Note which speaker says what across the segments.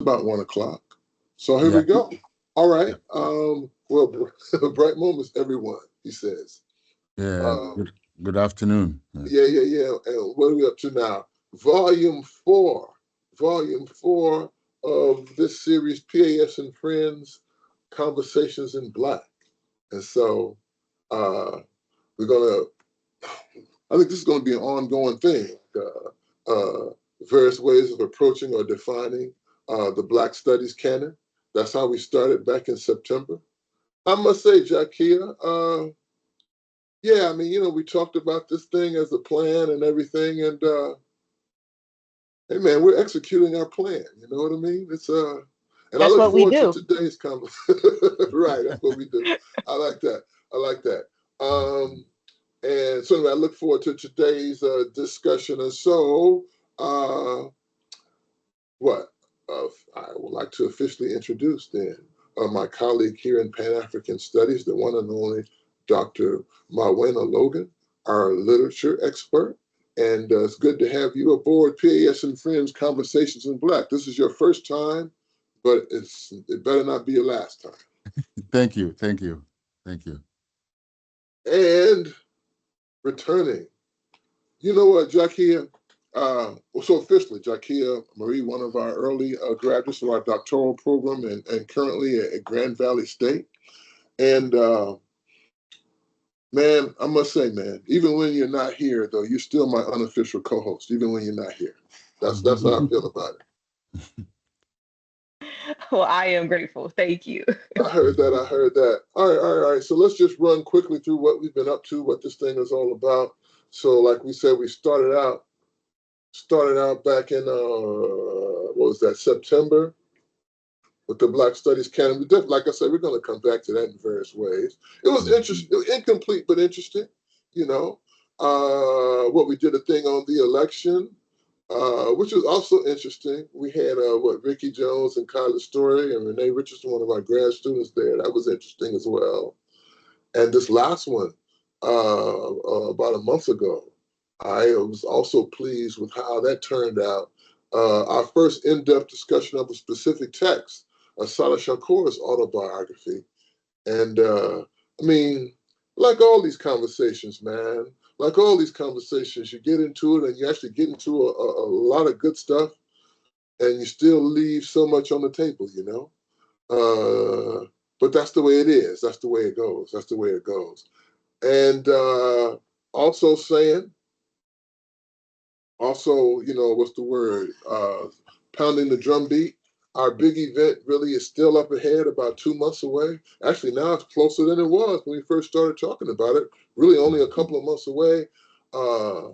Speaker 1: about 1 o'clock. So here
Speaker 2: Yeah.
Speaker 1: we go. All
Speaker 2: Yeah.
Speaker 1: right. Well, bright moments, everyone, he says.
Speaker 2: Yeah.
Speaker 1: Um,
Speaker 2: Good afternoon. Yeah.
Speaker 1: yeah. And what are we up to now? Volume four. Volume four of this series, PAS and Friends, Conversations in Black. And so uh, we're going to, I think this is going to be an ongoing thing. Various ways of approaching or defining the Black Studies canon. That's how we started back in September. I must say, Jakia, yeah, I mean, we talked about this thing as a plan and everything, and hey, man, we're executing our plan. You know what I mean? And I
Speaker 3: That's
Speaker 1: look
Speaker 3: what we
Speaker 1: forward to
Speaker 3: do.
Speaker 1: today's conversation. Right, that's what we do. I like that. I like that. And certainly, I look forward to today's discussion. And so, uh, what I would like to officially introduce then my colleague here in Pan African Studies, the one and only Dr. Mawena Logan, our literature expert. And it's good to have you aboard PAS and Friends Conversations in Black. This is your first time, but it better not be your last time.
Speaker 2: Thank you. Thank you. Thank you.
Speaker 1: And returning, you know what, Jakia? So officially, Jakia Marie, one of our early graduates of our doctoral program and currently at Grand Valley State. And man, I must say, man, even when you're not here, though, you're still my unofficial co-host, even when you're not here. That's how I feel about it.
Speaker 3: Well, I am grateful. Thank you.
Speaker 1: I heard that. I heard that. All right. So let's just run quickly through what we've been up to, what this thing is all about. So, like we said, we started out back in what was that, September, with the Black Studies canon. Like I said, we're going to come back to that in various ways. It was interesting, it was incomplete but interesting. You know, what we did a thing on the election, which was also interesting. We had Ricky Jones and Kyla Story and Renee Richardson, one of our grad students there. That was interesting as well. And this last one, about a month ago, I was also pleased with how that turned out. Our first in-depth discussion of a specific text, Sada Shakur's autobiography. And I mean, like all these conversations, man, like all these conversations, you get into it and you actually get into a lot of good stuff and you still leave so much on the table, you know? But that's the way it is. That's the way it goes. That's the way it goes. And also saying, also, what's the word? Pounding the drum beat. Our big event really is still up ahead, about 2 months away. Actually, now it's closer than it was when we first started talking about it. Really, only a couple of months away. Uh,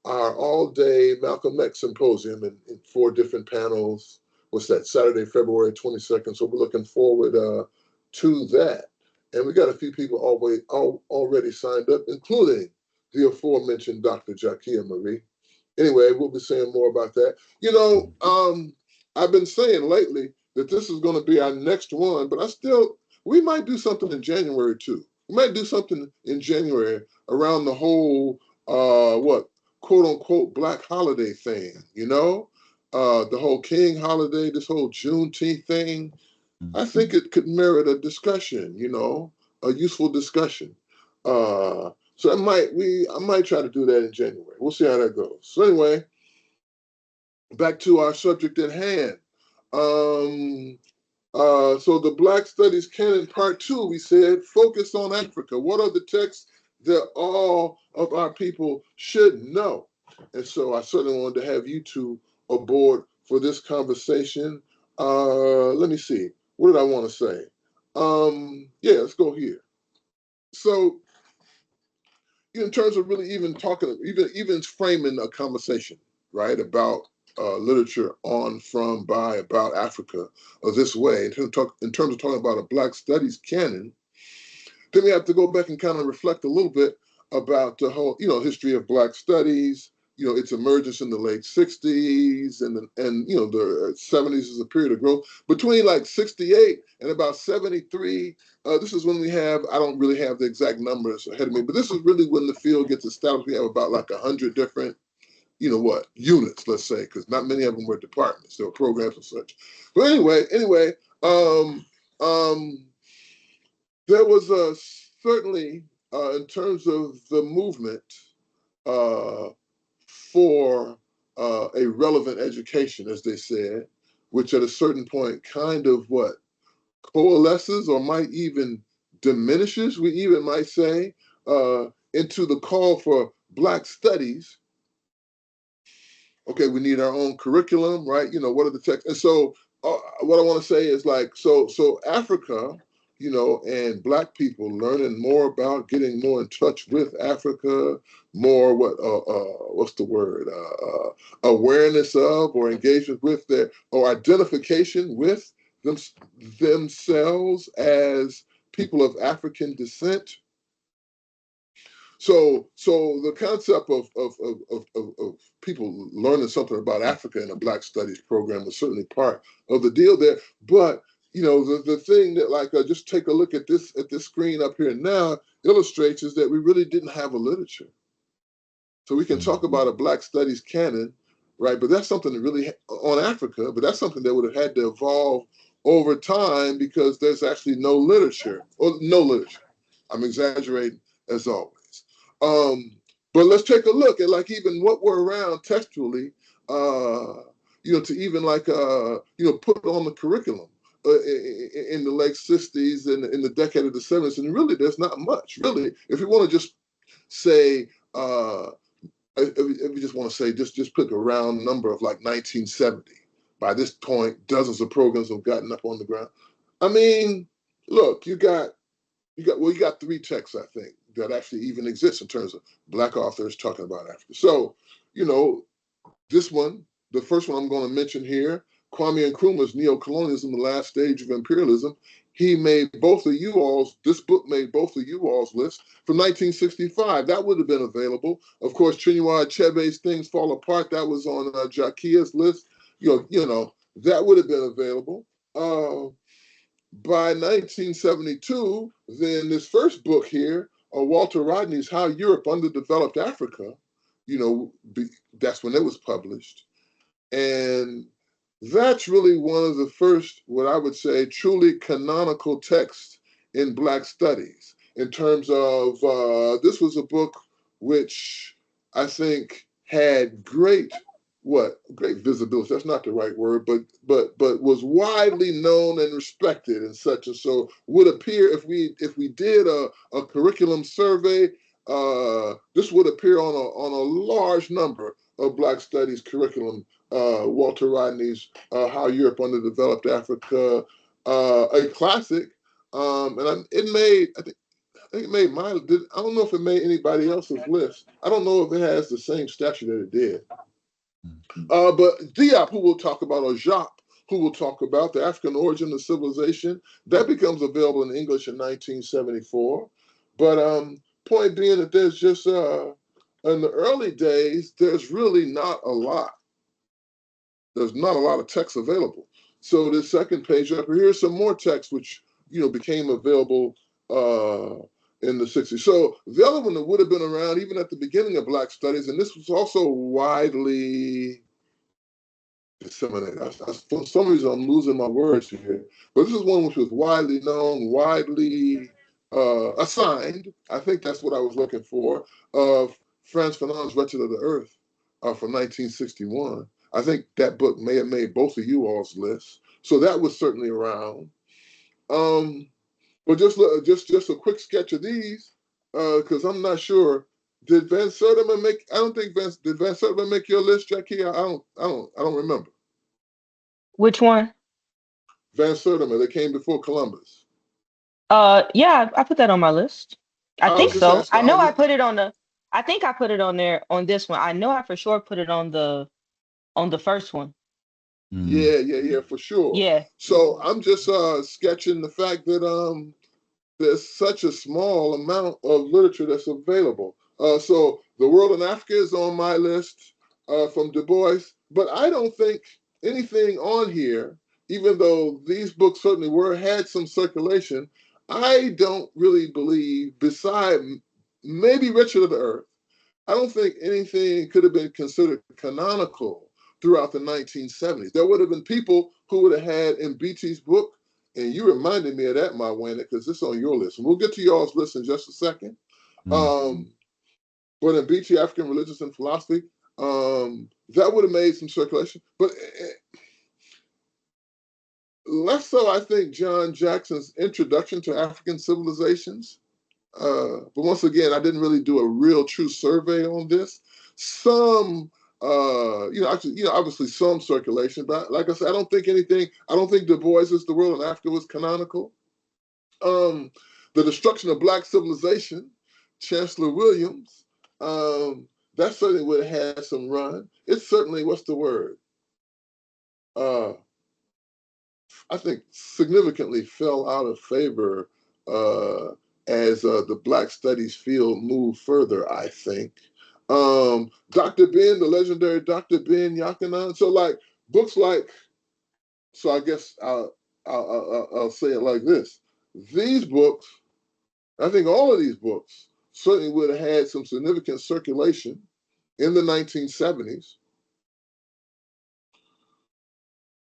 Speaker 1: our all-day Malcolm X symposium in 4 different panels. What's that? Saturday, February 22nd. So we're looking forward to that. And we got a few people already signed up, including the aforementioned Dr. Jakia Marie. Anyway, we'll be saying more about that. I've been saying lately that this is going to be our next one, but we might do something in January too. We might do something in January around the whole, quote unquote, Black holiday thing, the whole King holiday, this whole Juneteenth thing. I think it could merit a discussion, a useful discussion. So I might try to do that in January. We'll see how that goes. So anyway, back to our subject at hand. Um, so the Black Studies Canon Part 2, we said, focus on Africa. What are the texts that all of our people should know? And so I certainly wanted to have you two aboard for this conversation. Let me see. What did I want to say? Yeah, let's go here. So in terms of really even talking, even framing a conversation, right, about literature on, from, by, about Africa this way, in terms of talking about a Black Studies canon, then we have to go back and kind of reflect a little bit about the whole, history of Black Studies, its emergence in the late 60s and the 70s is a period of growth. Between like 68 and about 73, this is when we have, I don't really have the exact numbers ahead of me, but this is really when the field gets established. We have about like 100 different units, let's say, because not many of them were departments. They were programs and such. But anyway, um, um, there was certainly, in terms of the movement uh, for a relevant education, as they said, which at a certain point kind of coalesces or might even diminishes, we even might say, into the call for Black studies. Okay, we need our own curriculum, right? What are the texts? And so what I want to say is so Africa, and Black people learning more about, getting more in touch with Africa, more what's the word? Awareness of or engagement with their, or identification with themselves as people of African descent. So the concept of people learning something about Africa in a Black Studies program was certainly part of the deal there. But the thing that just take a look at this screen up here now illustrates is that we really didn't have a literature. So we can talk about a Black Studies canon, right? But that's something that really on Africa, but that's something that would have had to evolve over time because there's actually no literature or no literature. I'm exaggerating as always. But let's take a look at even what were around textually, to even put on the curriculum in the late 60s and in the decade of the 70s. And really, there's not much. Really, if you want to just say, if you just want to say, just pick a round number of 1970. By this point, dozens of programs have gotten up on the ground. I mean, look, you got three texts, I think, that actually even exist in terms of Black authors talking about Africa. So, this one, the first one I'm going to mention here, Kwame Nkrumah's Neo-Colonialism, The Last Stage of Imperialism. He made both of you all's, this book made both of you all's list from 1965. That would have been available. Of course, Chinua Achebe's Things Fall Apart, that was on Jakia's list. That would have been available. By 1972, then this first book here, Walter Rodney's How Europe Underdeveloped Africa, that's when it was published. And that's really one of the first, what I would say, truly canonical texts in Black studies in terms of, this was a book which I think had great visibility. That's not the right word, but was widely known and respected and such. And so would appear if we did a curriculum survey, this would appear on a large number of Black studies curriculum. Walter Rodney's How Europe Underdeveloped Africa, a classic, and I think it made I don't know if it made anybody else's list. I don't know if it has the same stature that it did. But Diop, who we'll talk about, or Jacques, who we'll talk about, The African Origin of Civilization, that becomes available in English in 1974. But point being that there's just, in the early days, there's really not a lot. There's not a lot of text available. So this second page up here's some more text which became available in the 60s. So the other one that would have been around even at the beginning of Black studies, and this was also widely disseminated. For some reason, I'm losing my words here, but this is one which was widely known, widely assigned. I think that's what I was looking for. Of Frantz Fanon's Wretched of the Earth from 1961. I think that book may have made both of you all's lists. So that was certainly around. But just a quick sketch of these, because I'm not sure. Did Van Sertima make? I don't think did Van Sertima make your list, Jackie? I don't remember.
Speaker 3: Which one?
Speaker 1: Van Sertima, that came before Columbus.
Speaker 3: Yeah, I put that on my list. I
Speaker 1: I was
Speaker 3: think
Speaker 1: just
Speaker 3: so.
Speaker 1: asking.
Speaker 3: I know I put it on the. I think I put it on there on this one. I know I for sure put it on the first one.
Speaker 1: Yeah, for sure.
Speaker 3: Yeah.
Speaker 1: So I'm just sketching the fact that there's such a small amount of literature that's available. So The World in Africa is on my list from Du Bois, but I don't think anything on here, even though these books certainly had some circulation, I don't really believe, beside maybe Richard of the Earth, I don't think anything could have been considered canonical throughout the 1970s. There would have been people who would have had in BT's book, and you reminded me of that, my Wayne, because it's on your list. And we'll get to y'all's list in just a second. But in BT, African Religions and Philosophy, that would have made some circulation. But less so, I think, John Jackson's Introduction to African Civilizations. But once again, I didn't really do a real true survey on this. Some, obviously some circulation, but like I said, I don't think Du Bois's The World in Africa was canonical. The Destruction of Black Civilization, Chancellor Williams, that certainly would have had some run. It certainly, what's the word? I think significantly fell out of favor as the Black Studies field moved further, I think. Dr. Ben, the legendary Dr. Ben Yakanan. So like books like, so I guess I'll say it like this. These books, I think all of these books certainly would have had some significant circulation in the 1970s.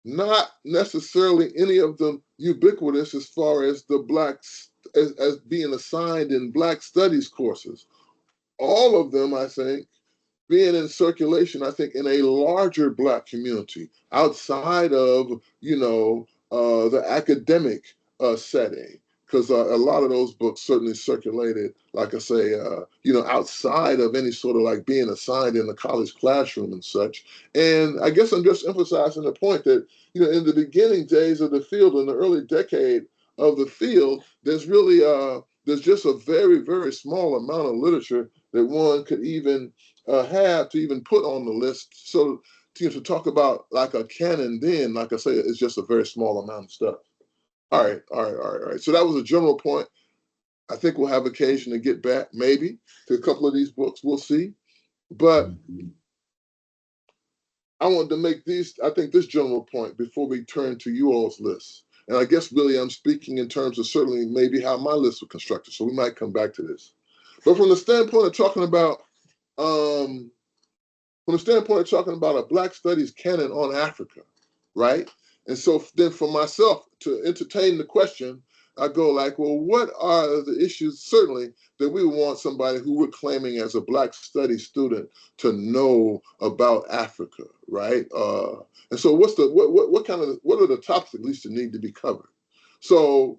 Speaker 1: Not necessarily any of them ubiquitous as far as the blacks as being assigned in Black studies courses. All of them, I think, being in circulation, I think, in a larger Black community outside of, the academic setting. Because a lot of those books certainly circulated, like I say, outside of any sort of like being assigned in the college classroom and such. And I guess I'm just emphasizing the point that, in the beginning days of the field, in the early decade of the field, there's really, there's just a very, very small amount of literature that one could even have to even put on the list. So to talk about like a canon then, like I say, it's just a very small amount of stuff. All right. So that was a general point. I think we'll have occasion to get back maybe to a couple of these books. We'll see. But I wanted to make this general point before we turn to you all's list. And I guess really I'm speaking in terms of certainly maybe how my list was constructed. So we might come back to this. But from the standpoint of talking about a Black studies canon on Africa, right? And so then for myself to entertain the question, I go like, well, what are the issues certainly that we want somebody who we're claiming as a Black studies student to know about Africa, right? And so what are the topics at least that need to be covered? So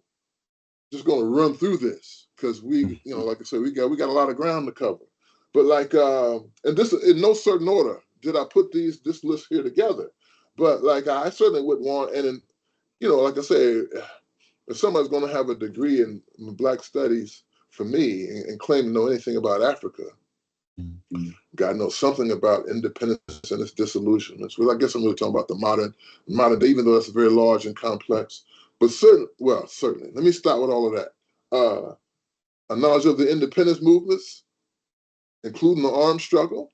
Speaker 1: just going to run through this because we, like I said, we got a lot of ground to cover. But like, and this in no certain order did I put this list here together. But like, I certainly would want, and like I say, if somebody's going to have a degree in Black studies for me and claim to know anything about Africa, got to know something about independence and its disillusionments. Well, I guess I'm really talking about the modern day, even though that's very large and complex. But certainly. Let me start with all of that. A knowledge of the independence movements, including the armed struggle,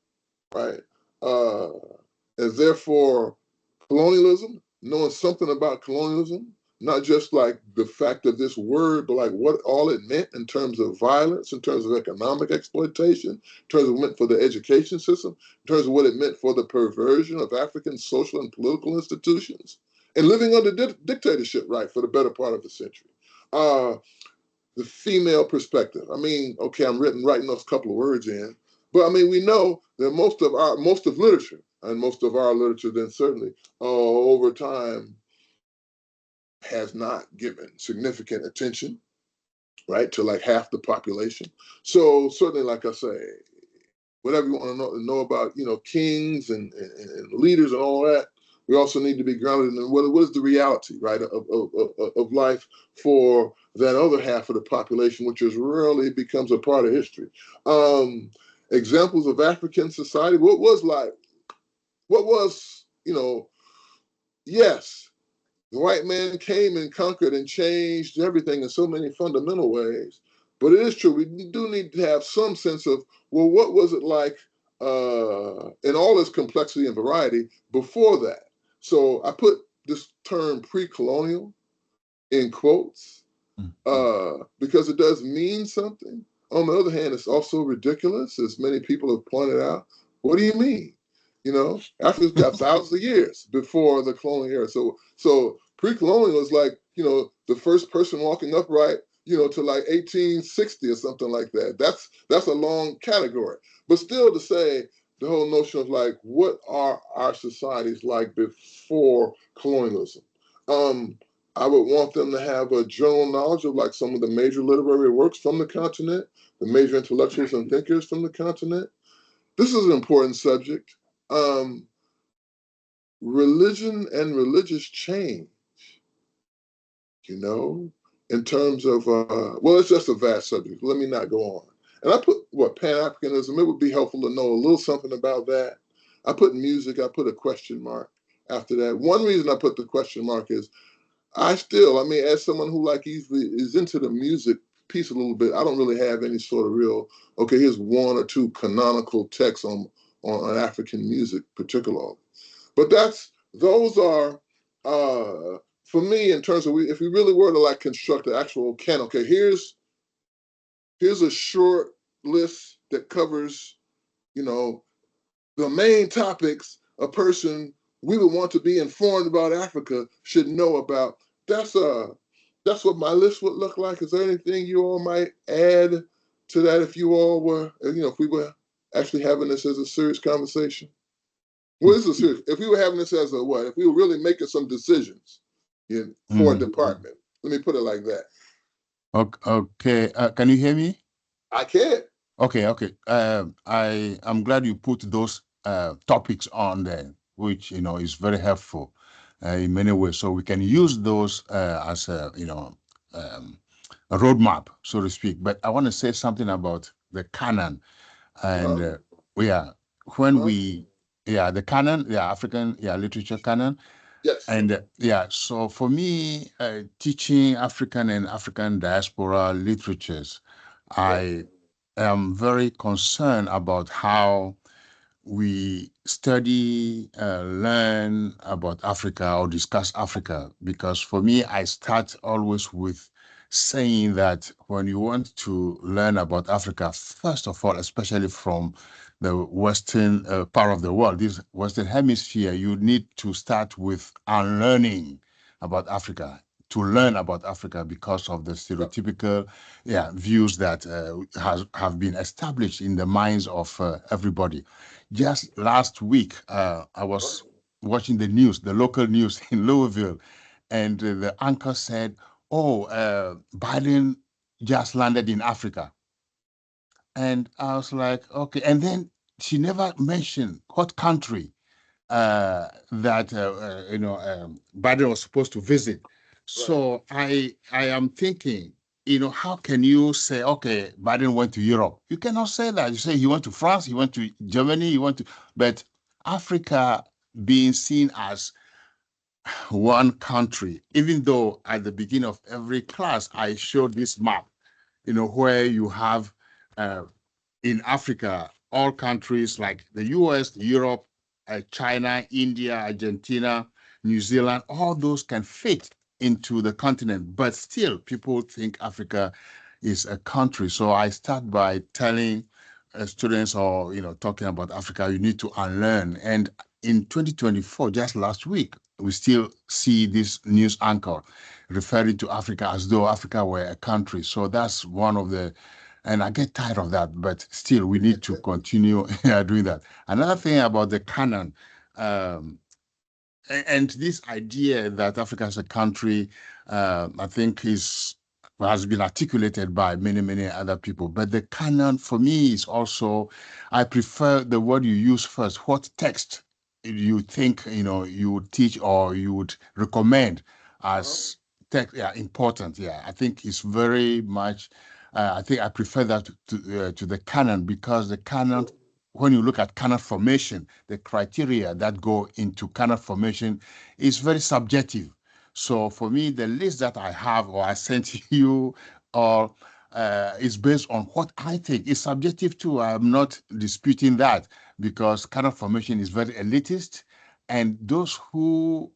Speaker 1: right? And therefore, colonialism, knowing something about colonialism, not just like the fact of this word, but like what all it meant in terms of violence, in terms of economic exploitation, in terms of what it meant for the education system, in terms of what it meant for the perversion of African social and political institutions, and living under dictatorship, right, for the better part of the century. The female perspective. I mean, okay, I'm writing those couple of words in, but I mean, we know that most of literature, and most of our literature then certainly over time has not given significant attention, right, to like half the population. So certainly, like I say, whatever you want to know about, kings and leaders and all that, we also need to be grounded in what is the reality, right, of life for that other half of the population, which is rarely becomes a part of history. Examples of African society, yes, the white man came and conquered and changed everything in so many fundamental ways. But it is true, we do need to have some sense of, well, what was it like in all its complexity and variety before that? So I put this term pre-colonial in quotes because it does mean something. On the other hand, it's also ridiculous, as many people have pointed out. What do you mean? Africa's got thousands of years before the colonial era. So pre-colonial is like, the first person walking upright, to like 1860 or something like that. That's a long category. But still to say the whole notion of like, what are our societies like before colonialism? I would want them to have a general knowledge of like some of the major literary works from the continent, the major intellectuals and thinkers from the continent. This is an important subject. Um, Religion and religious change, you know, in terms of, well, it's just a vast subject. Let me not go on. And I put what Pan-Africanism, it would be helpful to know a little something about that. I put music, I put a question mark after that. One reason I put the question mark is I mean, as someone who like easily is into the music piece a little bit, I don't really have any sort of real, okay, here's one or two canonical texts on African music particularly. But those are for me in terms of if we really were to like construct the actual canon. Okay, here's a short list that covers, you know, the main topics a person we would want to be informed about Africa should know about. That's that's what my list would look like. Is there anything you all might add to that if you all were, if we were actually having this as a serious conversation? Well, this is serious. If we were having this as a what? If we were really making some decisions for a department, let me put it like that.
Speaker 2: Okay. Can you hear me?
Speaker 1: I can.
Speaker 2: Okay. I'm glad you put those topics on there, which is very helpful in many ways. So we can use those as a roadmap, so to speak. But I want to say something about the canon, and yeah, when we the canon, African literature canon.
Speaker 1: Yes.
Speaker 2: And so for me, teaching African and African diaspora literatures, I am very concerned about how we study, learn about Africa or discuss Africa, because for me, I start always with saying that when you want to learn about Africa, first of all, especially from the Western part of the world, this Western hemisphere, you need to start with unlearning about Africa, to learn about Africa because of the stereotypical views that have been established in the minds of everybody. Just last week, I was watching the news, the local news in Louisville, and the anchor said, "Oh, Biden just landed in Africa." And I was like, okay. And then she never mentioned what country that Biden was supposed to visit. So I am thinking, how can you say, okay, Biden went to Europe? You cannot say that. You say he went to France, he went to Germany, but Africa being seen as one country, even though at the beginning of every class, I showed this map, where you have in Africa, all countries like the US, Europe, China, India, Argentina, New Zealand, all those can fit into the continent, but still people think Africa is a country. So I start by telling students or, talking about Africa, you need to unlearn. And in 2024, just last week, we still see this news anchor referring to Africa as though Africa were a country. So that's one of the and I get tired of that, but still, we need to continue doing that. Another thing about the canon, and this idea that Africa is a country, I think has been articulated by many other people. But the canon for me is also, I prefer the word you use first. What text you think you would teach or you would recommend as text? Yeah, important. Yeah, I think it's very much. I think I prefer that to the canon, because the canon, when you look at canon formation, the criteria that go into canon formation is very subjective. So for me, the list that I have or I sent you or is based on what I think is subjective too. I'm not disputing that, because canon formation is very elitist, and those who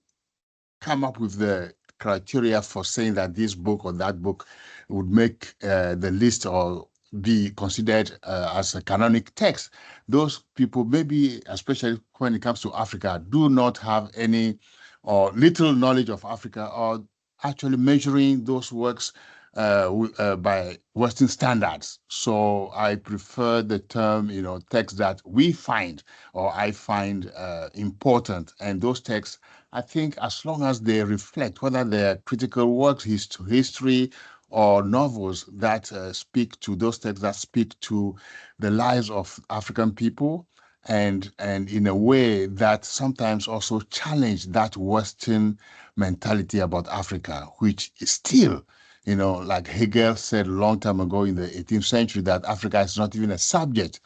Speaker 2: come up with the criteria for saying that this book or that book would make the list or be considered as a canonic text. Those people, maybe especially when it comes to Africa, do not have any or little knowledge of Africa, or actually measuring those works by Western standards. So I prefer the term, text that we find or I find important. And those texts, I think, as long as they reflect, whether they're critical works, history, or novels that speak to those texts that speak to the lives of African people, and in a way that sometimes also challenge that Western mentality about Africa, which is still, like Hegel said a long time ago in the 18th century, that Africa is not even a subject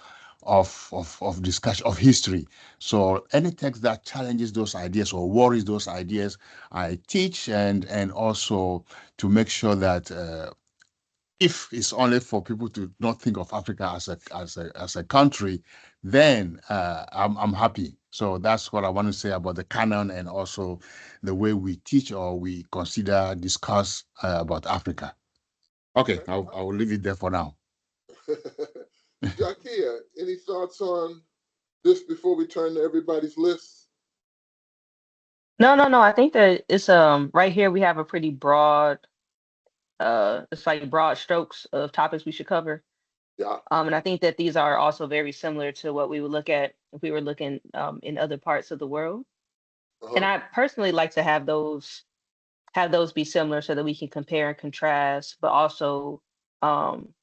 Speaker 2: of discussion of history. So any text that challenges those ideas or worries those ideas, I teach, and also to make sure that if it's only for people to not think of Africa as a country, then I'm happy. So that's what I want to say about the canon, and also the way we teach or we discuss about Africa. Okay,
Speaker 1: Okay.
Speaker 2: I will leave it there for now.
Speaker 1: Jakia, any thoughts on this before we turn to everybody's list?
Speaker 3: No. I think that it's right here we have a pretty broad it's like broad strokes of topics we should cover.
Speaker 1: Yeah.
Speaker 3: And I think that these are also very similar to what we would look at if we were looking in other parts of the world. And
Speaker 1: Uh-huh.
Speaker 3: I personally like to have those be similar so that we can compare and contrast, but also um,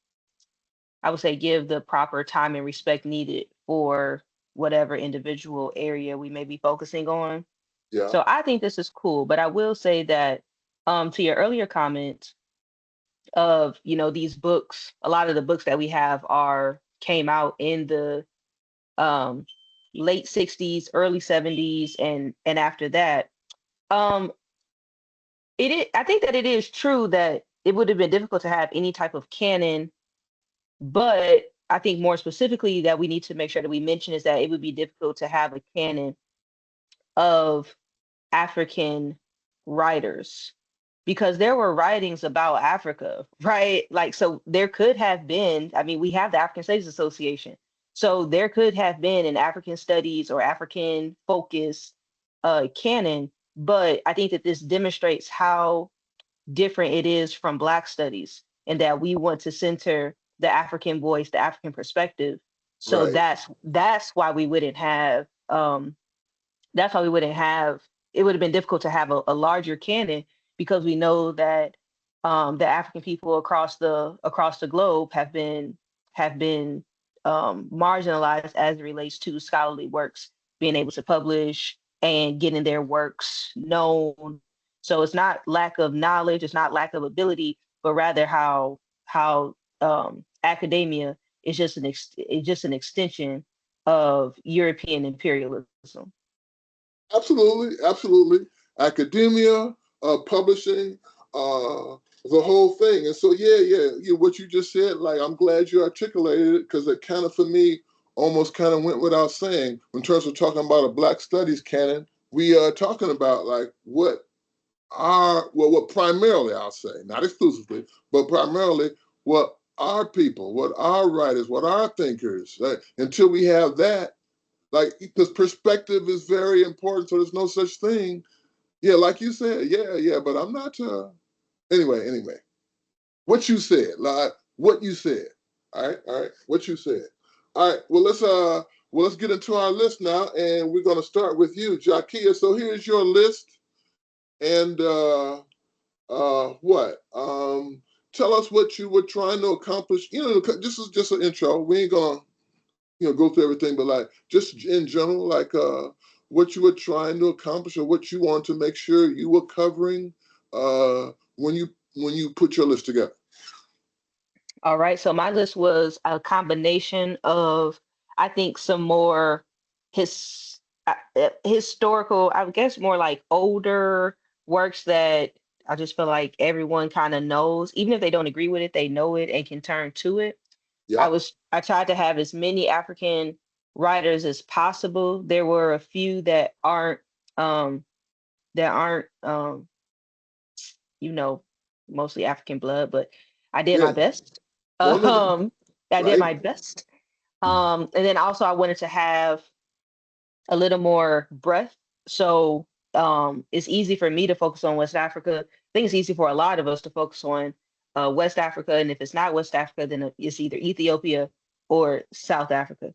Speaker 3: I would say give the proper time and respect needed for whatever individual area we may be focusing on.
Speaker 1: Yeah.
Speaker 3: So I think this is cool, but I will say that to your earlier comment of, these books, a lot of the books that we have are came out in the um late 60s, early 70s, and after that. Um I think that it is true that it would have been difficult to have any type of canon, but I think more specifically that we need to make sure that we mention is that it would be difficult to have a canon of African writers because there were writings about Africa, right? Like, so there could have been, I mean, we have the African Studies Association. So there could have been an African studies or African focused canon, but I think that this demonstrates how different it is from Black studies and that we want to center the African voice, the African perspective. So
Speaker 1: Right.
Speaker 3: that's why we wouldn't have that's why we wouldn't have it would have been difficult to have a larger canon because we know that the African people across the globe have been marginalized as it relates to scholarly works, being able to publish and getting their works known. So it's not lack of knowledge, it's not lack of ability, but rather how academia is just it's just an extension of European imperialism.
Speaker 1: Absolutely. Absolutely. Academia, publishing, the whole thing. And so, yeah. What you just said, like, I'm glad you articulated it because it kind of, for me, almost kind of went without saying. In terms of talking about a Black Studies canon, we are talking about like what primarily, I'll say, not exclusively, but primarily what our people, what our writers, what our thinkers, until we have that, like, because perspective is very important. So there's no such thing. Yeah, like you said, yeah, but I'm not, anyway, what you said, like, what you said. All right, what you said. All right, let's get into our list now, and we're gonna start with you, Jakia. So here's your list, and what? Tell us what you were trying to accomplish. This is just an intro. We ain't gonna, go through everything, but like just in general, like what you were trying to accomplish or what you want to make sure you were covering when you put your list together.
Speaker 3: All right. So my list was a combination of, I think, some more historical, I guess more like older works that I just feel like everyone kind of knows. Even if they don't agree with it, they know it and can turn to it.
Speaker 1: Yeah.
Speaker 3: I tried to have as many African writers as possible. There were a few um that aren't you know, mostly African blood, but I did
Speaker 1: Yeah.
Speaker 3: my best.
Speaker 1: No, no, no.
Speaker 3: Um I did
Speaker 1: right?
Speaker 3: my best. And then also I wanted to have a little more breadth. So it's easy for me to focus on West Africa. I think it's easy for a lot of us to focus on West Africa. And if it's not West Africa, then it's either Ethiopia or South Africa.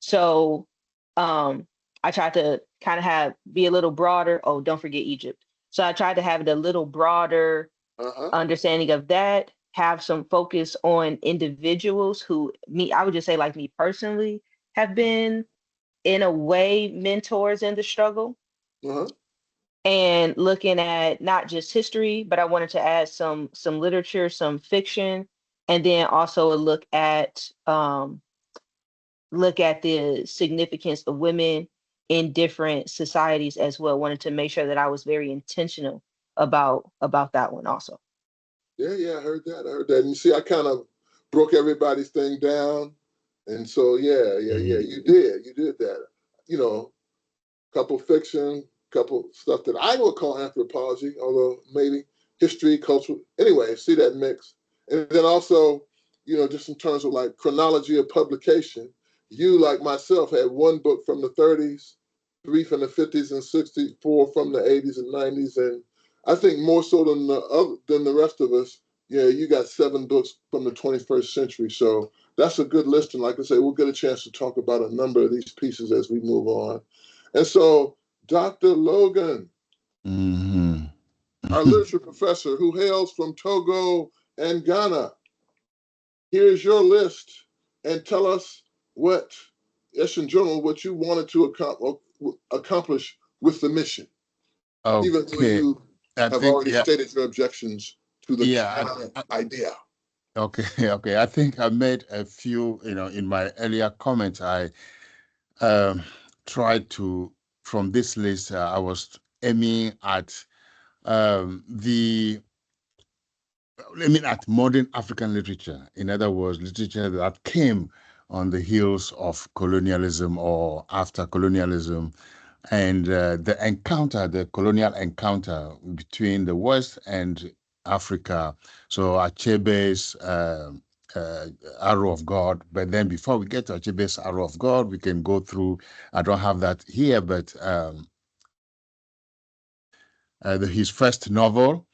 Speaker 3: So um, I tried to kind of have be a little broader. Oh, don't forget Egypt. So I tried to have it a little broader
Speaker 1: Uh-huh.
Speaker 3: understanding of that, have some focus on individuals who me, I would just say like me personally, have been in a way mentors in the struggle
Speaker 1: Uh-huh.
Speaker 3: and looking at not just history, but I wanted to add some literature, some fiction, and then also a look at the significance of women in different societies as well. Wanted to make sure that I was very intentional about that one also.
Speaker 1: Yeah, yeah, I heard that. I heard that. And you see, I kind of broke everybody's thing down. And so, yeah, yeah, yeah,
Speaker 2: Mhm.
Speaker 1: you did. You did that. You know, couple fiction, couple stuff that I would call anthropology, although maybe history, culture. Anyway, see that mix. And then also, you know, just in terms of like chronology of publication, you, like myself, had one book from the 30s, three from the 50s and 60s, four from the 80s and 90s. And I think more so than the rest of us, yeah, you got seven books from the 21st century. So that's a good list. And like I say, we'll get a chance to talk about a number of these pieces as we move on. And so, Dr. Logan,
Speaker 2: Mhm.
Speaker 1: our literature professor who hails from Togo and Ghana, here's your list and tell us what, yes, in general, what you wanted to accomplish with the mission, even though
Speaker 2: Okay.
Speaker 1: you
Speaker 2: I
Speaker 1: have
Speaker 2: think,
Speaker 1: already
Speaker 2: yeah,
Speaker 1: stated your objections to the
Speaker 2: yeah.
Speaker 1: Canon idea.
Speaker 2: Okay, okay. I think I made a few, in my earlier comments, I um, tried to, from this list, I was aiming at the at modern African literature. In other words, literature that came on the heels of colonialism or after colonialism, and the colonial encounter between the West and Africa. So Achebe's uh, Arrow of God. But then before we get to Achebe's Arrow of God, we can go through, I don't have that here, but his first novel,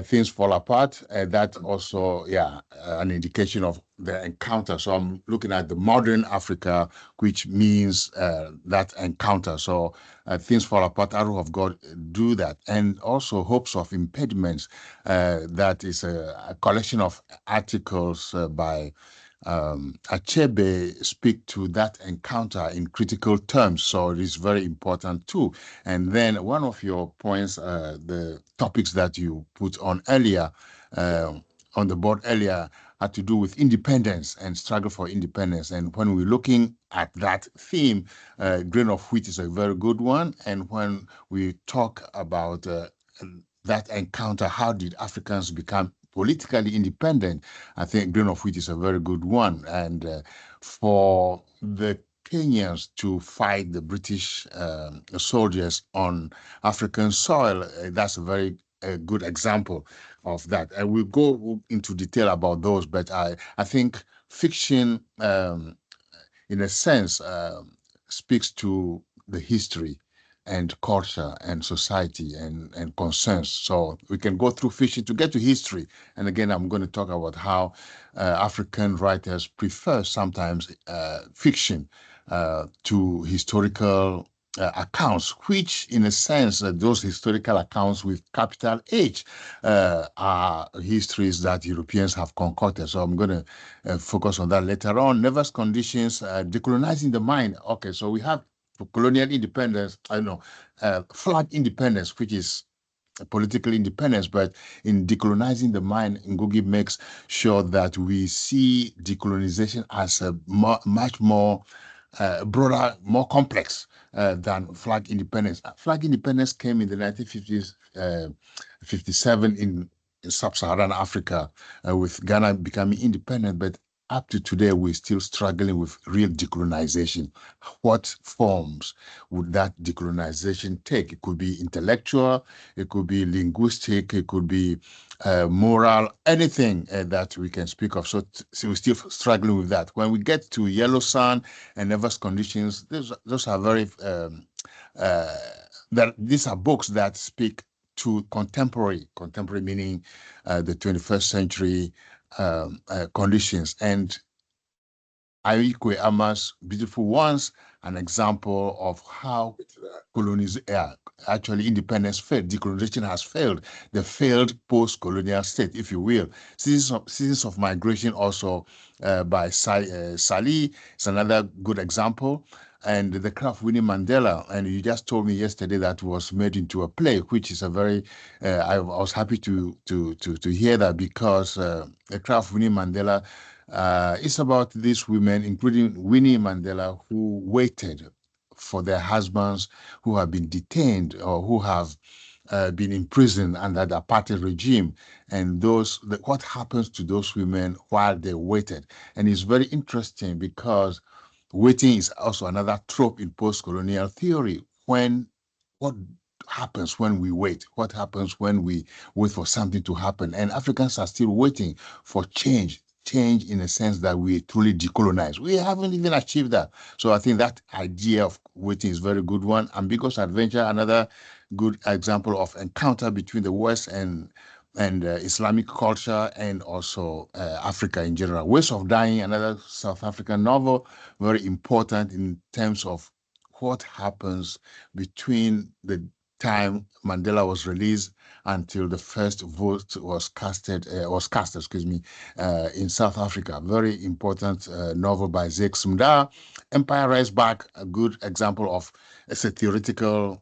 Speaker 2: Things Fall Apart. That also, yeah, an indication of the encounter. So I'm looking at the modern Africa, which means that encounter. So Things Fall Apart, Arrow of God, do that. And also Hopes of Impediments. That is a collection of articles by Achebe speak to that encounter in critical terms. So it is very important too. And then one of your points, the topics that you put on earlier, uh, on the board earlier, had to do with independence and struggle for independence. And when we're looking at that theme, grain of wheat is a very good one. And when we talk about that encounter, how did Africans become politically independent? I think grain of wheat is a very good one. And for the Kenyans to fight the British soldiers on African soil, that's a very good example of that. And we'll go into detail about those, but I think fiction, in a sense, speaks to the history and culture and society and concerns. So we can go through fiction to get to history. And again, I'm going to talk about how African writers prefer sometimes fiction to historical accounts, which, in a sense, those historical accounts with capital H are histories that Europeans have concocted. So I'm going to focus on that later on. Nervous conditions, decolonizing the mind. Okay, so we have colonial independence, I know, flag independence, which is political independence, but in decolonizing the mind, Ngugi makes sure that we see decolonization as a much more broader, more complex than flag independence. Flag independence came in the 1950s, 57 in sub-Saharan Africa, with Ghana becoming independent. But up to today, we're still struggling with real decolonization. What forms would that decolonization take? It could be intellectual, it could be linguistic, it could be moral, anything that we can speak of. So we're still struggling with that. When we get to Yellow Sun and Ever's Conditions, those are very, uh, these are books that speak to contemporary meaning the 21st century conditions. And Aikwe Ama's Beautiful Ones, an example of how colonization, actually independence failed. Decolonization has failed. The failed post-colonial state, if you will. Seasons of Migration, also by Sali, is another good example. And The Cry of Winnie Mandela, and you just told me yesterday that was made into a play, which is a very. I was happy to hear that, because The Cry of Winnie Mandela, it's about these women, including Winnie Mandela, who waited for their husbands who have been detained or who have been imprisoned under the apartheid regime, and what happens to those women while they waited. And it's very interesting, because waiting is also another trope in post-colonial theory. What happens when we wait? What happens when we wait for something to happen? And Africans are still waiting for change in a sense that we truly decolonize. We haven't even achieved that. So I think that idea of waiting is a very good one. Ambiguous Adventure, another good example of encounter between the West and Islamic culture, and also Africa in general. Ways of Dying, another South African novel, very important in terms of what happens between the time Mandela was released until the first vote was cast, in South Africa. Very important novel by Zeke Sumda. Empire Rise Back, a good example of theoretical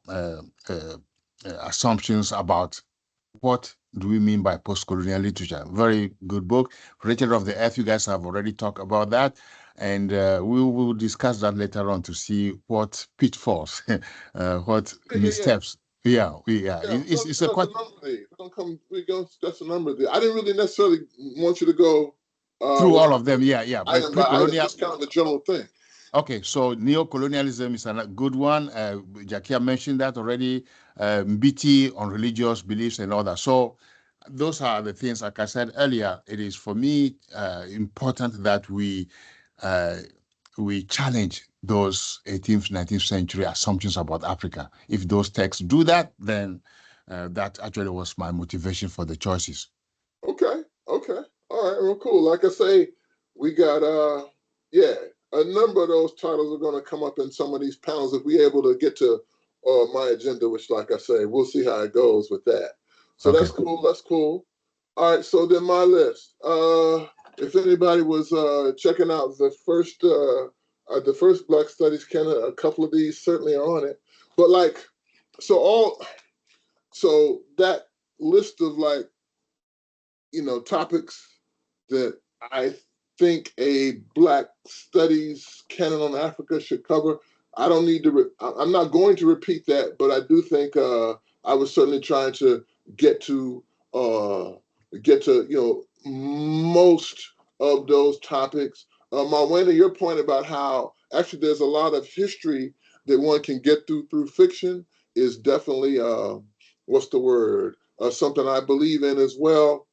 Speaker 2: assumptions about what do we mean by post-colonial literature. Very good book. Creator of the Earth, you guys have already talked about that. And we will discuss that later on to see what pitfalls, what missteps. Yeah, it's a
Speaker 1: We're
Speaker 2: quite
Speaker 1: gonna discuss a number of these. We're gonna discuss a number of these. I didn't really necessarily want you to go
Speaker 2: through all of them. Yeah. But
Speaker 1: item by item,
Speaker 2: pre-colonial.
Speaker 1: just kind of a general thing.
Speaker 2: Okay, so neo-colonialism is a good one. Jakia mentioned that already. Mbiti on religious beliefs and all that. So those are the things, like I said earlier, it is for me important that uh, we challenge those 18th, 19th century assumptions about Africa. If those texts do that, then that actually was my motivation for the choices.
Speaker 1: Okay. All right. Well, cool. Like I say, we got yeah, a number of those titles are gonna come up in some of these panels if we able to get to my agenda, which, like I say, we'll see how it goes with that. So
Speaker 2: Okay.
Speaker 1: that's cool. That's cool. All right. So then my list. If anybody was checking out the first Black Studies Canon, a couple of these certainly are on it. But like, so all so that list of like topics that I think a Black Studies canon on Africa should cover. I don't need to. I'm not going to repeat that, but I do think I was certainly trying to get to uh, most of those topics. Marwena, your point about how actually there's a lot of history that one can get through fiction is definitely what's the word? Something I believe in as well.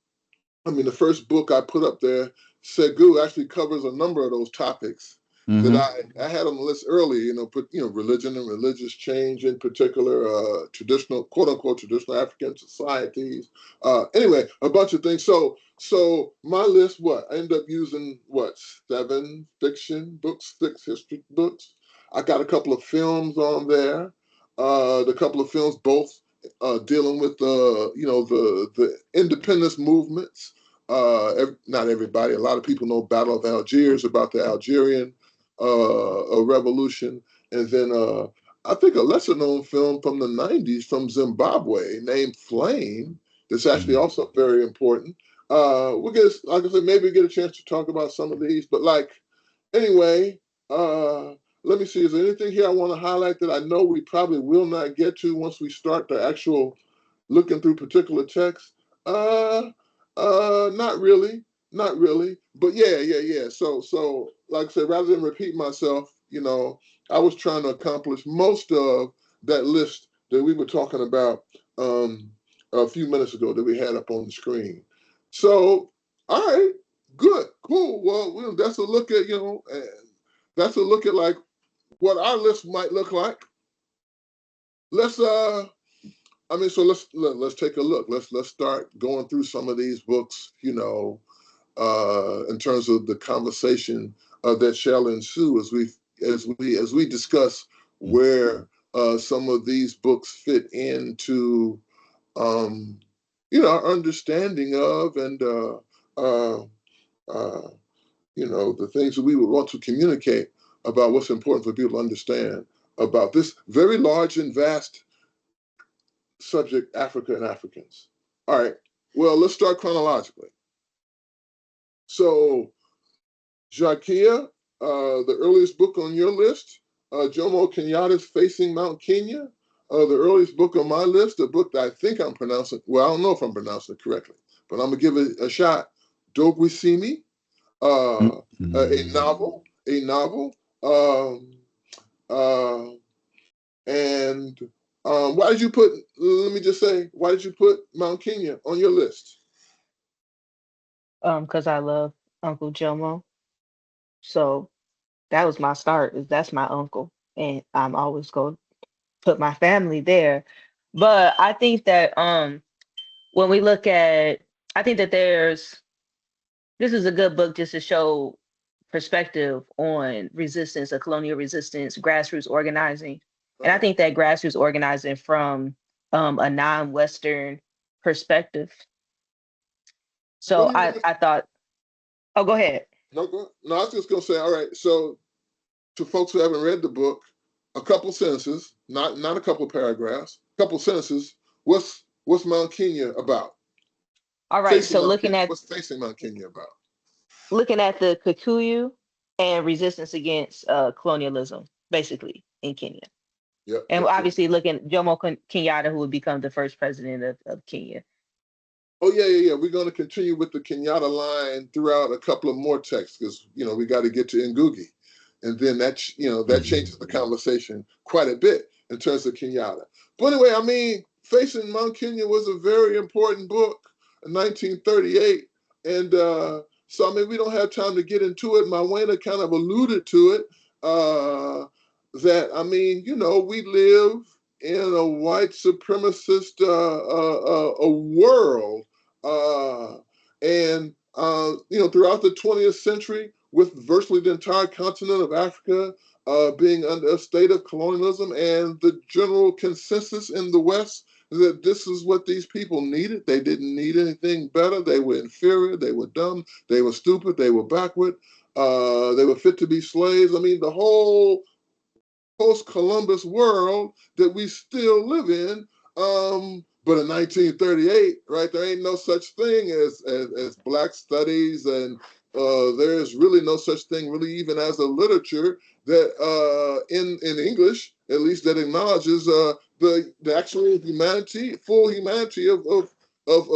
Speaker 1: I mean, the first book I put up there, Segu, actually covers a number of those topics that
Speaker 2: Mm-hmm.
Speaker 1: I had on the list earlier. Religion and religious change, in particular, traditional, quote unquote, traditional African societies. Anyway, a bunch of things. So my list, what I ended up using, what 7 fiction books, 6 history books. I got a couple of films on there. The couple of films both dealing with the independence movements. Not everybody. A lot of people know Battle of Algiers, about the Algerian revolution, and then I think a lesser known film from the '90s from Zimbabwe named Flame. That's actually
Speaker 2: Mm-hmm.
Speaker 1: also very important. We'll get, like I said, maybe get a chance to talk about some of these, but like anyway, let me see. Is there anything here I want to highlight that I know we probably will not get to once we start the actual looking through particular text? Not really. not really, but yeah. So like I said, rather than repeat myself, I was trying to accomplish most of that list that we were talking about um, a few minutes ago that we had up on the screen. So, all right, good, cool. Well, that's a look at that's a look at like what our list might look like. Let's so let's take a look. Let's start going through some of these books, in terms of the conversation that shall ensue as we discuss where some of these books fit into our understanding of and uh, uh, the things that we would want to communicate about what's important for people to understand about this very large and vast subject, Africa and Africans. All right. Well, let's start chronologically. So, Jakia, the earliest book on your list, Jomo Kenyatta's Facing Mount Kenya. The earliest book on my list, a book that I think I'm pronouncing, well, I don't know if I'm pronouncing it correctly, but I'm going to give it a shot. Dogwisimi, a novel, Um, uh, and why did you put, let me just say, why did you put Mount Kenya on your list?
Speaker 3: Because I love Uncle Jomo. So that was my start. Is that's my uncle, and I'm always going to put my family there. But I think that when we look at, I think that this is a good book just to show perspective on resistance, a colonial resistance, grassroots organizing. And I
Speaker 1: Uh-huh.
Speaker 3: think that grassroots organizing from a non-Western perspective.
Speaker 1: What
Speaker 3: So
Speaker 1: do you
Speaker 3: I thought, oh, go ahead.
Speaker 1: no, I was just going to say, all right, so to folks who haven't read the book, a couple sentences, not a couple paragraphs, a couple sentences. What's Mount Kenya about?
Speaker 3: All right.
Speaker 1: Facing
Speaker 3: So
Speaker 1: Mount Kenya. What's facing Mount Kenya about?
Speaker 3: looking at the Kikuyu and resistance against colonialism, basically in Kenya. And
Speaker 1: Yep.
Speaker 3: obviously looking Jomo Kenyatta, who would become the first president of Kenya.
Speaker 1: Oh yeah. We're going to continue with the Kenyatta line throughout a couple of more texts because we got to get to Ngugi, and then that changes the conversation quite a bit in terms of Kenyatta. But anyway, I mean, Facing Mount Kenya was a very important book in 1938, and so I mean, we don't have time to get into it. Mawena kind of alluded to it. That I mean, we live in a white supremacist a world uh, and throughout the 20th century, with virtually the entire continent of Africa being under a state of colonialism, and the general consensus in the West that this is what these people needed. They didn't need anything better. They were inferior. They were dumb. They were stupid. They were backward. They were fit to be slaves. I mean, the whole post-Columbus world that we still live in. But in 1938, right, there ain't no such thing as Black studies, and there is really no such thing, really, even as a literature that in English, at least, that acknowledges the actual humanity, full humanity of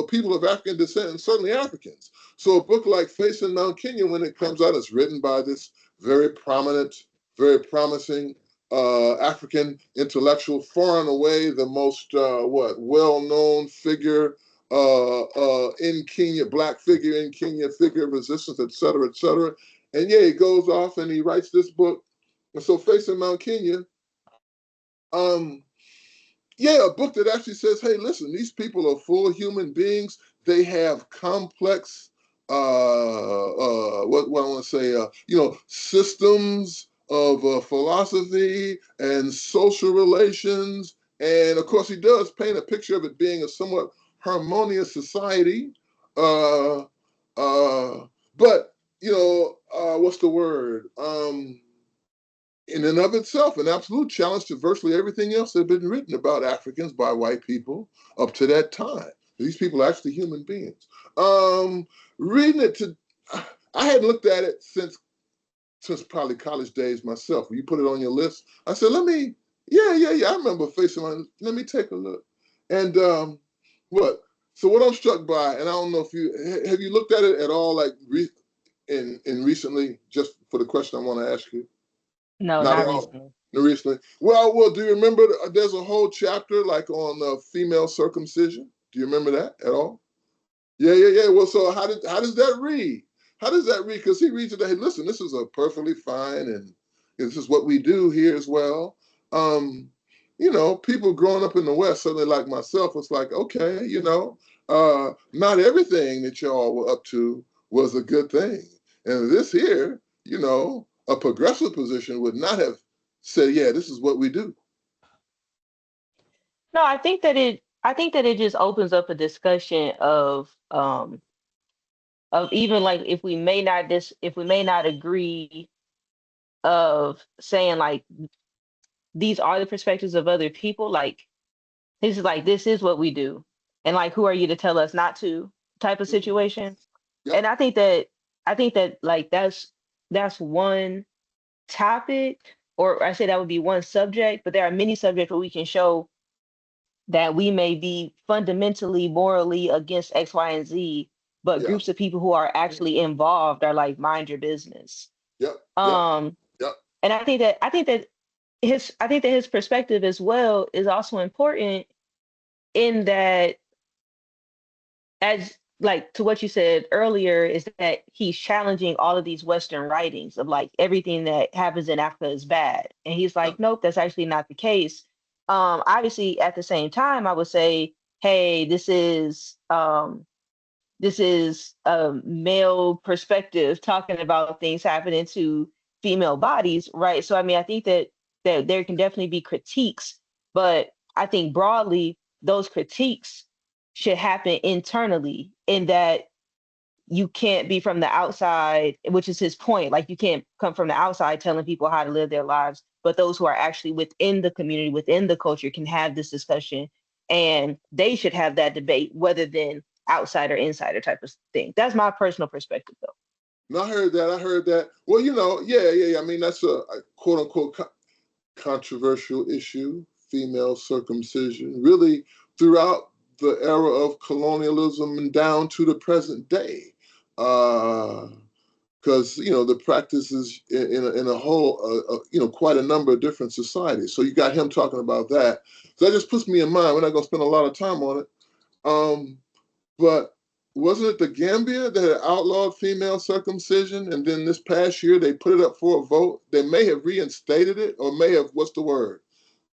Speaker 1: people of African descent, and certainly Africans. So a book like Facing Mount Kenya, when it comes out, it's written by this very prominent, very promising African intellectual, far and away the most well-known figure in Kenya, Black figure in Kenya, figure of resistance, et cetera, et cetera. And yeah, he goes off and he writes this book. And so, Facing Mount Kenya, um, yeah, a book that actually says, hey, listen, these people are full human beings. They have complex, what I want to say, systems of philosophy and social relations. And of course, he does paint a picture of it being a somewhat harmonious society. Uh, uh, but, what's the word? In and of itself, an absolute challenge to virtually everything else that had been written about Africans by white people up to that time. These people are actually human beings. Reading it I hadn't looked at it since probably college days myself. When you put it on your list, I said, yeah. I remember Facing Mount. Let me take a look. And what? So what I'm struck by, and I don't know if have you looked at it at all, like in recently, just for the question I want to ask you.
Speaker 3: No,
Speaker 1: Not at
Speaker 3: not
Speaker 1: all.
Speaker 3: recently.
Speaker 1: Not recently. Well, do you remember? There's a whole chapter like on female circumcision. Do you remember that at all? Yeah. Well, so how does that read? How does that read? Because he reads it. Hey, listen, this is a perfectly fine, and this is what we do here as well. People growing up in the West, certainly like myself, was like, okay, not everything that y'all were up to was a good thing, and this here, a progressive position would not have said, yeah, this is what we do.
Speaker 3: No, I think that it just opens up a discussion of even like if we may not agree of saying like these are the perspectives of other people, like this is what we do. And like who are you to tell us not to type of
Speaker 1: Mhm.
Speaker 3: situation.
Speaker 1: Yep.
Speaker 3: And I think that like that's one topic, or I say that would be one subject, but there are many subjects where we can show that we may be fundamentally morally against X, Y, and Z, but
Speaker 1: Yeah.
Speaker 3: groups of people who are actually involved are like, mind your business.
Speaker 1: Yep. Yep.
Speaker 3: Um,
Speaker 1: Yep.
Speaker 3: and I think that his perspective as well is also important in that, as like to what you said earlier, is that he's challenging all of these Western writings of like everything that happens in Africa is bad. And he's
Speaker 1: Yep.
Speaker 3: like, nope, that's actually not the case. Obviously at the same time, I would say, hey, this is a male perspective talking about things happening to female bodies, right? So I mean, I think that there can definitely be critiques, but I think broadly those critiques should happen internally, in that you can't be from the outside, which is his point. Like you can't come from the outside telling people how to live their lives, but those who are actually within the community, within the culture, can have this discussion, and they should have that debate, whether than outsider insider type of thing. That's my personal perspective, though.
Speaker 1: No, I heard that. I heard that. Well, yeah. I mean, that's a quote unquote controversial issue, female circumcision, really throughout the era of colonialism and down to the present day. Because the practice is in a whole, quite a number of different societies. So you got him talking about that. So that just puts me in mind. We're not going to spend a lot of time on it. Um, but wasn't it the Gambia that had outlawed female circumcision, and then this past year they put it up for a vote? They may have reinstated it, or may have, what's the word?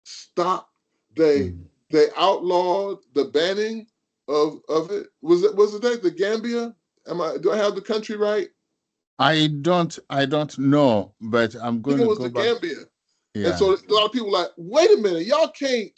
Speaker 1: Stopped. They
Speaker 2: Mm.
Speaker 1: they outlawed the banning of it. Was it that the Gambia? Do I have the country right?
Speaker 2: I don't know, but I'm
Speaker 1: I think
Speaker 2: going
Speaker 1: it
Speaker 2: to
Speaker 1: was
Speaker 2: go
Speaker 1: the
Speaker 2: back.
Speaker 1: Gambia. And
Speaker 2: Yeah.
Speaker 1: so a lot of people are like, wait a minute, y'all can't,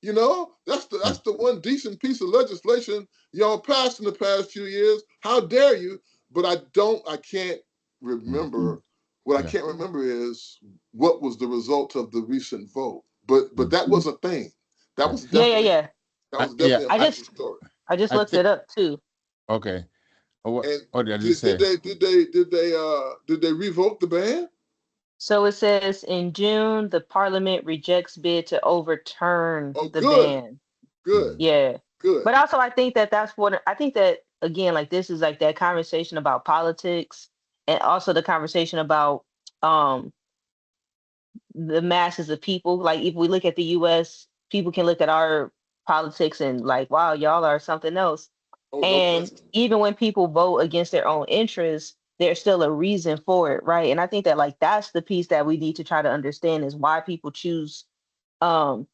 Speaker 1: that's the
Speaker 2: Yeah.
Speaker 1: that's the one decent piece of legislation y'all passed in the past few years. How dare you? But I can't
Speaker 2: Mm.
Speaker 1: remember. What I
Speaker 2: Yeah.
Speaker 1: can't remember is what was the result of the recent vote. But
Speaker 2: Mm.
Speaker 1: that was a thing. That
Speaker 2: Yeah.
Speaker 1: was
Speaker 3: Yeah, yeah,
Speaker 1: definitely
Speaker 3: yeah.
Speaker 1: that was
Speaker 2: Yeah.
Speaker 1: definitely a
Speaker 3: I
Speaker 1: major
Speaker 3: just
Speaker 1: story.
Speaker 3: I just
Speaker 2: I
Speaker 3: looked
Speaker 2: think.
Speaker 3: it up too.
Speaker 2: Okay.
Speaker 1: And
Speaker 2: What did you
Speaker 1: did, did
Speaker 2: say?
Speaker 1: they did they did they did they revoke the ban?
Speaker 3: So it says in June, the parliament rejects bid to overturn
Speaker 1: Oh,
Speaker 3: the
Speaker 1: good,
Speaker 3: ban.
Speaker 1: good,
Speaker 2: Mm.
Speaker 3: Yeah.
Speaker 1: good.
Speaker 3: But also I think that that's what I think that again, like this is like that conversation about politics, and also the conversation about um the masses of people. Like if we look at the US, people can look at our politics and like, wow, y'all are something else.
Speaker 1: Oh, no
Speaker 3: And
Speaker 1: question.
Speaker 3: even when people vote against their own interests, there's still a reason for it, right? And I think that like that's the piece that we need to try to understand, is why people choose um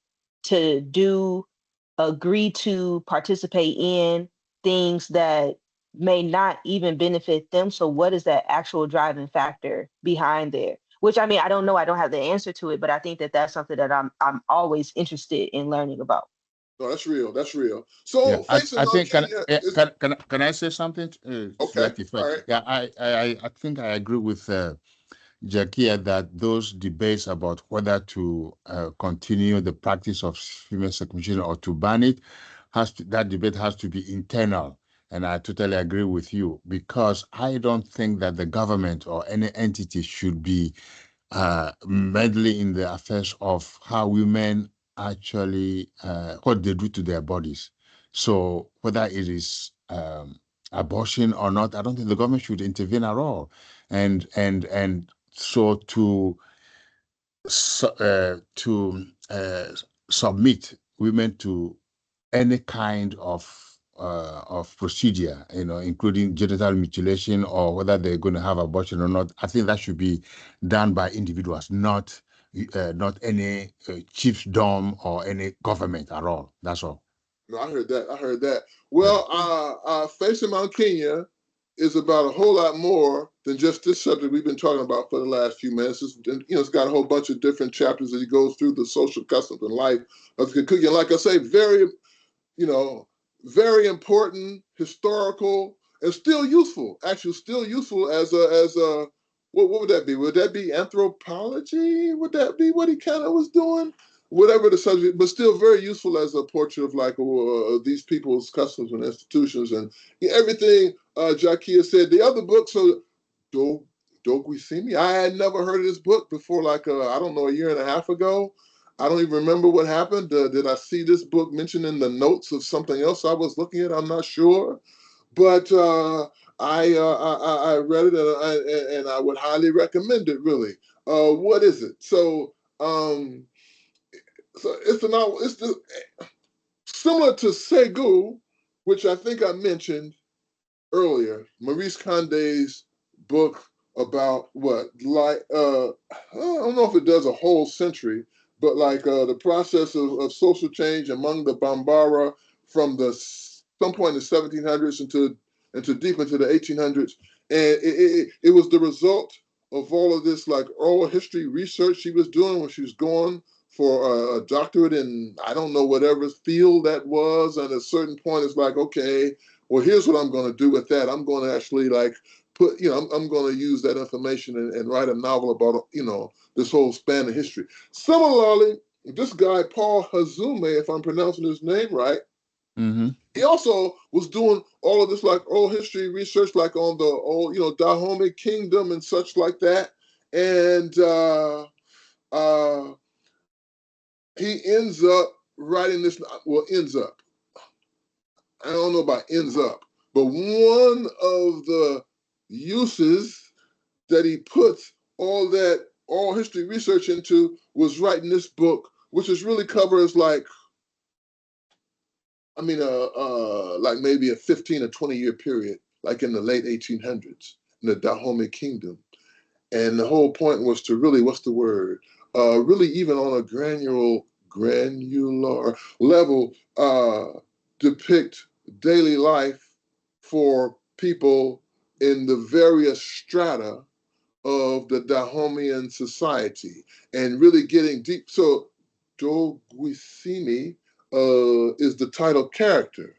Speaker 3: to agree to participate in things that may not even benefit them. So what is that actual driving factor behind there? Which I mean, I don't know. I don't have the answer to it, but I think that that's something that I'm always interested in learning about.
Speaker 1: No, that's real. That's real.
Speaker 2: Yeah,
Speaker 1: So
Speaker 2: I,
Speaker 1: facing
Speaker 2: I think
Speaker 1: Kenya is
Speaker 2: can I say something to
Speaker 1: okay.
Speaker 2: that
Speaker 1: All
Speaker 2: effect?
Speaker 1: right.
Speaker 2: Yeah, I think I agree with Jakia that those debates about whether to continue the practice of female circumcision or to ban it that debate has to be internal. And I totally agree with you, because I don't think that the government or any entity should be meddling in the affairs of how women actually what they do to their bodies. So whether it is abortion or not, I don't think the government should intervene at all. And so to submit women to any kind of procedure, including genital mutilation or whether they're going to have abortion or not, I think that should be done by individuals, not any chiefdom or any government at all. That's all.
Speaker 1: No, I heard that. I heard that. Well, Facing Mount Kenya is about a whole lot more than just this subject we've been talking about for the last few minutes. It's got a whole bunch of different chapters that he goes through the social customs and life of Kikuyu. And like I say, you know, very important, historical, and still useful. Actually, still useful as a what would that be? Would that be anthropology? Would that be what he kind of was doing? Whatever the subject, but still very useful as a portrait of like these people's customs and institutions and everything. Jakia said the other book. So don't we see me? I had never heard of this book before. Like I don't know, a year and a half ago. I don't even remember what happened. Did I see this book mentioned in the notes of something else I was looking at? I'm not sure, but I read it and I would highly recommend it. Really, what is it? So it's a novel. Similar to Segu, which I think I mentioned earlier. Maurice Conde's book about what, like, I don't know if it does a whole century, but like the process of social change among the Bambara from some point in the 1700s into deep into the 1800s, and it was the result of all of this like oral history research she was doing when she was going for a doctorate in I don't know whatever field that was. And at a certain point, it's like, okay, well, here's what I'm going to do with that. I'm going to actually like I'm going to use that information and write a novel about, this whole span of history. Similarly, this guy, Paul Hazume, if I'm pronouncing his name right,
Speaker 2: Mm-hmm.
Speaker 1: he also was doing all of this like oral history research, like on the old, Dahomey Kingdom and such like that. And he ends up writing this, ends up. I don't know about ends up, but one of the uses that he puts all history research into was writing this book, which is really covers like, like maybe a 15 or 20-year period, like in the late 1800s in the Dahomey Kingdom. And the whole point was to really, what's the word? Really, even on a granular level, depict daily life for people in the various strata of the Dahomean society and really getting deep. So Dogwisimi is the title character.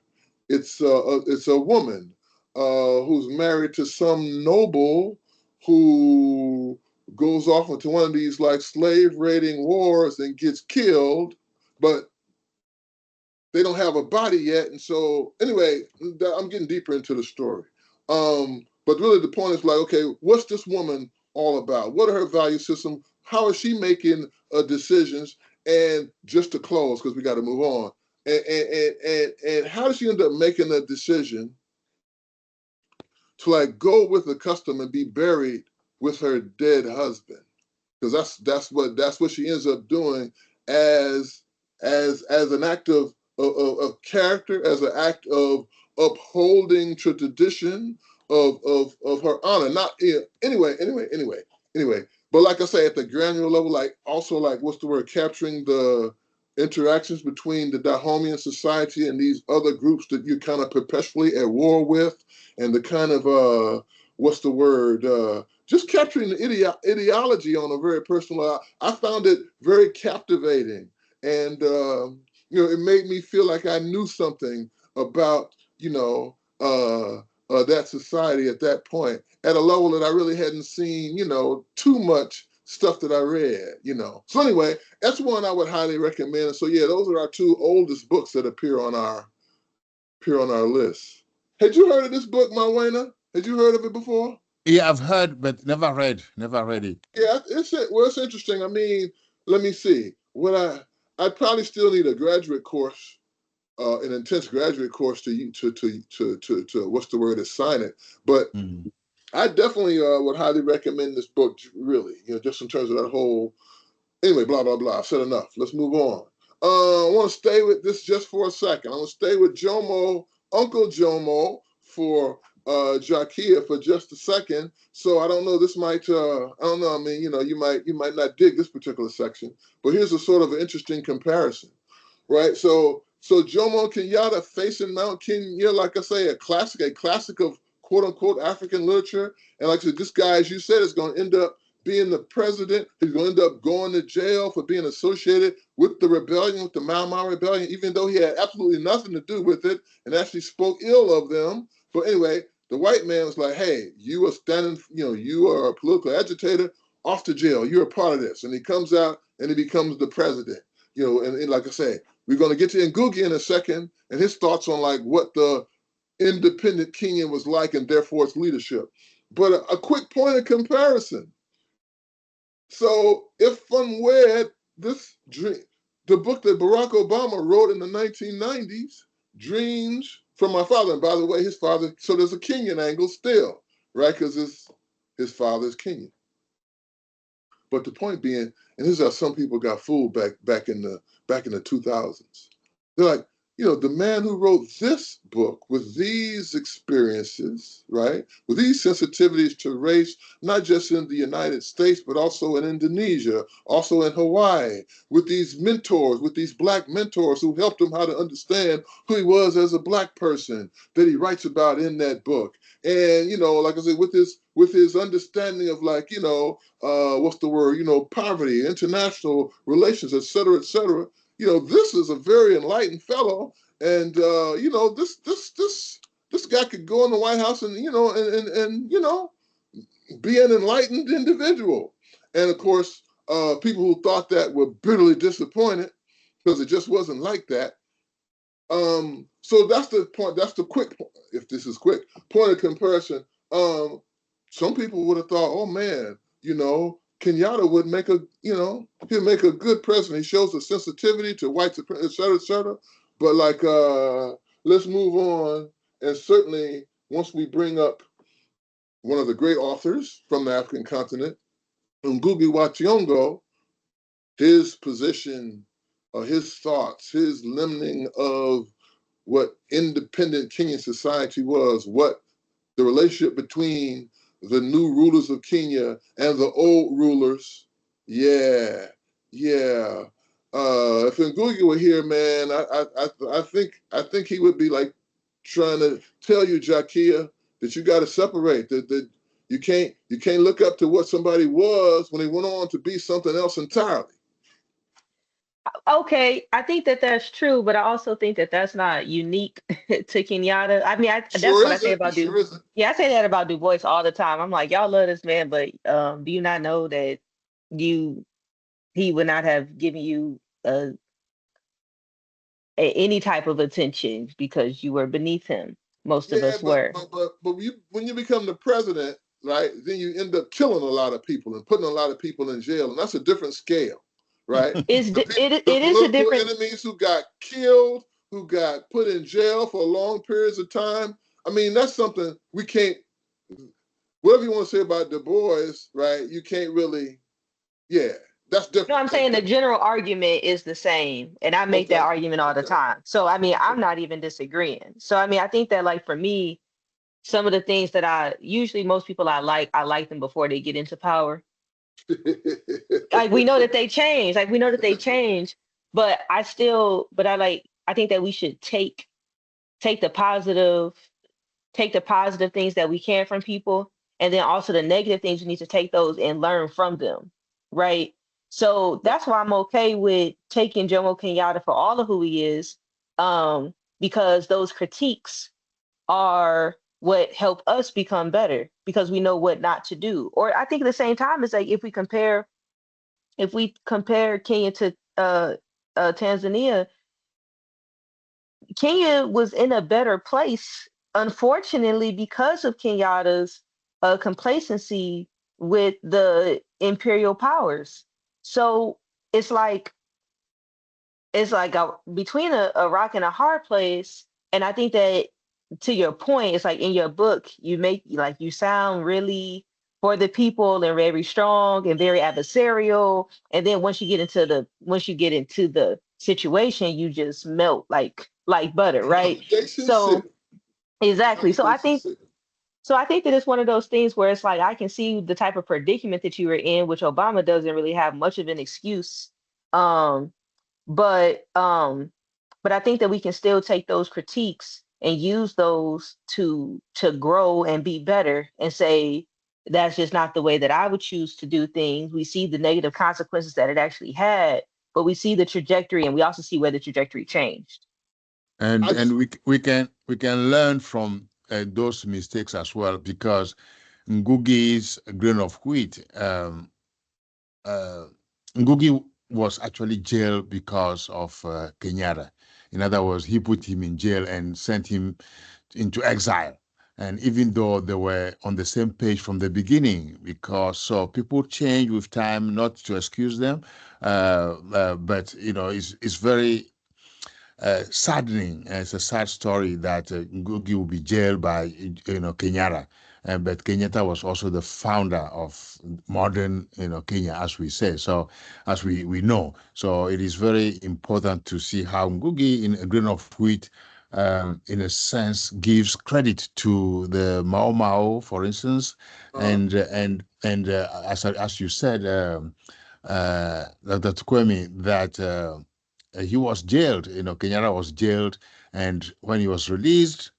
Speaker 1: It's a woman who's married to some noble who goes off into one of these like slave raiding wars and gets killed, but they don't have a body yet. And so anyway, I'm getting deeper into the story. But really the point is like, okay, what's this woman all about? What are her value system? How is she making decisions? And just to close, because we got to move on. And how does she end up making a decision to like go with the custom and be buried with her dead husband? Because that's what she ends up doing as as an act of character, as an act of upholding tradition of her honor. Not anyway. But like I say, at the granular level, like also like what's the word, capturing the interactions between the Dahomean society and these other groups that you're kind of perpetually at war with, and the kind of what's the word, just capturing the ideology on a very personal level. I found it very captivating, and it made me feel like I knew something about that society at that point at a level that I really hadn't seen, too much stuff that I read. So anyway, that's one I would highly recommend. And so yeah, those are our two oldest books that appear on our list. Had you heard of this book, Malwena? Had you heard of it before?
Speaker 2: Yeah, I've heard, but never read. Never read it.
Speaker 1: Yeah, it's interesting. I mean, let me see. I'd probably still need a graduate course an intense graduate course to what's the word to sign it. But
Speaker 2: Mm.
Speaker 1: I definitely would highly recommend this book. Really, just in terms of that whole. Anyway, blah blah blah. I've said enough. Let's move on. I want to stay with this just for a second. I want to stay with Jomo, Uncle Jomo, for Jakia for just a second. So I don't know. This might. I don't know. I mean, you might not dig this particular section, but here's a sort of an interesting comparison, right? So Jomo Kenyatta facing Mount Kenya, like I say, a classic of quote unquote African literature. And like I said, this guy, as you said, is going to end up being the president. He's going to end up going to jail for being associated with the rebellion, with the Mau Mau rebellion, even though he had absolutely nothing to do with it and actually spoke ill of them. But anyway, the white man was like, hey, you are standing, you are a political agitator, off to jail. You're a part of this. And he comes out and he becomes the president. And like I say, we're going to get to Ngugi in a second and his thoughts on like what the independent Kenya was like and therefore its leadership. But a quick point of comparison. So if unwed, this dream, the book that Barack Obama wrote in the 1990s, Dreams from My Father. And by the way, his father, so there's a Kenyan angle still, right? Because his father is Kenyan. But the point being, and this is how some people got fooled back in the 2000s. They're like, the man who wrote this book with these experiences, right, with these sensitivities to race, not just in the United States, but also in Indonesia, also in Hawaii, with these mentors, with these black mentors who helped him how to understand who he was as a black person that he writes about in that book. And, like I said, with his understanding of like, what's the word, poverty, international relations, et cetera, et cetera. This is a very enlightened fellow, and this guy could go in the White House and be an enlightened individual. And of course, people who thought that were bitterly disappointed because it just wasn't like that. So that's the point. That's the quick, if this is quick, point of comparison. Some people would have thought, oh man, Kenyatta would make he'd make a good president. He shows a sensitivity to white supremacy, et cetera, et cetera. But like, let's move on. And certainly, once we bring up one of the great authors from the African continent, Ngugi wa Thiong'o, his position, his thoughts, his limning of what independent Kenyan society was, what the relationship between the new rulers of Kenya and the old rulers. Yeah, yeah. If Ngugi were here, man, I think he would be like trying to tell you, Jakia, that you got to separate. That you can't look up to what somebody was when they went on to be something else entirely.
Speaker 3: Okay, I think that that's true, but I also think that that's not unique to Kenyatta. I mean, that's
Speaker 1: Sure
Speaker 3: what I say
Speaker 1: isn't. It
Speaker 3: about
Speaker 1: sure isn't.
Speaker 3: Yeah, I say that about Du Bois all the time. I'm like, y'all love this man, but do you not know that you he would not have given you any type of attention because you were beneath him. Most of
Speaker 1: Yeah,
Speaker 3: us
Speaker 1: but
Speaker 3: were.
Speaker 1: but but but when you become the president, right? Then you end up killing a lot of people and putting a lot of people in jail, and that's a different scale, right? The
Speaker 3: It is a
Speaker 1: political
Speaker 3: different.
Speaker 1: enemies who got killed, who got put in jail for long periods of time. I mean, that's something we can't. Whatever you want to say about Du Bois, right? You can't really. Yeah, that's
Speaker 3: No,
Speaker 1: different.
Speaker 3: I'm
Speaker 1: That's
Speaker 3: saying the
Speaker 1: different.
Speaker 3: general argument is the same, and I make that
Speaker 1: Okay.
Speaker 3: argument all the
Speaker 1: Okay.
Speaker 3: time. So I mean, I'm
Speaker 1: Okay.
Speaker 3: not even disagreeing. So I mean, I think that like for me, some of the things that I usually most people I like them before they get into power. Like we know that they change. Like we know that they change, but I think that we should take the positive take the positive things that we can from people, and then also the negative things we need to take those and learn from them, right? So that's why I'm okay with taking Jomo Kenyatta for all of who he is, because those critiques are what help us become better because we know what not to do. Or I think at the same time, it's like if we compare Kenya to Tanzania, Kenya was in a better place, unfortunately, because of Kenyatta's complacency with the imperial powers. So it's like it's like between a rock and a hard place. And I think that to your point, it's like in your book, you make like you sound really for the people and very strong and very adversarial. And then once you get into the situation, you just melt like butter, right?
Speaker 1: Jason
Speaker 3: So
Speaker 1: City.
Speaker 3: exactly.
Speaker 1: Jason City.
Speaker 3: So I think that it's one of those things where it's like I can see the type of predicament that you were in, which Obama doesn't really have much of an excuse. Um, but um, but I think that we can still take those critiques and use those to grow and be better and say that's just not the way that I would choose to do things. We see the negative consequences that it actually had, but we see the trajectory and we also see where the trajectory changed.
Speaker 1: I
Speaker 2: And
Speaker 1: just
Speaker 2: we can learn from those mistakes as well, because Ngugi's grain of wheat, uh, Ngugi was actually jailed because of Kenyatta. In other words, he put him in jail and sent him into exile. And even though they were on the same page from the beginning, because so people change with time, not to excuse them, but it's very saddening. It's a sad story that Ngugi will be jailed by Kenyatta. But Kenyatta was also the founder of modern Kenya, as we say. So as we know, so it is very important to see how Ngugi, in a grain of wheat, in a sense, gives credit to the Mao Mao, for instance,
Speaker 1: uh
Speaker 2: and as you said, Dr. Kwemi, that he was jailed. Kenyatta was jailed, and when he was released,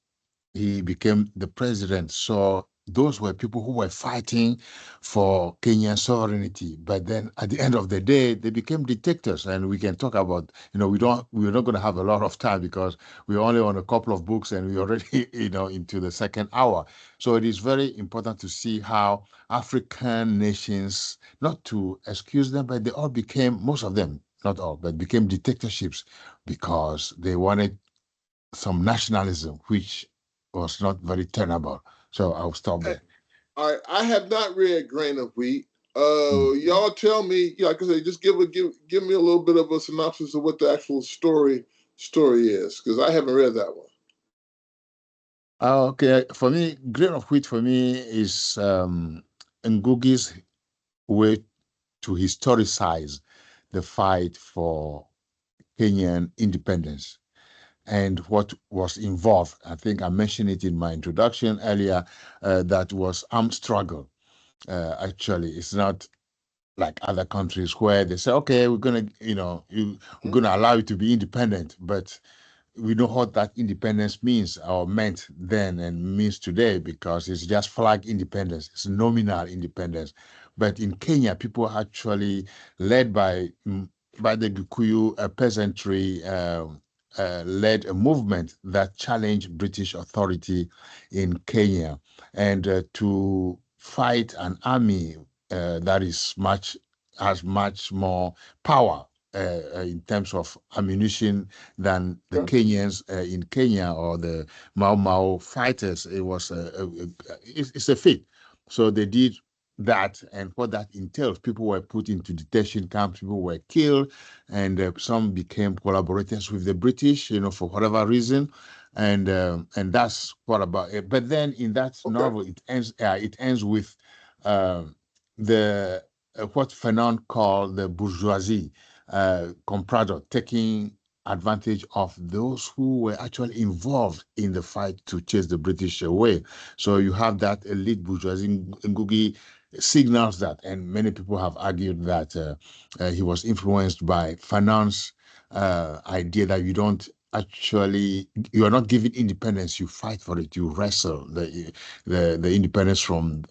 Speaker 2: he became the president. So those were people who were fighting for Kenyan sovereignty. But then at the end of the day, they became dictators. And we can talk about, we're not going to have a lot of time because we're only on a couple of books and we're already, into the second hour. So it is very important to see how African nations, not to excuse them, but they all became, most of them, not all, but became dictatorships because they wanted some nationalism, which was not very tenable. So I'll stop there.
Speaker 1: All right, I have not read Grain of Wheat.
Speaker 2: Mm.
Speaker 1: Y'all tell me, like I say, just give me a little bit of a synopsis of what the actual story is, because I haven't read that one.
Speaker 2: Okay, for me, grain of wheat for me is Ngugi's way to historicize the fight for Kenyan independence and what was involved. I think I mentioned it in my introduction earlier. That was armed struggle. Actually, it's not like other countries where they say, okay, we're gonna allow you to be independent, but we know what that independence means or meant then and means today, because it's just flag independence, it's nominal independence. But in Kenya, people actually led by the Gikuyu peasantry led a movement that challenged British authority in Kenya, and to fight an army that is has much more power in terms of ammunition than the
Speaker 1: Okay.
Speaker 2: Kenyans in Kenya, or the Mau Mau fighters. It was it's a feat. So they did that, and what that entails, people were put into detention camps, people were killed, and some became collaborators with the British, for whatever reason, and that's what about it. But then in that
Speaker 1: Okay.
Speaker 2: novel, it ends with uh, the what Fanon called the bourgeoisie comprador taking advantage of those who were actually involved in the fight to chase the British away. So you have that elite bourgeoisie. Ngugi signals that, and many people have argued that he was influenced by Fanon's idea that you are not given independence, you fight for it, you wrestle the independence from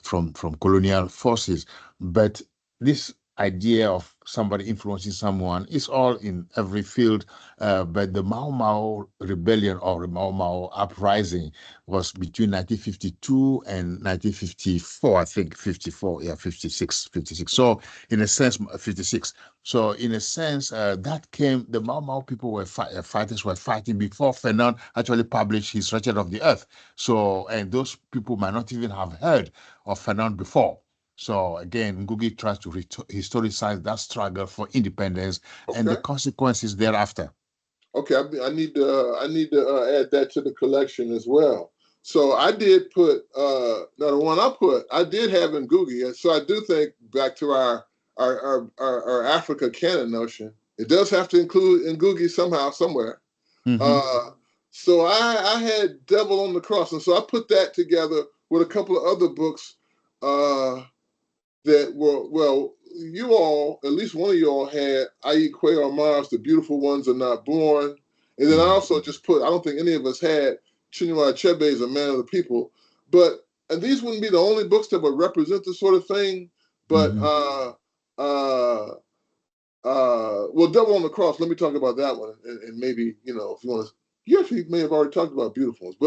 Speaker 2: colonial forces. But this idea of somebody influencing someone is all in every field. But the Mau Mau rebellion or the Mau Mau uprising was between 1952 and 1954, I think 54, yeah, 56. So in a sense, 56. So in a sense, the Mau Mau people fighters were fighting before Fanon actually published his Wretched of the Earth. So, and those people might not even have heard of Fanon before. So again, Ngugi tries to historicize that struggle for independence and the
Speaker 1: Okay.
Speaker 2: consequences thereafter.
Speaker 1: Okay, I need to add that to the collection as well. So I did put now the one I put I did have in Googie, and so I do think back to our Africa canon notion. It does have to include in Googie somehow somewhere.
Speaker 2: Mm-hmm.
Speaker 1: Uh, so I had Devil on the Cross, and so I put that together with a couple of other books uh, that were well. You all, at least one of you all had I.E. Quayle Mars, The Beautiful Ones Are Not Born. And then I
Speaker 2: Mm-hmm.
Speaker 1: also just put, I don't think any of us had Chinua Achebe's A Man of the People. But, and these wouldn't be the only books that would represent this sort of thing. But,
Speaker 2: Mm-hmm.
Speaker 1: uh, well, Devil on the Cross, let me talk about that one. And maybe, you know, if you want to, you actually may have already talked about Beautiful Ones.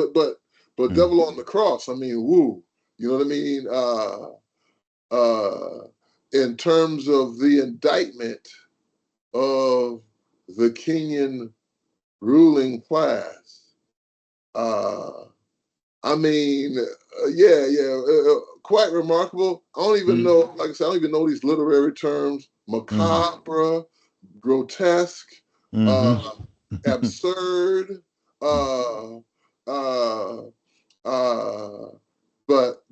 Speaker 1: But Devil on the Cross, I mean, woo. You know what I mean? In terms of the indictment of the Kenyan ruling class. Uh, I mean, quite remarkable. I don't even
Speaker 2: Mm-hmm.
Speaker 1: know, like I said, I don't even know these literary terms:
Speaker 2: Mm-hmm.
Speaker 1: macabre, grotesque, uh,
Speaker 2: Mm-hmm.
Speaker 1: absurd, uh, uh, uh, but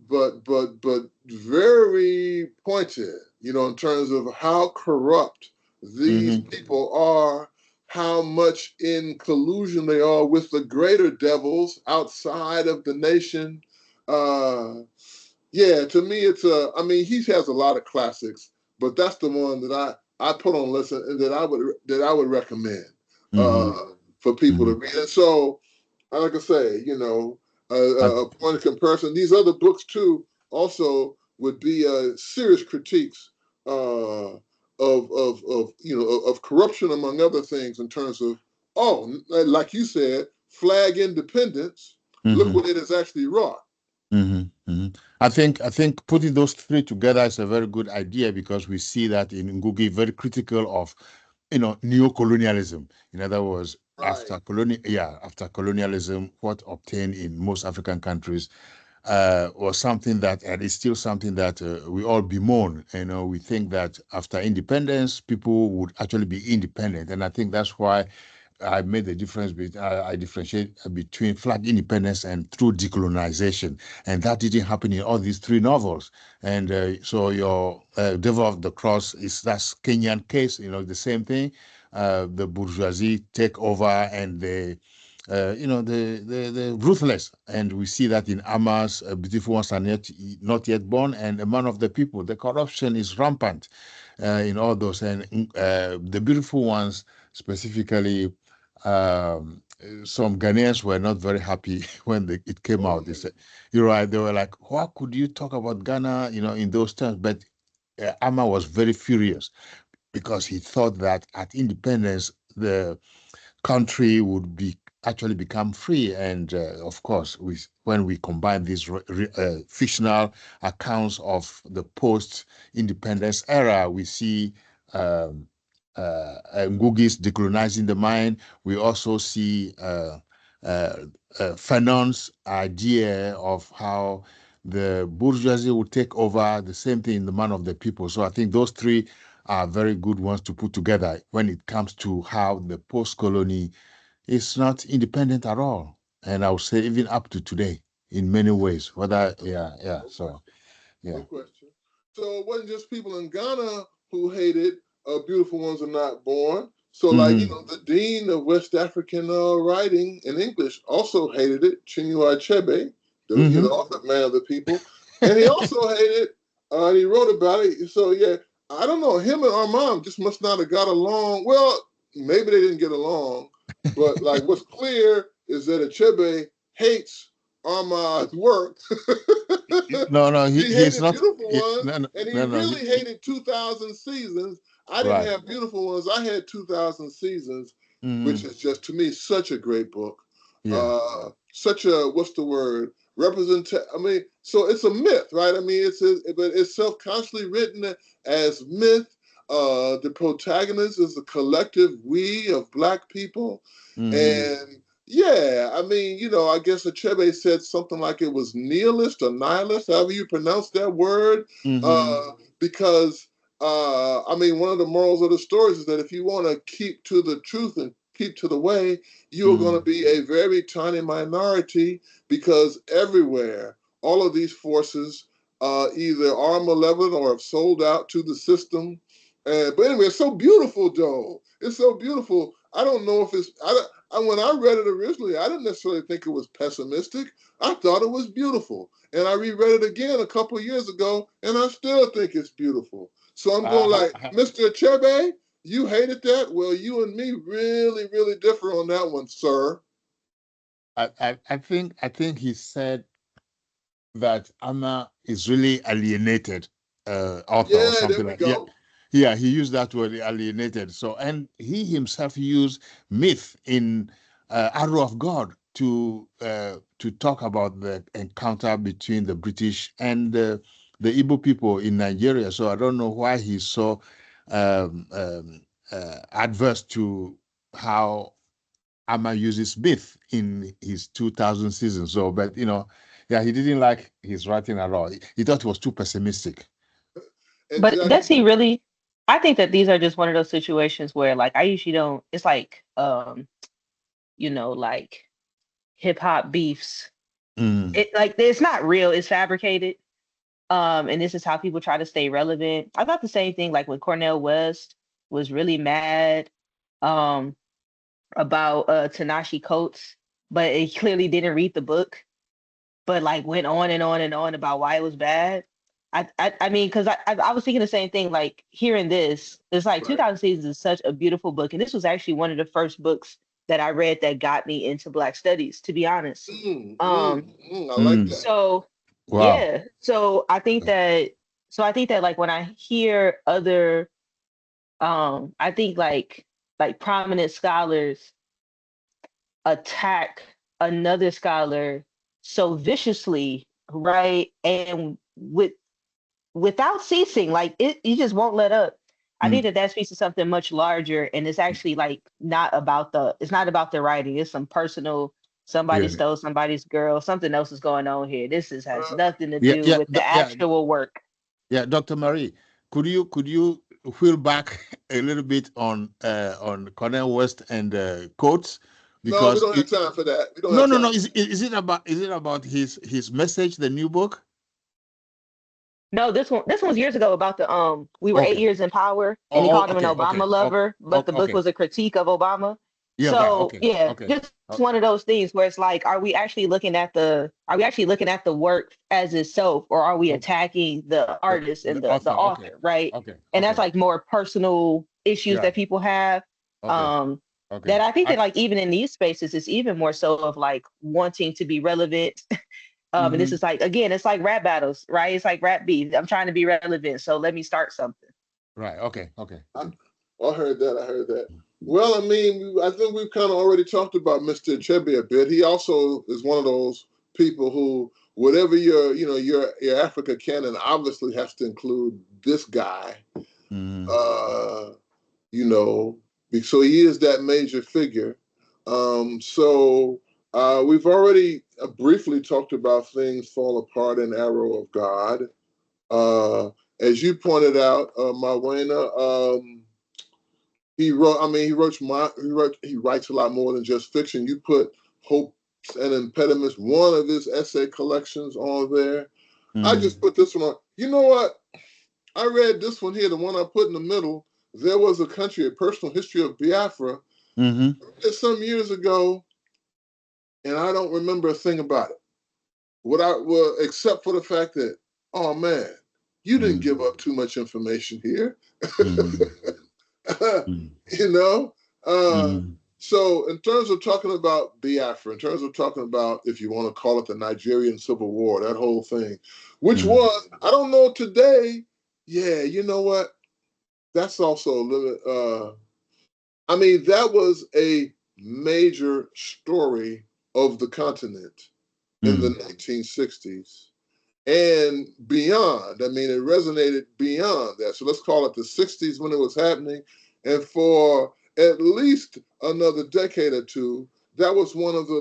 Speaker 1: very pointed, you know, in terms of how corrupt these
Speaker 2: Mm-hmm.
Speaker 1: people are, how much in collusion they are with the greater devils outside of the nation. Uh, yeah, to me, it's a. I mean, he has a lot of classics, but that's the one that I put on listen and that I would recommend
Speaker 2: Mm-hmm.
Speaker 1: uh, for people
Speaker 2: Mm-hmm.
Speaker 1: to read. And so, like I say, you know,
Speaker 2: I,
Speaker 1: a point of comparison. These other books too also would be serious critiques of you know of corruption among other things in terms of like you said, flag independence. Look
Speaker 2: mm-hmm.
Speaker 1: what it has actually wrought.
Speaker 2: Mm-hmm. Mm-hmm. I think putting those three together is a very good idea because we see that in Ngugi very critical of neo-colonialism. In other words,
Speaker 1: Right.
Speaker 2: after colonialism, what obtained in most African countries was something that, and it's still something that we all bemoan. You know, we think that after independence, people would actually be independent, and I think that's why I made the difference. I differentiate between flag independence and true decolonization, and that didn't happen in all these three novels. And so your Devil of the Cross is that's Kenyan case. You know, the same thing. The bourgeoisie take over, and the ruthless, and we see that in Amas, Beautiful Ones Are Not Yet Born, and A Man of the People. The corruption is rampant in all those, and the Beautiful Ones specifically. Some Ghanaians were not very happy when it came
Speaker 1: Oh
Speaker 2: out. They
Speaker 1: yeah.
Speaker 2: said, "You're right." They were like, "How could you talk about Ghana, in those terms?" But Ama was very furious because he thought that at independence, the country would be actually become free. And of course, when we combine these fictional accounts of the post-independence era, we see um, Ngugi's decolonizing the mind. We also see uh, Fanon's idea of how the bourgeoisie would take over, the same thing in The Man of the People. So I think those three are very good ones to put together when it comes to how the post-colony is not independent at all. And I would say even up to today in many ways. Whether, yeah, yeah.
Speaker 1: No
Speaker 2: So,
Speaker 1: question.
Speaker 2: yeah.
Speaker 1: No question. So it wasn't just people in Ghana who hated Beautiful Ones Are Not Born. So, like, you
Speaker 2: Mm-hmm.
Speaker 1: know, the dean of West African writing in English also hated it, Chinua Achebe, the
Speaker 2: Mm-hmm.
Speaker 1: author, Man of the People. And he also hated, and he wrote about it. So, yeah, I don't know. Him and Armand just must not have got along. Well, maybe they didn't get along. But, like, what's clear is that Achebe hates Armand's work.
Speaker 2: No, no,
Speaker 1: He
Speaker 2: he's
Speaker 1: hated
Speaker 2: not.
Speaker 1: Beautiful Ones,
Speaker 2: No, no,
Speaker 1: and he
Speaker 2: no, no.
Speaker 1: really hated 2,000 Seasons. I didn't
Speaker 2: Right.
Speaker 1: have Beautiful Ones. I had 2,000 Seasons, which
Speaker 2: Mm-hmm.
Speaker 1: is just to me such a great book.
Speaker 2: Yeah.
Speaker 1: Such a what's the word? Represent. I mean, so it's a myth, right? I mean, but it's self-consciously written as myth. The protagonist is a collective we of Black people,
Speaker 2: Mm-hmm.
Speaker 1: and Yeah, I mean, I guess Achebe said something like it was nihilist or nihilist, however you pronounce that word.
Speaker 2: Mm-hmm.
Speaker 1: Because I mean, one of the morals of the stories is that if you want to keep to the truth and keep to the way, you are going to
Speaker 2: Mm.
Speaker 1: be a very tiny minority, because everywhere, all of these forces either are malevolent or have sold out to the system. But anyway, it's so beautiful, though. It's so beautiful. I don't know if it's. When I read it originally, I didn't necessarily think it was pessimistic. I thought it was beautiful. And I reread it again a couple of years ago, and I still think it's beautiful. So I'm going
Speaker 2: Uh,
Speaker 1: like, Mr. Achebe, you hated that? Well, you and me really, really differ on that one, sir.
Speaker 2: I think he said that Anna is really alienated author or
Speaker 1: Yeah, there
Speaker 2: something
Speaker 1: we
Speaker 2: like, yeah.
Speaker 1: go.
Speaker 2: Yeah, he used that word, alienated. So, and he himself used myth in Arrow of God to talk about the encounter between the British and the Igbo people in Nigeria. So I don't know why he's so um, um, adverse to how Amma uses myth in his 2000 season. So, but yeah, he didn't like his writing at all. He thought it was too pessimistic.
Speaker 3: But does
Speaker 1: Exactly.
Speaker 3: he really? I think that these are just one of those situations where like I usually don't, it's like like hip hop beefs.
Speaker 2: Mm,
Speaker 3: It like it's not real, it's fabricated. And this is how people try to stay relevant. I thought the same thing like when Cornell West was really mad um about Tanashi Coates, but it clearly didn't read the book, but like went on and on and on about why it was bad. I mean, because I was thinking the same thing. Like hearing this, it's like
Speaker 1: Right.
Speaker 3: 2000 Seasons is such a beautiful book, and this was actually one of the first books that I read that got me into Black Studies. To be honest, um,
Speaker 1: I like
Speaker 2: mm.
Speaker 1: that.
Speaker 3: so
Speaker 2: Wow.
Speaker 3: yeah, so I think that like when I hear other, I think like prominent scholars attack another scholar so viciously, right? And without ceasing, like it, you just won't let up. I think
Speaker 2: Mm.
Speaker 3: that that speaks to something much larger, and it's actually like it's not about the writing. It's some personal. Somebody
Speaker 2: Yeah.
Speaker 3: stole somebody's girl. Something else is going on here. This is has
Speaker 1: Uh,
Speaker 3: nothing to
Speaker 2: Yeah,
Speaker 3: do
Speaker 2: yeah,
Speaker 3: with the
Speaker 2: yeah,
Speaker 3: actual work.
Speaker 2: yeah. Dr. Marie, could you wheel back a little bit on Cornel West and Coates,
Speaker 1: no, we
Speaker 2: because
Speaker 1: don't have time for that. We don't
Speaker 2: no,
Speaker 1: have
Speaker 2: no, no.
Speaker 1: time.
Speaker 2: Is it about his message, the new book?
Speaker 3: No, this one's years ago about the we were eight
Speaker 2: Okay.
Speaker 3: years in power, and he
Speaker 2: Oh,
Speaker 3: called him an
Speaker 2: okay, okay,
Speaker 3: Obama lover, but the book
Speaker 2: okay.
Speaker 3: was a critique of Obama.
Speaker 2: Yeah, right.
Speaker 3: So
Speaker 2: Okay,
Speaker 3: yeah,
Speaker 2: okay.
Speaker 3: just one of those things where it's like, are we actually looking at the work as itself, or are we
Speaker 2: Okay.
Speaker 3: attacking the artist and
Speaker 2: The
Speaker 3: the
Speaker 2: author. Okay,
Speaker 3: author, right?
Speaker 2: okay,
Speaker 3: And that's
Speaker 2: okay.
Speaker 3: like more personal issues
Speaker 2: Yeah.
Speaker 3: that people have.
Speaker 2: Okay,
Speaker 3: Um,
Speaker 2: okay.
Speaker 3: that I think that like even in these spaces, it's even more so of like wanting to be relevant. And this
Speaker 2: Mm-hmm.
Speaker 3: is like again, it's like rap battles, right? It's like rap beef. I'm trying to be relevant, so let me start something.
Speaker 2: Right. Okay. Okay.
Speaker 1: I, I heard that. I heard that. Well, I mean, I think we've kind of already talked about Mr. Achebe a bit. He also is one of those people who, whatever your Africa canon obviously has to include this guy.
Speaker 2: Mm-hmm.
Speaker 1: Uh, you know, so he is that major figure. We've already briefly talked about things fall apart in Arrow of God. Uh, as you pointed out, Marwena, he wrote. I mean, he writes a lot more than just fiction. You put hopes and impediments, one of his essay collections, on there. I
Speaker 2: Mm-hmm.
Speaker 1: just put this one on. You know what? I read this one here, the one I put in the middle. There was a country, a personal history of Biafra.
Speaker 2: Mm-hmm.
Speaker 1: It's some years ago, and I don't remember a thing about it. Except for the fact that, oh man, you didn't give up too much information here.
Speaker 2: Mm-hmm.
Speaker 1: you know. Uh,
Speaker 2: Mm-hmm.
Speaker 1: so in terms of talking about Biafra, in terms of talking about, if you want to call it the Nigerian Civil War, that whole thing, which
Speaker 2: Mm-hmm.
Speaker 1: was, I don't know today. Yeah, you know what? That's also a little. I mean, that was a major story of the continent in the
Speaker 2: Mm-hmm.
Speaker 1: 1960s and beyond. I mean, it resonated beyond that. So let's call it the 60s when it was happening. And for at least another decade or two, that was one of the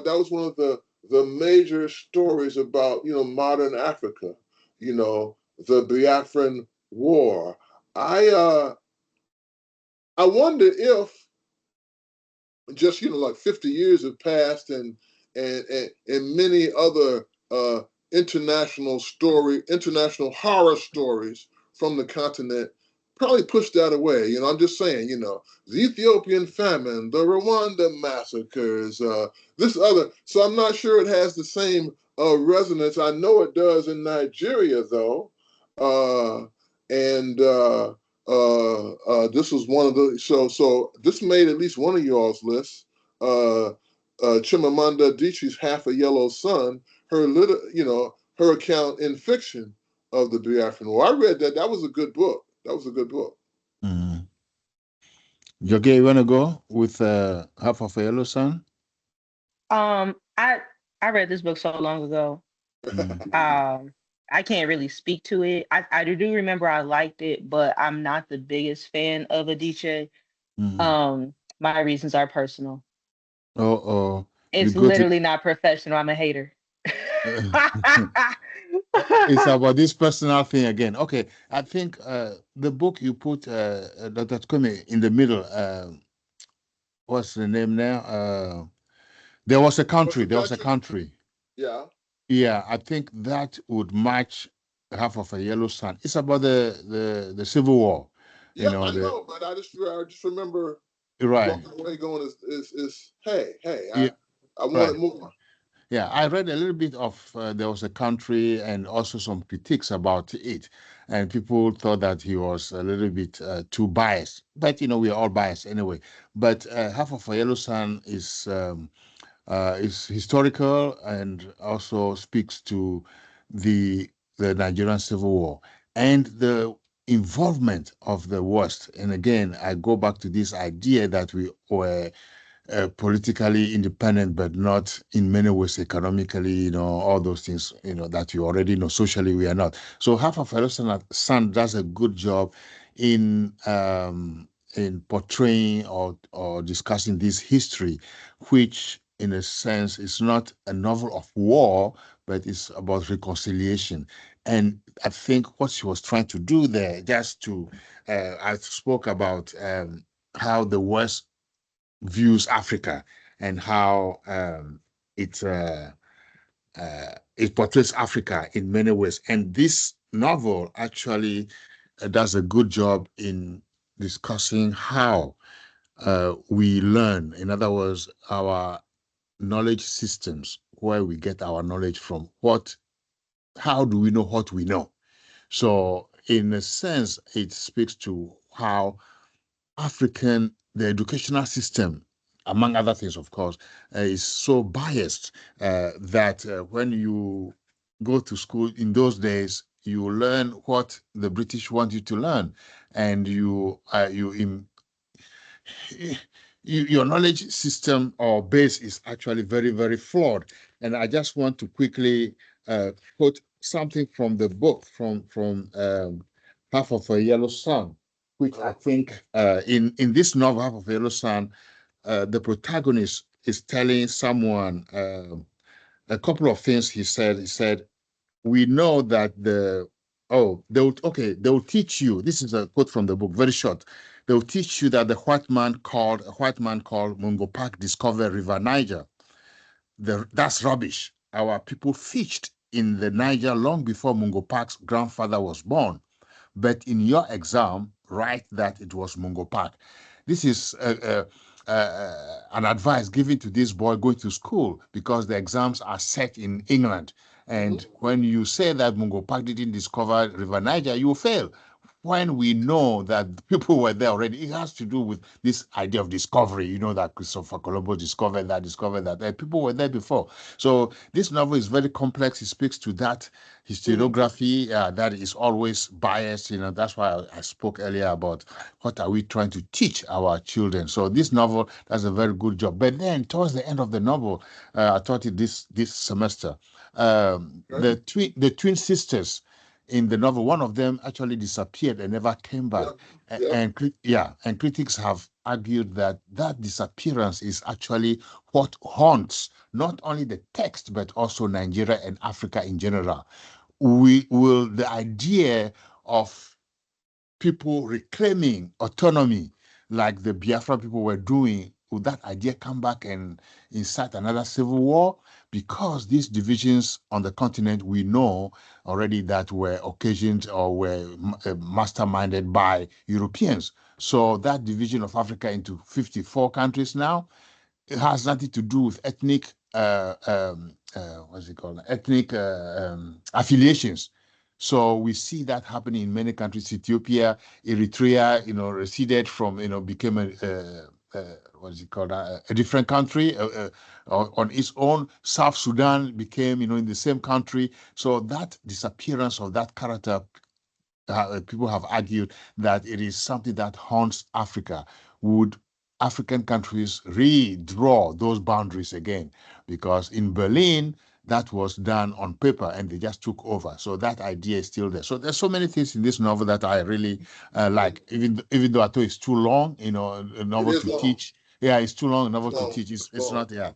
Speaker 1: that was one of the major stories about modern Africa, the Biafran War. I uh I wonder if just like 50 years have passed, and many other international horror stories from the continent probably pushed that away. I'm just saying, the Ethiopian famine, the Rwanda massacres, this other. So I'm not sure it has the same resonance. I know it does in Nigeria, though. And this was one of the so this made at least one of y'all's lists. Uh, Chimamanda Adichie's "Half a Yellow Sun," her account in fiction of the Biafran War. I read that. That was a good book. That was a good book.
Speaker 2: Mm. Joge, you want to go with Half of a Yellow Sun?
Speaker 3: I read this book so long ago.
Speaker 2: Mm.
Speaker 3: Um, I can't really speak to it. I do remember I liked it, but I'm not the biggest fan of Adichie.
Speaker 2: Mm.
Speaker 3: My reasons are personal.
Speaker 2: Oh, you
Speaker 3: It's
Speaker 2: go to.
Speaker 3: literally not professional. I'm a hater.
Speaker 2: It's about this personal thing again. Okay, I think the book you put, Dr. Tkome, in the middle, what's the name now? There was a
Speaker 1: What's
Speaker 2: country.
Speaker 1: the
Speaker 2: There was a
Speaker 1: country?
Speaker 2: country.
Speaker 1: Yeah.
Speaker 2: Yeah, I think that would match Half of a Yellow Sun. It's about the Civil War. You
Speaker 1: Yeah,
Speaker 2: know,
Speaker 1: I
Speaker 2: the
Speaker 1: know, but I just remember
Speaker 2: right.
Speaker 1: walking away going, is hey,
Speaker 2: Yeah,
Speaker 1: I want
Speaker 2: right.
Speaker 1: it more.
Speaker 2: Yeah, I read a little bit of there was a country and also some critiques about it, and people thought that he was a little bit too biased. But we are all biased anyway. But Half of a Yellow Sun is historical and also speaks to the the Nigerian Civil War and the involvement of the West. And again, I go back to this idea that we were politically independent, but not in many ways economically, all those things, that you already know. Socially, we are not. So Half of a Son does a good job in portraying or discussing this history, which in a sense is not a novel of war, but it's about reconciliation. And I think what she was trying to do there, just to, I spoke about how the West views Africa and how it it portrays Africa in many ways. And this novel actually does a good job in discussing how we learn. In other words, our knowledge systems, where we get our knowledge from. How do we know what we know? So, in a sense, it speaks to how the educational system, among other things, of course, is so biased that when you go to school in those days, you learn what the British want you to learn, and your knowledge system or base is actually very, very flawed. And I just want to quickly quote something from the book from Half of a Yellow Sun, which I think in this novel, Half of a Yellow Sun, the protagonist is telling someone a couple of things. He said, we know that they'll teach you. This is a quote from the book, very short. They'll teach you that a white man called Mungo Park discovered River Niger. That's rubbish. Our people fished in the Niger long before Mungo Park's grandfather was born. But in your exam, write that it was Mungo Park. This is an advice given to this boy going to school because the exams are set in England. And when you say that Mungo Park didn't discover River Niger, you fail. When we know that people were there already, it has to do with this idea of discovery. You know that Christopher Colombo discovered that. And people were there before. So this novel is very complex. It speaks to that historiography that is always biased. That's why I spoke earlier about what are we trying to teach our children. So this novel does a very good job. But then towards the end of the novel, I taught it this semester.
Speaker 1: Okay.
Speaker 2: The twin sisters in the novel, one of them actually disappeared and never came back. And critics have argued that that disappearance is actually what haunts not only the text but also Nigeria and Africa in general. The idea of people reclaiming autonomy like the Biafra people were doing, would that idea come back and incite another civil war? Because these divisions on the continent, we know already that were occasioned or were masterminded by Europeans. So that division of Africa into 54 countries now, it has nothing to do with ethnic, what's it called? Ethnic affiliations. So we see that happening in many countries. Ethiopia, Eritrea, receded from, became what's it called? A different country on its own. South Sudan became, in the same country. So that disappearance of that character, people have argued that it is something that haunts Africa. Would African countries redraw those boundaries again? Because in Berlin, that was done on paper and they just took over. So that idea is still there. So there's so many things in this novel that I really like, even though I thought it's too long, a novel to teach. Yeah, it's too long, a novel to teach. It's not, yeah.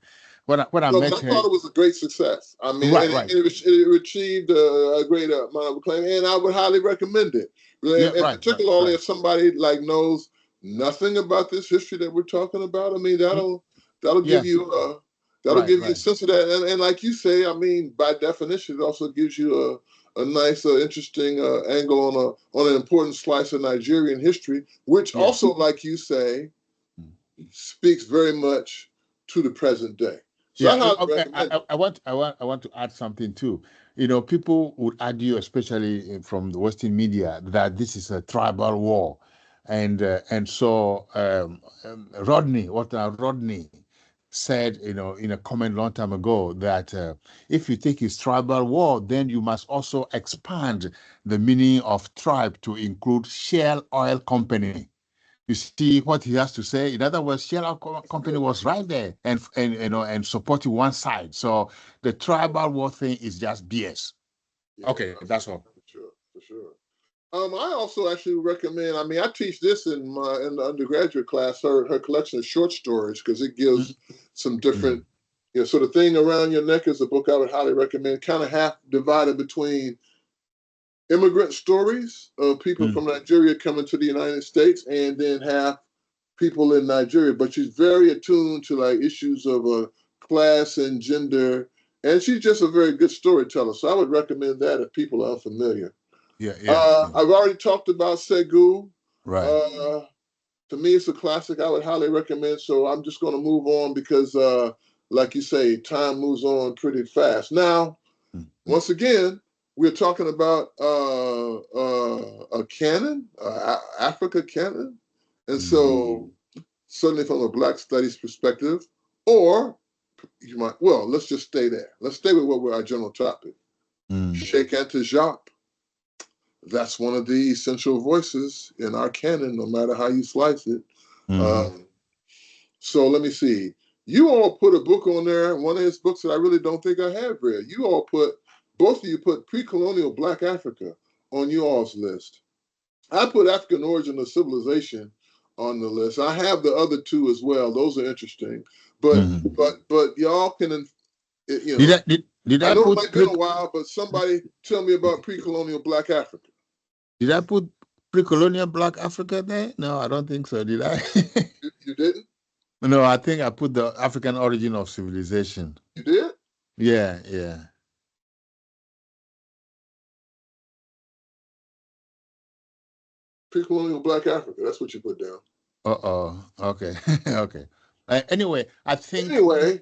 Speaker 2: When I
Speaker 1: No,
Speaker 2: met
Speaker 1: but I
Speaker 2: her,
Speaker 1: thought it was a great success. I mean,
Speaker 2: right,
Speaker 1: and
Speaker 2: right.
Speaker 1: it achieved a great amount of acclaim, and I would highly recommend it.
Speaker 2: Yeah,
Speaker 1: And
Speaker 2: right,
Speaker 1: particularly
Speaker 2: right.
Speaker 1: if somebody like knows nothing about this history that we're talking about. I mean, that'll
Speaker 2: Yeah.
Speaker 1: give you
Speaker 2: Right,
Speaker 1: a sense of that, and like you say, I mean, by definition, it also gives you a nice, interesting angle on an important slice of Nigerian history, which
Speaker 2: Yeah.
Speaker 1: also, like you say, speaks very much to the present day. So I
Speaker 2: Yeah,
Speaker 1: highly
Speaker 2: okay.
Speaker 1: recommend it.
Speaker 2: I want to add something too. People would argue, especially from the Western media, that this is a tribal war, and so Rodney said, in a comment long time ago that if you think it's tribal war, then you must also expand the meaning of tribe to include Shell Oil Company. You see what he has to say. In other words, Shell Company was right there and supporting one side. So the tribal war thing is just BS.
Speaker 1: Yeah,
Speaker 2: Okay, that's all.
Speaker 1: for sure, for sure. I also actually recommend. I mean, I teach this in the undergraduate class. Her collection of short stories because it
Speaker 2: Mm,
Speaker 1: gives some
Speaker 2: mm,
Speaker 1: different. So the thing around your neck is a book I would highly recommend. Kind of half divided between immigrant stories of people
Speaker 2: mm.
Speaker 1: from Nigeria coming to the United States, and then half people in Nigeria. But she's very attuned to like issues of class and gender, and she's just a very good storyteller. So I would recommend that if people are unfamiliar.
Speaker 2: Yeah.
Speaker 1: I've already talked about Segu.
Speaker 2: Right.
Speaker 1: Uh, to me, it's a classic. I would highly recommend. So I'm just going to move on because, like you say, time moves on pretty fast. Now,
Speaker 2: Mm, mm,
Speaker 1: once again, we're talking about a canon, Africa canon, and so certainly from a Black Studies perspective, or you might. Well, let's just stay there. Let's stay with what we're our general topic.
Speaker 2: mm,
Speaker 1: Sheikh Anta Diop. That's one of the essential voices in our canon, no matter how you slice it.
Speaker 2: mm,
Speaker 1: Um, so let me see. You all put a book on there, one of his books that I really don't think I have read. You all put, both of you put pre-colonial Black Africa on you all's list. I put African Origin of Civilization on the list. I have the other two as well. Those are interesting. But
Speaker 2: mm.
Speaker 1: but y'all can,
Speaker 2: Did
Speaker 1: I
Speaker 2: I
Speaker 1: know it
Speaker 2: put
Speaker 1: might been a while, but somebody tell me about pre-colonial Black Africa.
Speaker 2: did I put pre-colonial Black Africa there? No, I don't think so. Did I?
Speaker 1: You didn't?
Speaker 2: No, I think I put the African origin of civilization.
Speaker 1: You did?
Speaker 2: Yeah.
Speaker 1: Pre-colonial Black Africa. That's what you put down.
Speaker 2: Uh-oh. Okay. Okay. Anyway, I think
Speaker 1: Anyway,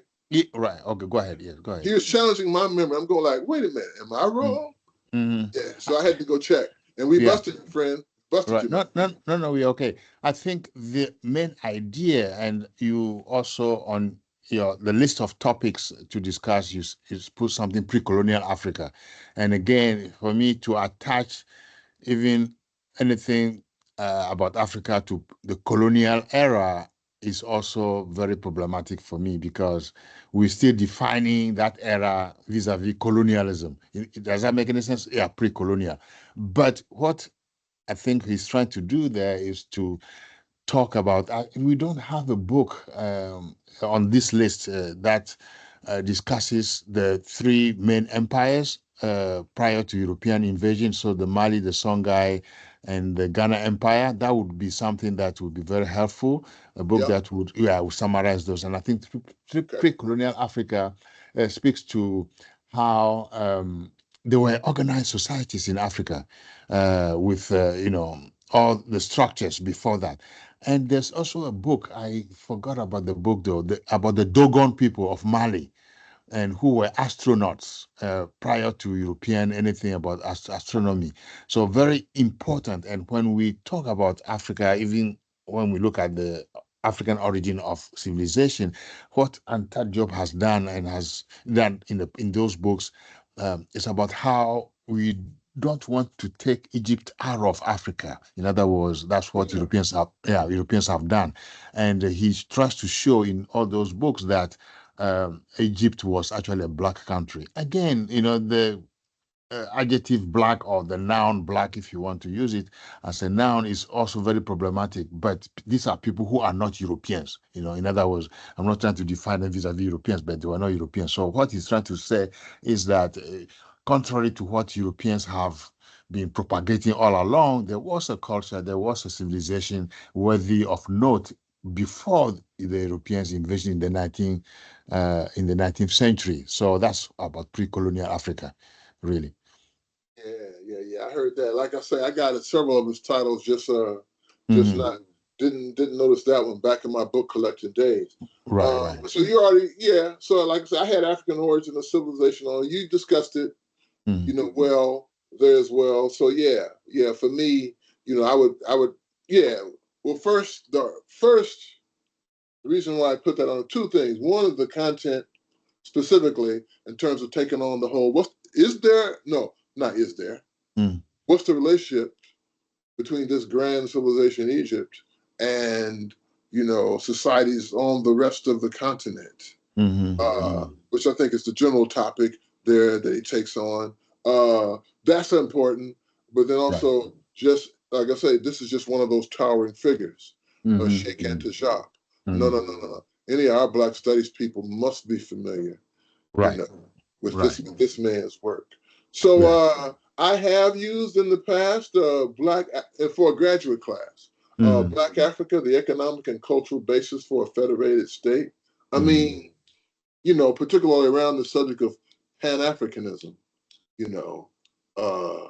Speaker 2: right. Okay, go ahead. Yes, go
Speaker 1: he
Speaker 2: ahead.
Speaker 1: was challenging my memory. I'm going like, wait a minute, am I
Speaker 2: Mm,
Speaker 1: wrong?
Speaker 2: mhm.
Speaker 1: Yeah. So I had to go check, and we
Speaker 2: Yeah.
Speaker 1: busted you, friend. Busted
Speaker 2: Right.
Speaker 1: you, man.
Speaker 2: No, we're okay. I think the main idea, and you also on the list of topics to discuss, is put something pre-colonial Africa. And again, for me to attach even anything about Africa to the colonial era is also very problematic for me because we're still defining that era vis-a-vis colonialism. Does that make any sense? Yeah, pre-colonial. But what I think he's trying to do there is to talk about. We don't have a book on this list that discusses the three main empires prior to European invasion. So the Mali, the Songhai, and the Ghana Empire. That would be something that would be very helpful. A book
Speaker 1: Yep.
Speaker 2: that would summarize those. And I think
Speaker 1: Okay.
Speaker 2: pre-colonial Africa speaks to how there were organized societies in Africa with all the structures before that. And there's also a book, I forgot about the book though, about the Dogon people of Mali and who were astronauts prior to European anything about astronomy. So very important. And when we talk about Africa, even when we look at the African origin of civilization, what Anta Diop has done and has done in those books is about how we don't want to take Egypt out of Africa. In other words, that's what
Speaker 1: Yeah.
Speaker 2: Europeans have done. And he tries to show in all those books that Egypt was actually a black country. Again, the adjective black or the noun black, if you want to use it as a noun, is also very problematic. But these are people who are not Europeans. In other words, I'm not trying to define them vis-a-vis Europeans, but they were not Europeans. So what he's trying to say is that contrary to what Europeans have been propagating all along, there was a culture, there was a civilization worthy of note before the Europeans invasion in the 19th century. So that's about pre-colonial Africa, really.
Speaker 1: Yeah. I heard that. Like I say, I got several of his titles. Just
Speaker 2: Hmm.
Speaker 1: not didn't notice that one back in my book collection days.
Speaker 2: Right, right.
Speaker 1: So you already, yeah. So like I said, I had African origin of civilization on. You discussed it,
Speaker 2: Hmm.
Speaker 1: well there as well. So yeah. For me, I would, yeah. Well, first reason why I put that on two things. One is the content specifically in terms of taking on the whole. What is there? No, not is there.
Speaker 2: Mm,
Speaker 1: What's the relationship between this grand civilization, Egypt, and societies on the rest of the continent?
Speaker 2: mhm, mhm.
Speaker 1: Which I think is the general topic there that he takes on. That's important, but then
Speaker 2: Right.
Speaker 1: also just like I say, this is just one of those towering figures,
Speaker 2: Mhm,
Speaker 1: Sheikh
Speaker 2: mhm,
Speaker 1: Antashop. No,
Speaker 2: mhm.
Speaker 1: no, no, no. Any of our Black Studies people must be familiar, you
Speaker 2: Right,
Speaker 1: know, with
Speaker 2: right.
Speaker 1: this man's work. So
Speaker 2: Yeah.
Speaker 1: I have used in the past for a graduate class,
Speaker 2: Mhm,
Speaker 1: Black Africa: The Economic and Cultural Basis for a Federated State. I
Speaker 2: mhm.
Speaker 1: mean, particularly around the subject of Pan Africanism, you know. Uh,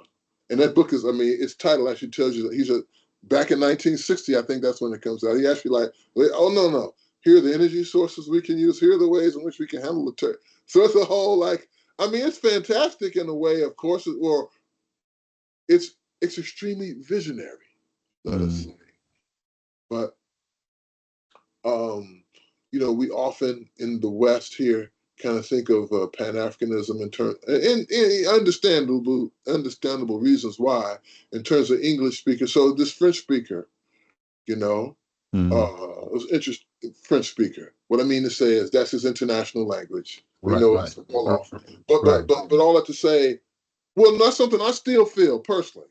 Speaker 1: and that book is, I mean, its title actually tells you that back in 1960, I think that's when it comes out. He actually oh, no, no. Here are the energy sources we can use. Here are the ways in which we can handle the turf. So it's a whole, I mean, it's fantastic in a way, of course, or it's extremely visionary, let us
Speaker 2: Mhm.
Speaker 1: say. But um, we often in the West here kind of think of Pan Africanism in terms, and understandable reasons why, in terms of English speakers. So this French speaker, you know,
Speaker 2: Mhm.
Speaker 1: was interesting. French speaker. What I mean to say is that's his international language. We
Speaker 2: Right,
Speaker 1: know
Speaker 2: right.
Speaker 1: it's well
Speaker 2: R-
Speaker 1: off. But
Speaker 2: Right.
Speaker 1: all that to say, well, that's something I still feel personally.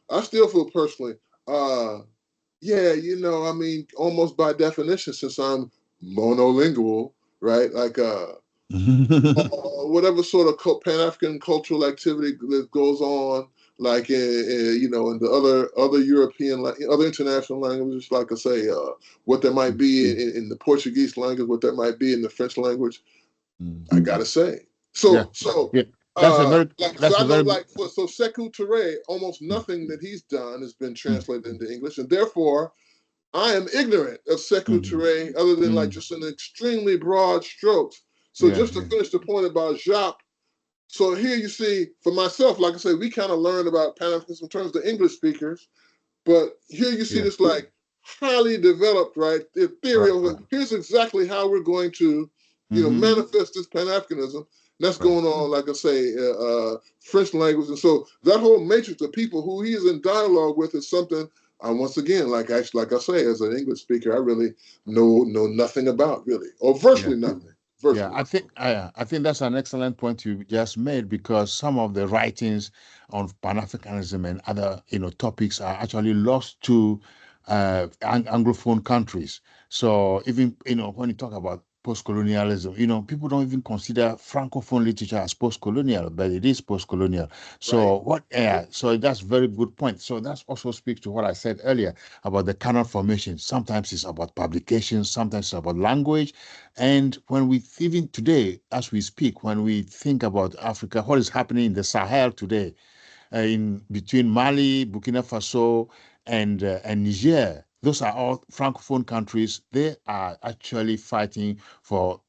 Speaker 1: I still feel personally. Uh, yeah, I mean, almost by definition, since I'm monolingual, right? Like whatever sort of Pan African cultural activity that goes on, like in the other European, other international languages, like I say, what there might be in the Portuguese language, what there might be in the French language.
Speaker 2: Mhm.
Speaker 1: I gotta say,
Speaker 2: Yeah. Yeah. That's a very
Speaker 1: so
Speaker 2: that's
Speaker 1: I
Speaker 2: a
Speaker 1: know,
Speaker 2: very
Speaker 1: so Sekou Touré, almost nothing that he's done has been translated into English, and therefore I am ignorant of Sekou
Speaker 2: Mhm,
Speaker 1: Touré, other than like
Speaker 2: mhm.
Speaker 1: just in extremely broad strokes. So
Speaker 2: Yeah,
Speaker 1: just to
Speaker 2: yeah.
Speaker 1: finish the point about Jacques, so here you see, for myself, like I say, we kind of learned about Pan Africanism in terms of English speakers, but here you see
Speaker 2: Yeah.
Speaker 1: this like highly developed, right? The theory
Speaker 2: Right,
Speaker 1: of
Speaker 2: right.
Speaker 1: here's exactly how we're going to,
Speaker 2: Hmm.
Speaker 1: manifest this Pan Africanism. That's
Speaker 2: Right.
Speaker 1: going on, like I say, French language, and so that whole matrix of people who he is in dialogue with is something once again, like I say, as an English speaker, I really know nothing about really, or virtually nothing.
Speaker 2: Yeah,
Speaker 1: Virtually.
Speaker 2: I think that's an excellent point you just made, because some of the writings on Pan-Africanism and other topics are actually lost to Anglophone countries. So even when you talk about post-colonialism, people don't even consider Francophone literature as post-colonial, but it is post-colonial. So
Speaker 1: Right.
Speaker 2: so that's very good point. So that also speaks to what I said earlier about the canon formation. Sometimes it's about publication, sometimes it's about language. And when we, even today, as we speak, when we think about Africa, what is happening in the Sahel today, in between Mali, Burkina Faso, and Niger, those are all Francophone countries. They are actually fighting for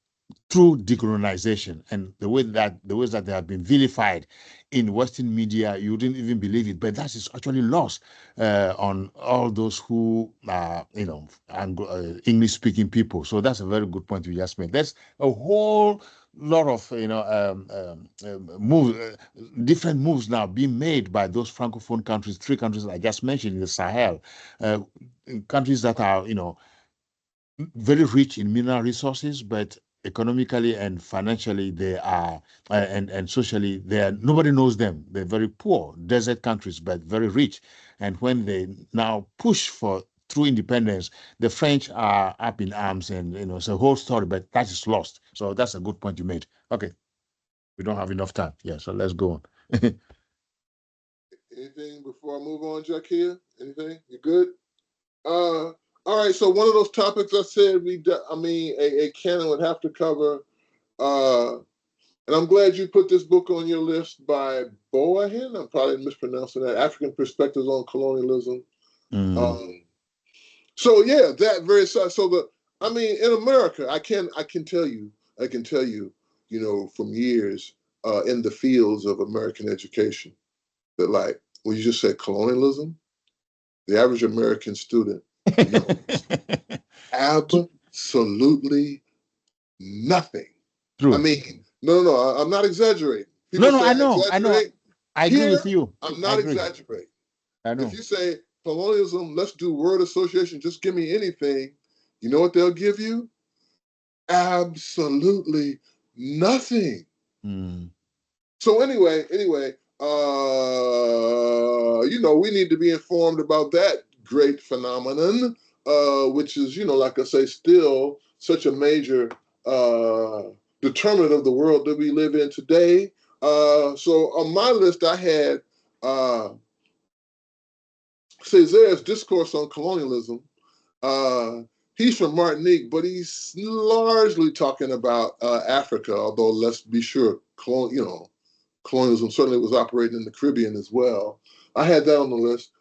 Speaker 2: through decolonization, and the ways that they have been vilified in Western media, you wouldn't even believe it. But that is actually lost on all those who are, English-speaking people. So that's a very good point you just made. There's a whole lot of moves, different moves now being made by those francophone countries, three countries I just mentioned in the Sahel, uh, countries that are very rich in mineral resources, but economically and financially they are and socially they are, nobody knows them. They're very poor desert countries, but very rich. And when they now push for through independence, the French are up in arms, and it's a whole story, but that is lost. So that's a good point you made. Okay, we don't have enough time. Yeah, so let's go on.
Speaker 1: Anything before I move on, Jack? Here, anything? You good? All right. So one of those topics I said a canon would have to cover. Uh, and I'm glad you put this book on your list by Boahen. I'm probably mispronouncing that. African Perspectives on Colonialism. Um, so yeah, that very so in America, I can tell you, from years in the fields of American education that like when you just said colonialism, the average American student knows absolutely nothing. I
Speaker 2: True.
Speaker 1: mean, no, I'm not exaggerating. People
Speaker 2: No,
Speaker 1: say
Speaker 2: I
Speaker 1: I
Speaker 2: know, I know.
Speaker 1: exaggerate.
Speaker 2: I agree with
Speaker 1: Here,
Speaker 2: you.
Speaker 1: I'm
Speaker 2: I
Speaker 1: not
Speaker 2: agree.
Speaker 1: exaggerating.
Speaker 2: I
Speaker 1: If
Speaker 2: know.
Speaker 1: you say colonialism, let's do word association, just give me anything, you know what they'll give you? Absolutely nothing.
Speaker 2: Mm.
Speaker 1: So anyway, we need to be informed about that great phenomenon, which is, like I say, still such a major uh, determinant of the world that we live in today. So on my list, I had Césaire's discourse on colonialism. He's from Martinique, but he's largely talking about Africa. Although let's be sure, colonialism certainly was operating in the Caribbean as well. I had that on the list.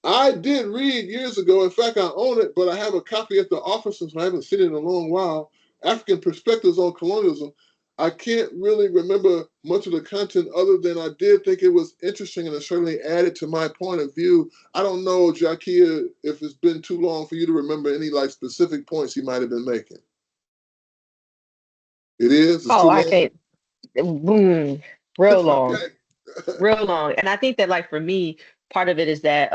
Speaker 1: I did read years ago. In fact, I own it, but I have a copy at the office since I haven't seen it in a long while. African Perspectives on Colonialism. I can't really remember much of the content other than I did think it was interesting and it certainly added to my point of view. I don't know, Jakia, if it's been too long for you to remember any like specific points he might have been making. It is? It's
Speaker 3: Oh,
Speaker 1: too
Speaker 3: I
Speaker 1: long?
Speaker 3: can't. Boom, real long,
Speaker 1: Okay.
Speaker 3: real long. And I think that like for me, part of it is that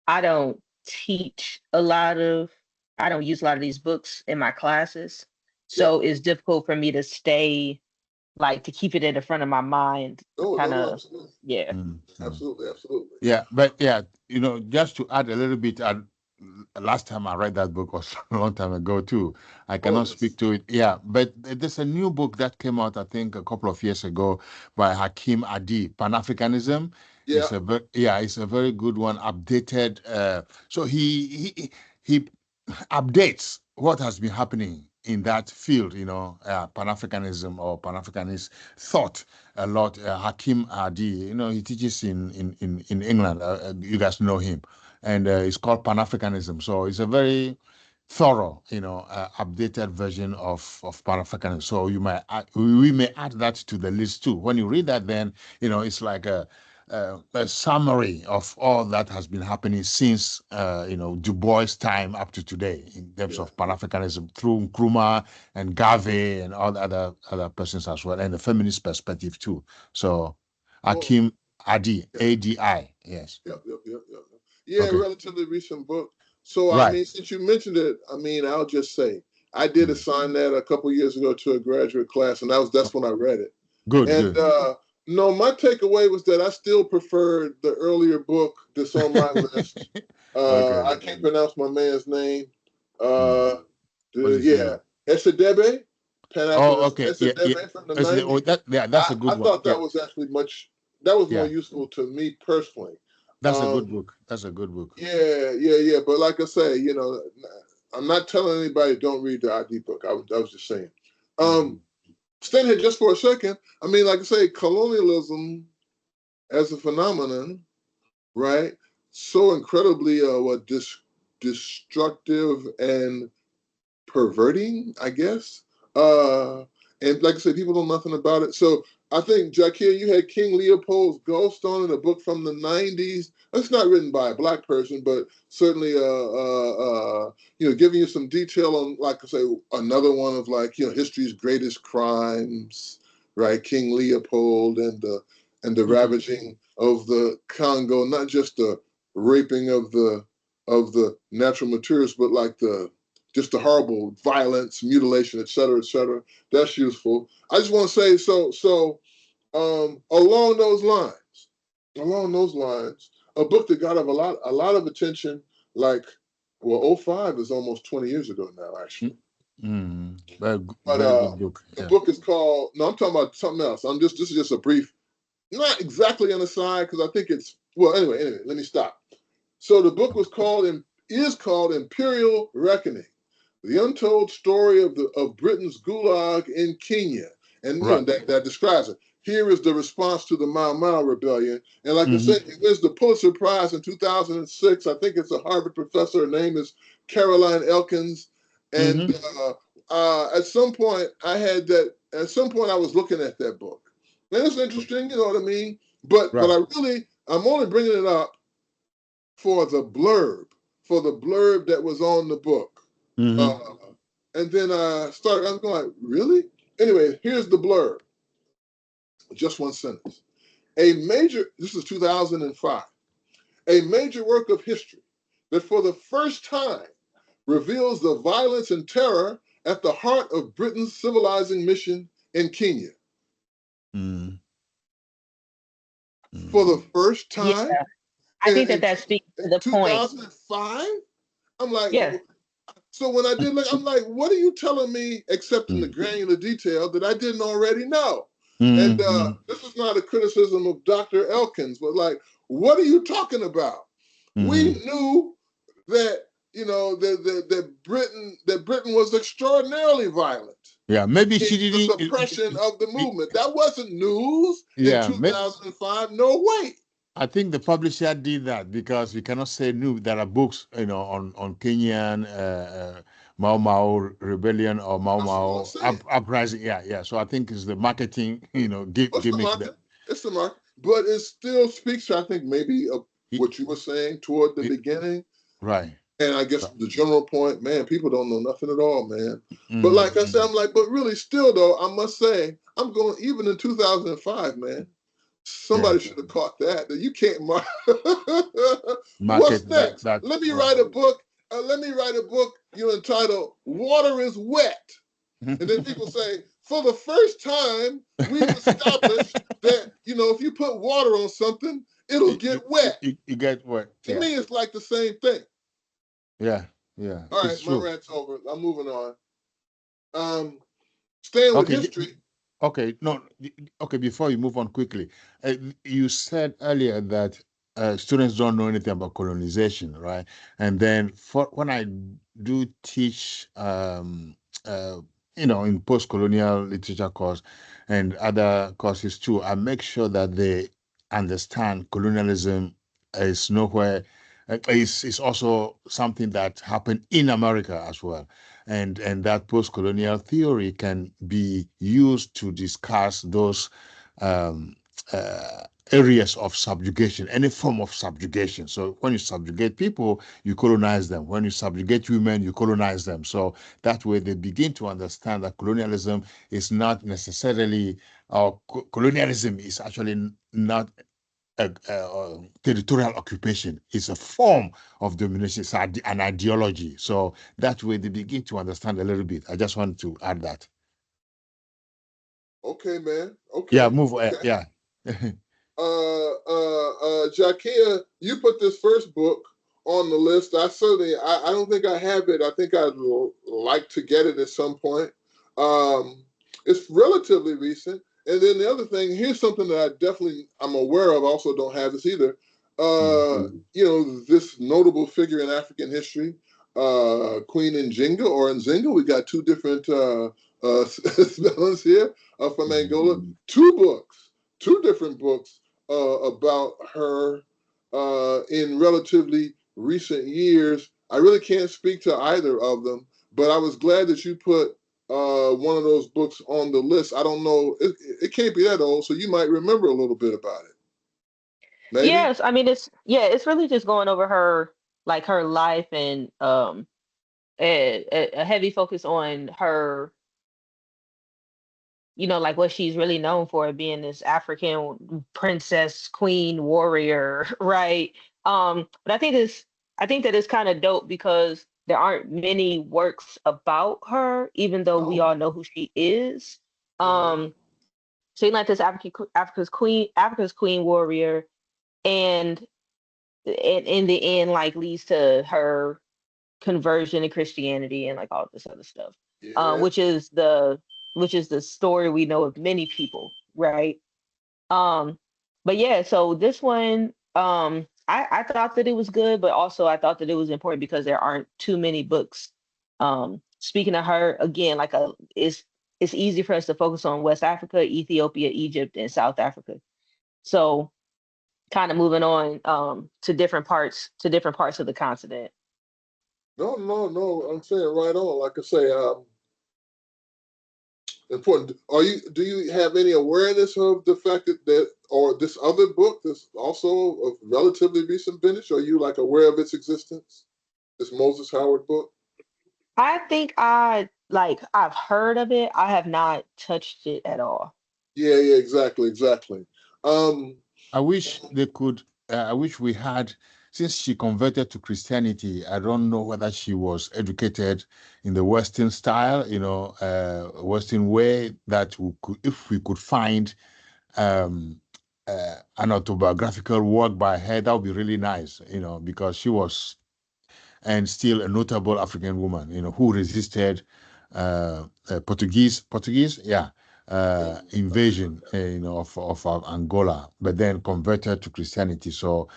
Speaker 3: I don't teach a lot of, I don't use a lot of these books in my classes.
Speaker 1: Yep.
Speaker 3: So it's difficult for me to stay, like, to keep it in the front of my mind, kind
Speaker 1: No,
Speaker 3: of,
Speaker 1: absolutely.
Speaker 3: yeah.
Speaker 1: Absolutely.
Speaker 2: Yeah, but yeah, just to add a little bit, last time I read that book was a long time ago too. I
Speaker 1: Oh,
Speaker 2: cannot speak to it. Yeah, but there's a new book that came out, I think, a couple of years ago by Hakim Adi, Pan Africanism.
Speaker 1: yeah.
Speaker 2: It's a very good one, updated. So he updates what has been happening in that field, Pan-Africanism or Pan-Africanist thought a lot. Hakim Adi, he teaches in England. You guys know him, and it's called Pan-Africanism. So it's a very thorough, updated version of Pan-Africanism. So we may add that to the list too. When you read that, then it's like a summary of all that has been happening since Du Bois' time up to today in terms
Speaker 1: Yeah.
Speaker 2: of Pan-Africanism through Nkrumah and Garvey and all the other persons as well, and the feminist perspective too. So
Speaker 1: Well,
Speaker 2: Akim Adi,
Speaker 1: yeah.
Speaker 2: Adi, yes.
Speaker 1: Yep. Yeah,
Speaker 2: Okay.
Speaker 1: relatively recent book. So I
Speaker 2: Right.
Speaker 1: mean, since you mentioned it, I mean, I'll just say I did
Speaker 2: Mm.
Speaker 1: assign that a couple years ago to a graduate class, and that's when I read it.
Speaker 2: Good,
Speaker 1: And
Speaker 2: good.
Speaker 1: no, my takeaway was that I still preferred the earlier book that's on my list.
Speaker 2: Okay.
Speaker 1: I can't pronounce my man's name.
Speaker 2: Mm.
Speaker 1: Uh,
Speaker 2: What's his
Speaker 1: yeah,
Speaker 2: name?
Speaker 1: Esedebe,
Speaker 2: Oh,
Speaker 1: Pan-Africanist
Speaker 2: okay. Yeah, yeah.
Speaker 1: Esedebe from the
Speaker 2: Oh,
Speaker 1: 90s.
Speaker 2: that, yeah, that's a good
Speaker 1: I
Speaker 2: one.
Speaker 1: thought
Speaker 2: Yeah,
Speaker 1: that was actually that was more
Speaker 2: yeah.
Speaker 1: useful to me personally.
Speaker 2: That's a good
Speaker 1: Um,
Speaker 2: book. That's a good book.
Speaker 1: yeah. But like I say, I'm not telling anybody don't read the ID book. I was just saying.
Speaker 2: Mm.
Speaker 1: Um, Staying here just for a second. I mean, like I say, colonialism as a phenomenon, right? So incredibly what destructive and perverting, I guess. Uh, and like I said, people know nothing about it. So I think, Jakia, you had King Leopold's Goldstone in a book from the 90s. It's not written by a black person, but certainly, giving you some detail on, like I say, another one of like, history's greatest crimes, right? King Leopold and the ravaging of the Congo, not just the raping of the natural materials, but like just the horrible violence, mutilation, et cetera, et cetera. That's useful. I just want to say, along those lines, a book that got a lot of attention, like, well, '05 is almost 20 years ago now,
Speaker 2: Mm.
Speaker 1: actually.
Speaker 2: Very,
Speaker 1: But
Speaker 2: very good book.
Speaker 1: the
Speaker 2: Yeah.
Speaker 1: book is called. No, I'm talking about something else. This is just a brief, not exactly an aside, because I think it's well. Anyway, let me stop. So the book is called Imperial Reckoning: The Untold Story of Britain's Gulag in Kenya, and
Speaker 2: Right.
Speaker 1: that describes it. Here is the response to the Mau Mau Rebellion, and like I
Speaker 2: Mm-hmm.
Speaker 1: said, it wins the Pulitzer Prize in 2006. I think it's a Harvard professor. Her name is Caroline Elkins, and
Speaker 2: Mm-hmm.
Speaker 1: at some point I had that. At some point I was looking at that book, and it's interesting. You know what I mean? But
Speaker 2: Right.
Speaker 1: I'm only bringing it up for the blurb that was on the book.
Speaker 2: Mm-hmm.
Speaker 1: Uh, and then I was going like, really? Anyway, here's the blurb. Just one sentence. This is 2005, a major work of history that for the first time reveals the violence and terror at the heart of Britain's civilizing mission in Kenya.
Speaker 2: Mm-hmm.
Speaker 1: For the first
Speaker 3: Yeah,
Speaker 1: time
Speaker 3: I
Speaker 1: in,
Speaker 3: think that
Speaker 1: in,
Speaker 3: that speaks to
Speaker 1: in
Speaker 3: the point.
Speaker 1: 2005, I'm like,
Speaker 3: Yeah.
Speaker 1: so when I did look, I'm like, what are you telling me, except in the granular detail that I didn't already know? And
Speaker 2: Mm-hmm.
Speaker 1: this is not a criticism of Dr. Elkins, but like, what are you talking about? We
Speaker 2: Mm-hmm.
Speaker 1: knew that that Britain was extraordinarily violent
Speaker 2: Yeah. Maybe
Speaker 1: in
Speaker 2: she
Speaker 1: the
Speaker 2: didn't.
Speaker 1: suppression of the movement. That wasn't news in
Speaker 2: Yeah.
Speaker 1: 2005. No way.
Speaker 2: I think the publisher did that because we cannot say no. There are books, on Kenyan Mau Mau rebellion or Mau
Speaker 1: That's what I'm
Speaker 2: Mau
Speaker 1: saying.
Speaker 2: uprising. Yeah, yeah. So I think it's the marketing,
Speaker 1: What's the
Speaker 2: gimmick that.
Speaker 1: market? It's the market, but it still speaks to, I think, maybe of
Speaker 2: It,
Speaker 1: what you were saying toward the
Speaker 2: it,
Speaker 1: beginning,
Speaker 2: right.
Speaker 1: and I guess
Speaker 2: So,
Speaker 1: the general point, man, people don't know nothing at all, man. But
Speaker 2: mm,
Speaker 1: like I said, I'm like, but really, still though, I must say, I'm going even in 2005, man.
Speaker 2: yeah.
Speaker 1: Somebody should have caught that. That you can't mark. What's
Speaker 2: Market that
Speaker 1: next?
Speaker 2: that
Speaker 1: Let me
Speaker 2: right.
Speaker 1: write a book. Let me write a book. You entitled "Water is Wet." And then people say, for the first time, we've established that, if you put water on something, it'll
Speaker 2: you,
Speaker 1: get
Speaker 2: you,
Speaker 1: wet.
Speaker 2: you get what?
Speaker 1: To
Speaker 2: Yeah,
Speaker 1: me, it's like the same thing.
Speaker 2: yeah, yeah.
Speaker 1: All
Speaker 2: It's
Speaker 1: right, my
Speaker 2: true.
Speaker 1: rant's over. I'm moving on. Um, Staying with
Speaker 2: Okay.
Speaker 1: history.
Speaker 2: Okay, no, okay, before you move on quickly, you said earlier that students don't know anything about colonization, right? And then when I do teach, in post-colonial literature course and other courses too, I make sure that they understand colonialism is nowhere, is also something that happened in America as well, and that post-colonial theory can be used to discuss those um, uh, areas of subjugation, any form of subjugation. So when you subjugate people, you colonize them. When you subjugate women, you colonize them. So that way they begin to understand that colonialism is not necessarily, or colonialism is actually not territorial occupation. It's a form of domination. It's an ideology. So that way they begin to understand a little bit. I just want to add that.
Speaker 1: Okay, man.
Speaker 2: Yeah,
Speaker 1: Okay.
Speaker 2: move.
Speaker 1: Okay.
Speaker 2: Yeah.
Speaker 1: Jakia, you put this first book on the list. I don't think I have it. I think I'd like to get it at some point. It's relatively recent. And then the other thing, here's something that I'm aware of. I also don't have this either. This notable figure in African history, Queen Nzinga. We got two different spellings here from Angola. Two different books about her in relatively recent years. I really can't speak to either of them, but I was glad that you put one of those books on the list. I don't know, it can't be that old, so you might remember a little bit about it. Maybe?
Speaker 3: Yes, I mean it's really just going over her like her life and a heavy focus on her, like what she's really known for being this African princess, queen, warrior, right? But I think that it's kind of dope because there aren't many works about her, even though we
Speaker 1: No.
Speaker 3: all know who she is.
Speaker 1: Mm-hmm.
Speaker 3: Um, so you like this Africa's queen warrior, and in the end, like leads to her conversion to Christianity and like all this other stuff,
Speaker 1: Yeah.
Speaker 3: which is the story we know of many people, right? Um, but yeah, so this one, I thought that it was good, but also I thought that it was important because there aren't too many books. Speaking of her again, it's easy for us to focus on West Africa, Ethiopia, Egypt, and South Africa. So kind of moving on to different parts of the continent.
Speaker 1: No, no, no. I'm saying right on. Like I say, important. Do you have any awareness of the fact that or this other book that's also of relatively recent vintage? Are you like aware of its existence? This Moses Howard book?
Speaker 3: I think I've heard of it. I have not touched it at all.
Speaker 1: Yeah, yeah, exactly, exactly. Um,
Speaker 2: I wish they could. I wish we had, since she converted to Christianity. I don't know whether she was educated in the Western style, Western way. That we could, if we could find an autobiographical work by her, that would be really nice, because she was and still a notable African woman, who resisted Portuguese, yeah, invasion, of Angola, but then converted to Christianity. So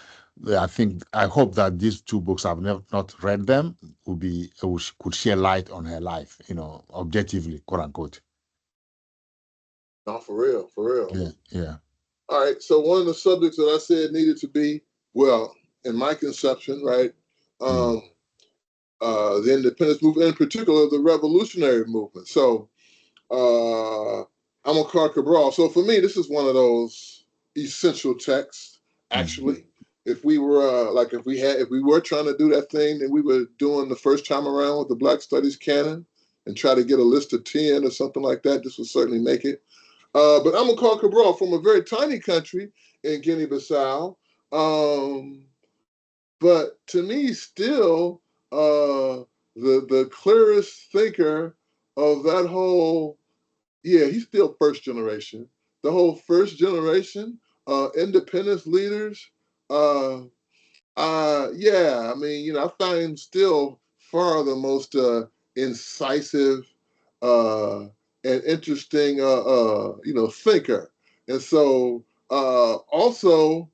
Speaker 2: I hope that these two books, I've never not read them, could share light on her life, objectively, quote unquote.
Speaker 1: no, for real, for real.
Speaker 2: Yeah, yeah.
Speaker 1: All right. So one of the subjects that I said needed to be, well, in my conception, right?
Speaker 2: Mm,
Speaker 1: Um, the independence movement, in particular, the revolutionary movement. So Amilcar Cabral. So for me, this is one of those essential texts.
Speaker 2: mm,
Speaker 1: Actually, if we were if we were trying to do that thing that we were doing the first time around with the Black Studies canon and try to get a list of 10 or something like that, this would certainly make it. But Amilcar Cabral from a very tiny country in Guinea-Bissau. Um, but to me, still the clearest thinker of that whole. Yeah, he's still first generation. The whole first generation independence leaders. Uh, yeah, I mean, I find him still far the most incisive uh, and interesting, thinker. And so, also,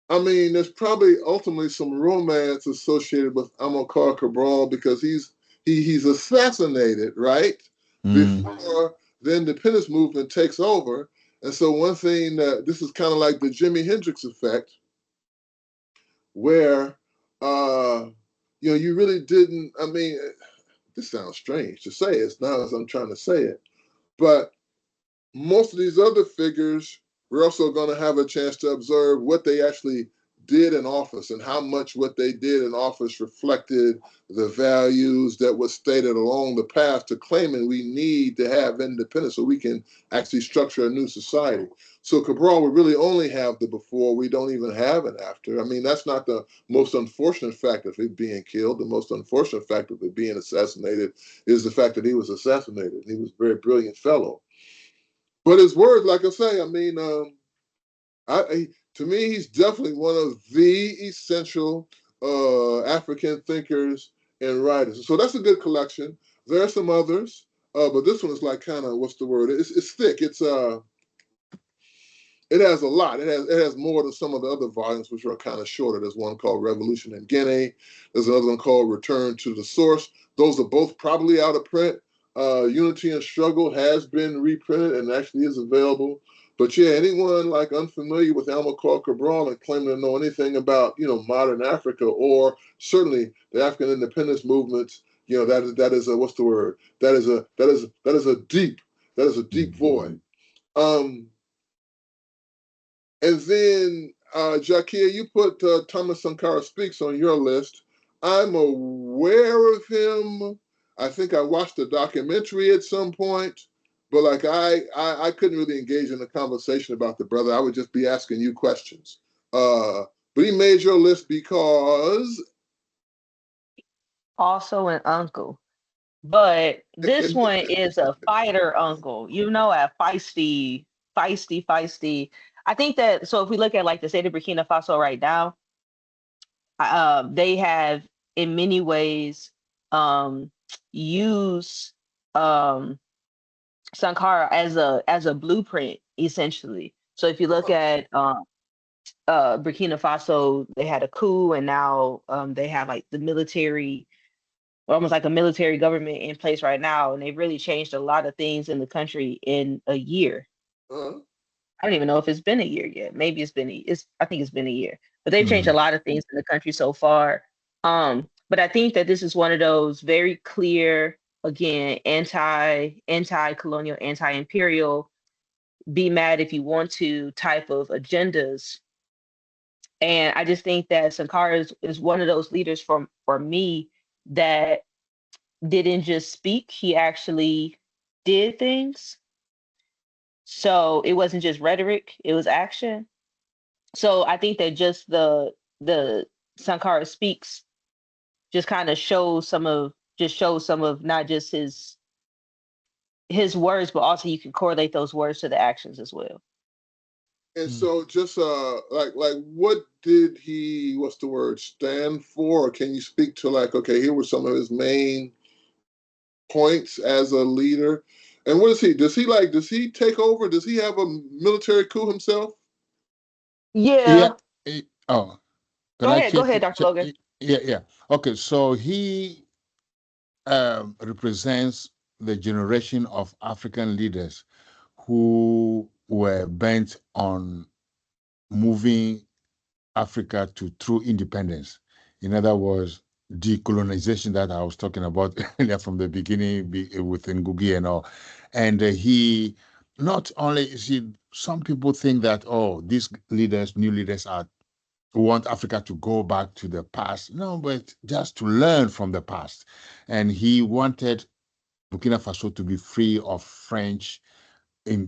Speaker 1: I mean, there's probably ultimately some romance associated with Amilcar Cabral because he's assassinated right
Speaker 2: mm,
Speaker 1: before the independence movement takes over. And so one thing that this is kind of like the Jimi Hendrix effect, where you really didn't. I mean, this sounds strange to say. It's not as I'm trying to say it, but most of these other figures, we're also going to have a chance to observe what they actually did in office and how much what they did in office reflected the values that was stated along the path to claiming we need to have independence so we can actually structure a new society. So Cabral, we really only have the before, we don't even have an after. I mean, that's not the most unfortunate fact of him being killed. The most unfortunate fact of it being assassinated is the fact that he was assassinated. He was a very brilliant fellow. But his words, like I say, I mean, to me, he's definitely one of the essential African thinkers and writers. So that's a good collection. There are some others, but this one is like kind of what's the word? It's thick. It has a lot. It has more than some of the other volumes, which are kind of shorter. There's one called Revolution in Guinea. There's another one called Return to the Source. Those are both probably out of print. Unity and Struggle has been reprinted and actually is available. But yeah, anyone like unfamiliar with Amilcar Cabral and claiming to know anything about modern Africa or certainly the African independence movements, that is a what's the word? That is a deep void. Um, and then, Jakia, you put Thomas Sankara Speaks on your list. I'm aware of him. I think I watched a documentary at some point, but like I couldn't really engage in a conversation about the brother. I would just be asking you questions. But he made your list because
Speaker 3: Also an uncle. But this one is a fighter uncle, a feisty. I think that so if we look at like the state of Burkina Faso right now, they have in many ways um used um Sankara as a blueprint essentially. So if you look at Burkina Faso, they had a coup and now they have like the military almost like a military government in place right now, and they've really changed a lot of things in the country in a year.
Speaker 1: uh,
Speaker 3: I don't even know if it's been a year yet. Maybe it's been I think it's been a year. But they've changed a lot of things in the country so far. But I think that this is one of those very clear, again, anti-colonial, anti-imperial, be mad if you want to type of agendas. And I just think that Sankara is one of those leaders for me that didn't just speak, he actually did things. So it wasn't just rhetoric, it was action. So I think that just the Sankara speaks just kind of shows some of not just his words, but also you can correlate those words to the actions as well.
Speaker 1: and so just like what did he what's the word stand for? Or can you speak to like okay, here were some of his main points as a leader. And what is he? Does he take over? Does he have a military coup himself?
Speaker 2: Yeah.
Speaker 3: Yeah.
Speaker 2: Oh, can I
Speaker 3: Go
Speaker 2: check?
Speaker 3: ahead, Dr. Logan.
Speaker 2: Yeah, yeah. Okay, so he represents the generation of African leaders who were bent on moving Africa to true independence. In other words, decolonization that I was talking about earlier from the beginning with Ngugi and all. And he not only, see, some people think that, oh, these leaders, new leaders are want Africa to go back to the past. No, but just to learn from the past. And he wanted Burkina Faso to be free of French in,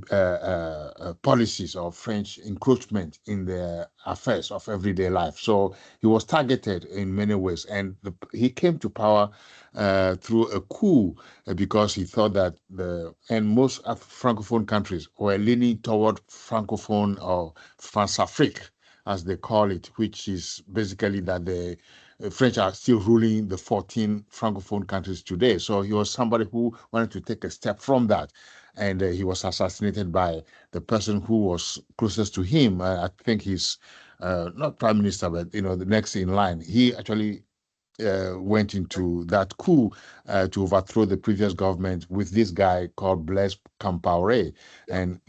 Speaker 2: policies of French encroachment in the affairs of everyday life. So he was targeted in many ways, and he came to power through a coup because he thought that most francophone countries were leaning toward francophone or France-Afrique, as they call it, which is basically that the French are still ruling the 14 francophone countries today. So he was somebody who wanted to take a step from that, and he was assassinated by the person who was closest to him. I think he's not prime minister, but the next in line. He actually went into that coup to overthrow the previous government with this guy called Blaise Compaoré, and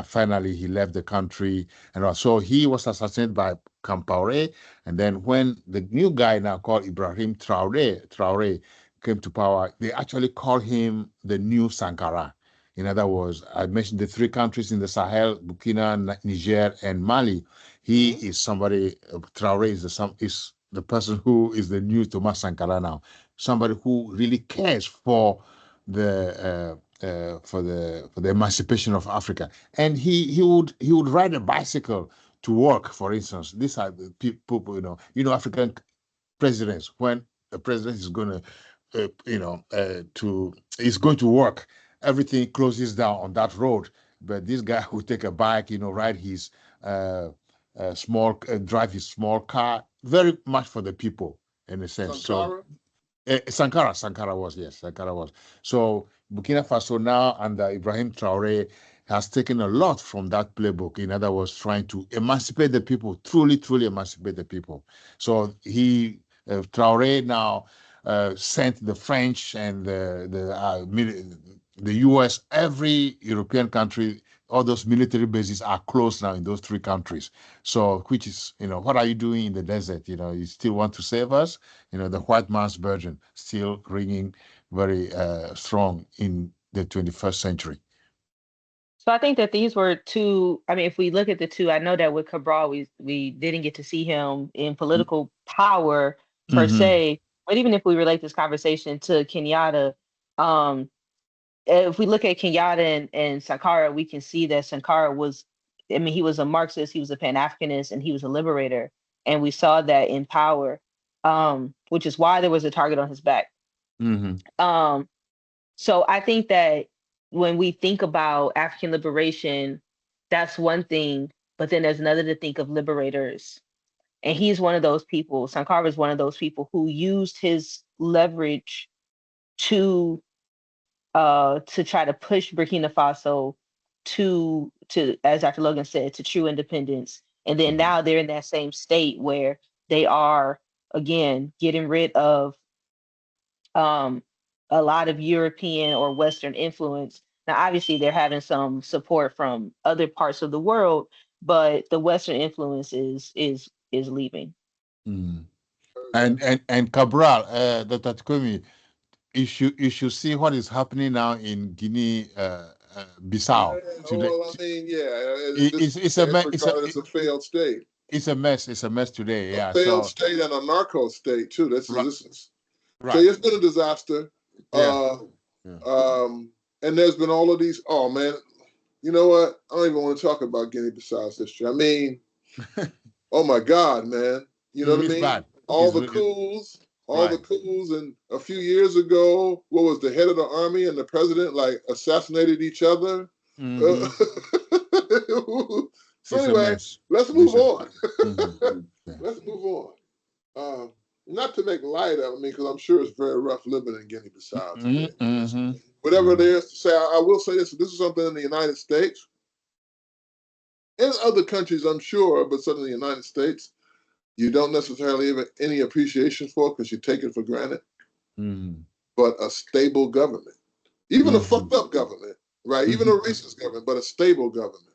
Speaker 2: finally he left the country, and so he was assassinated by Compaoré, and then when the new guy now called Ibrahim Traoré came to power, they actually called him the new Sankara. In other words, I mentioned the three countries in the Sahel: Burkina, Niger, and Mali. He
Speaker 1: Mm-hmm.
Speaker 2: is somebody. Traore is the person who is the new Thomas Sankara now. Somebody who really cares for the emancipation of Africa, and he would ride a bicycle to work. For instance, these are the people, African presidents. When the president is going to he's going to work, everything closes down on that road. But this guy who take a bike, ride his drive his small car, very much for the people in a sense. So
Speaker 1: Sankara.
Speaker 2: Sankara was, yes, Sankara was. So Burkina Faso now under Ibrahim Traore has taken a lot from that playbook. In other words, trying to emancipate the people, truly emancipate the people. So Traore now sent the French and the U.S., every European country, all those military bases are closed now in those three countries. So, which is, what are you doing in the desert? You still want to save us? The white man's burden still ringing very strong in the 21st century.
Speaker 3: So I think that these were two. I mean, if we look at the two, I know that with Cabral, we didn't get to see him in political power per
Speaker 2: Mm-hmm.
Speaker 3: se. But even if we relate this conversation to Kenyatta, um, if we look at Kenyatta and Sankara, we can see that Sankara was, I mean, he was a Marxist, he was a Pan-Africanist, and he was a liberator. And we saw that in power, which is why there was a target on his back.
Speaker 2: Mm-hmm.
Speaker 3: Um, so I think that when we think about African liberation, that's one thing, but then there's another to think of liberators. And he's one of those people, Sankara is one of those people who used his leverage to try to push Burkina Faso to as Dr. Logan said, to true independence. And then now they're in that same state where they are again getting rid of um, a lot of European or Western influence. Now, obviously, they're having some support from other parts of the world, but the Western influence is leaving.
Speaker 2: Mm. And Cabral, Dr. Tukumi, you should see what is happening now in Guinea, Bissau today.
Speaker 1: Well, I mean, yeah, this
Speaker 2: It's a
Speaker 1: it's
Speaker 2: mess.
Speaker 1: regarded as a failed state,
Speaker 2: It's a mess. It's a mess today.
Speaker 1: a
Speaker 2: Yeah.
Speaker 1: failed
Speaker 2: So
Speaker 1: state and a narco state too.
Speaker 2: right,
Speaker 1: This is so
Speaker 2: right.
Speaker 1: it's been a disaster.
Speaker 2: Yeah.
Speaker 1: Uh,
Speaker 2: Yeah.
Speaker 1: and there's been all of these. Oh man, you know what? I don't even want to talk about Guinea-Bissau's history. I mean, oh my God, man. You know what I
Speaker 2: It's
Speaker 1: mean?
Speaker 2: bad. It's
Speaker 1: All the
Speaker 2: right.
Speaker 1: coups, and a few years ago, what was the head of the army and the president like assassinated each other? Uh,
Speaker 2: Mm-hmm.
Speaker 1: so
Speaker 2: It's a
Speaker 1: anyway,
Speaker 2: mess.
Speaker 1: let's move
Speaker 2: It's a,
Speaker 1: on.
Speaker 2: mm-hmm. Yeah.
Speaker 1: Let's move on. Not to make light of it, because I'm sure it's very rough living in Guinea-Bissau today.
Speaker 2: Mm-hmm.
Speaker 1: Whatever it
Speaker 2: Mm-hmm.
Speaker 1: is to say, I will say this: this is something in the United States, in other countries, I'm sure, but certainly in the United States, you don't necessarily have any appreciation for because you take it for granted.
Speaker 2: Mm-hmm.
Speaker 1: But a stable government, even a
Speaker 2: Mm-hmm.
Speaker 1: fucked up government, right? Even a
Speaker 2: Mm-hmm.
Speaker 1: racist government, but a stable government.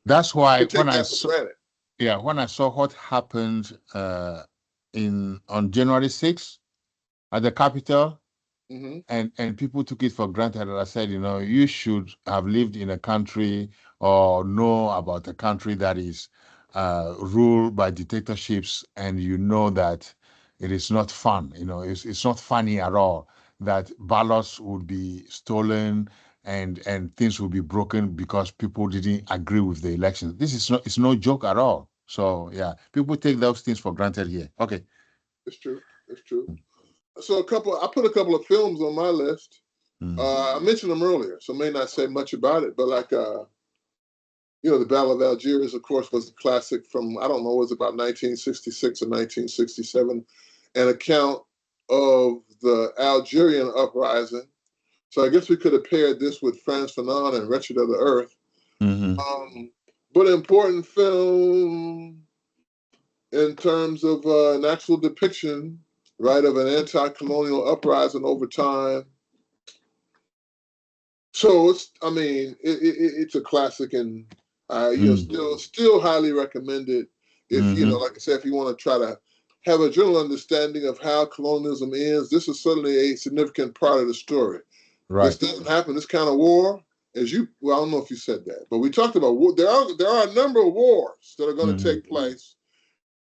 Speaker 2: That's
Speaker 1: You
Speaker 2: why
Speaker 1: take that for granted.
Speaker 2: when I saw what happened on January 6th at the Capitol,
Speaker 1: Mm-hmm.
Speaker 2: and people took it for granted. And I said, you should have lived in a country or know about a country that is ruled by dictatorships, and you know that it is not fun. It's not funny at all. That ballots would be stolen and things will be broken because people didn't agree with the elections. This is it's no joke at all. So yeah, people take those things for granted here. Okay.
Speaker 1: It's true. It's true. So I put a couple of films on my list.
Speaker 2: Mm.
Speaker 1: I mentioned them earlier, so may not say much about it, but like the Battle of Algiers, of course, was a classic from I don't know, was it about 1966 or 1967, an account of the Algerian uprising. So I guess we could have paired this with Frantz Fanon and Wretched of the Earth.
Speaker 2: Mm-hmm.
Speaker 1: But an important film in terms of an actual depiction, right, of an anti-colonial uprising over time. So it's a classic, and still highly recommended. If
Speaker 2: Mm-hmm.
Speaker 1: like I said, if you want to try to have a general understanding of how colonialism ends, this is certainly a significant part of the story. This
Speaker 2: Right.
Speaker 1: doesn't happen. This kind of war I don't know if you said that, but we talked about there are a number of wars that are going to take place,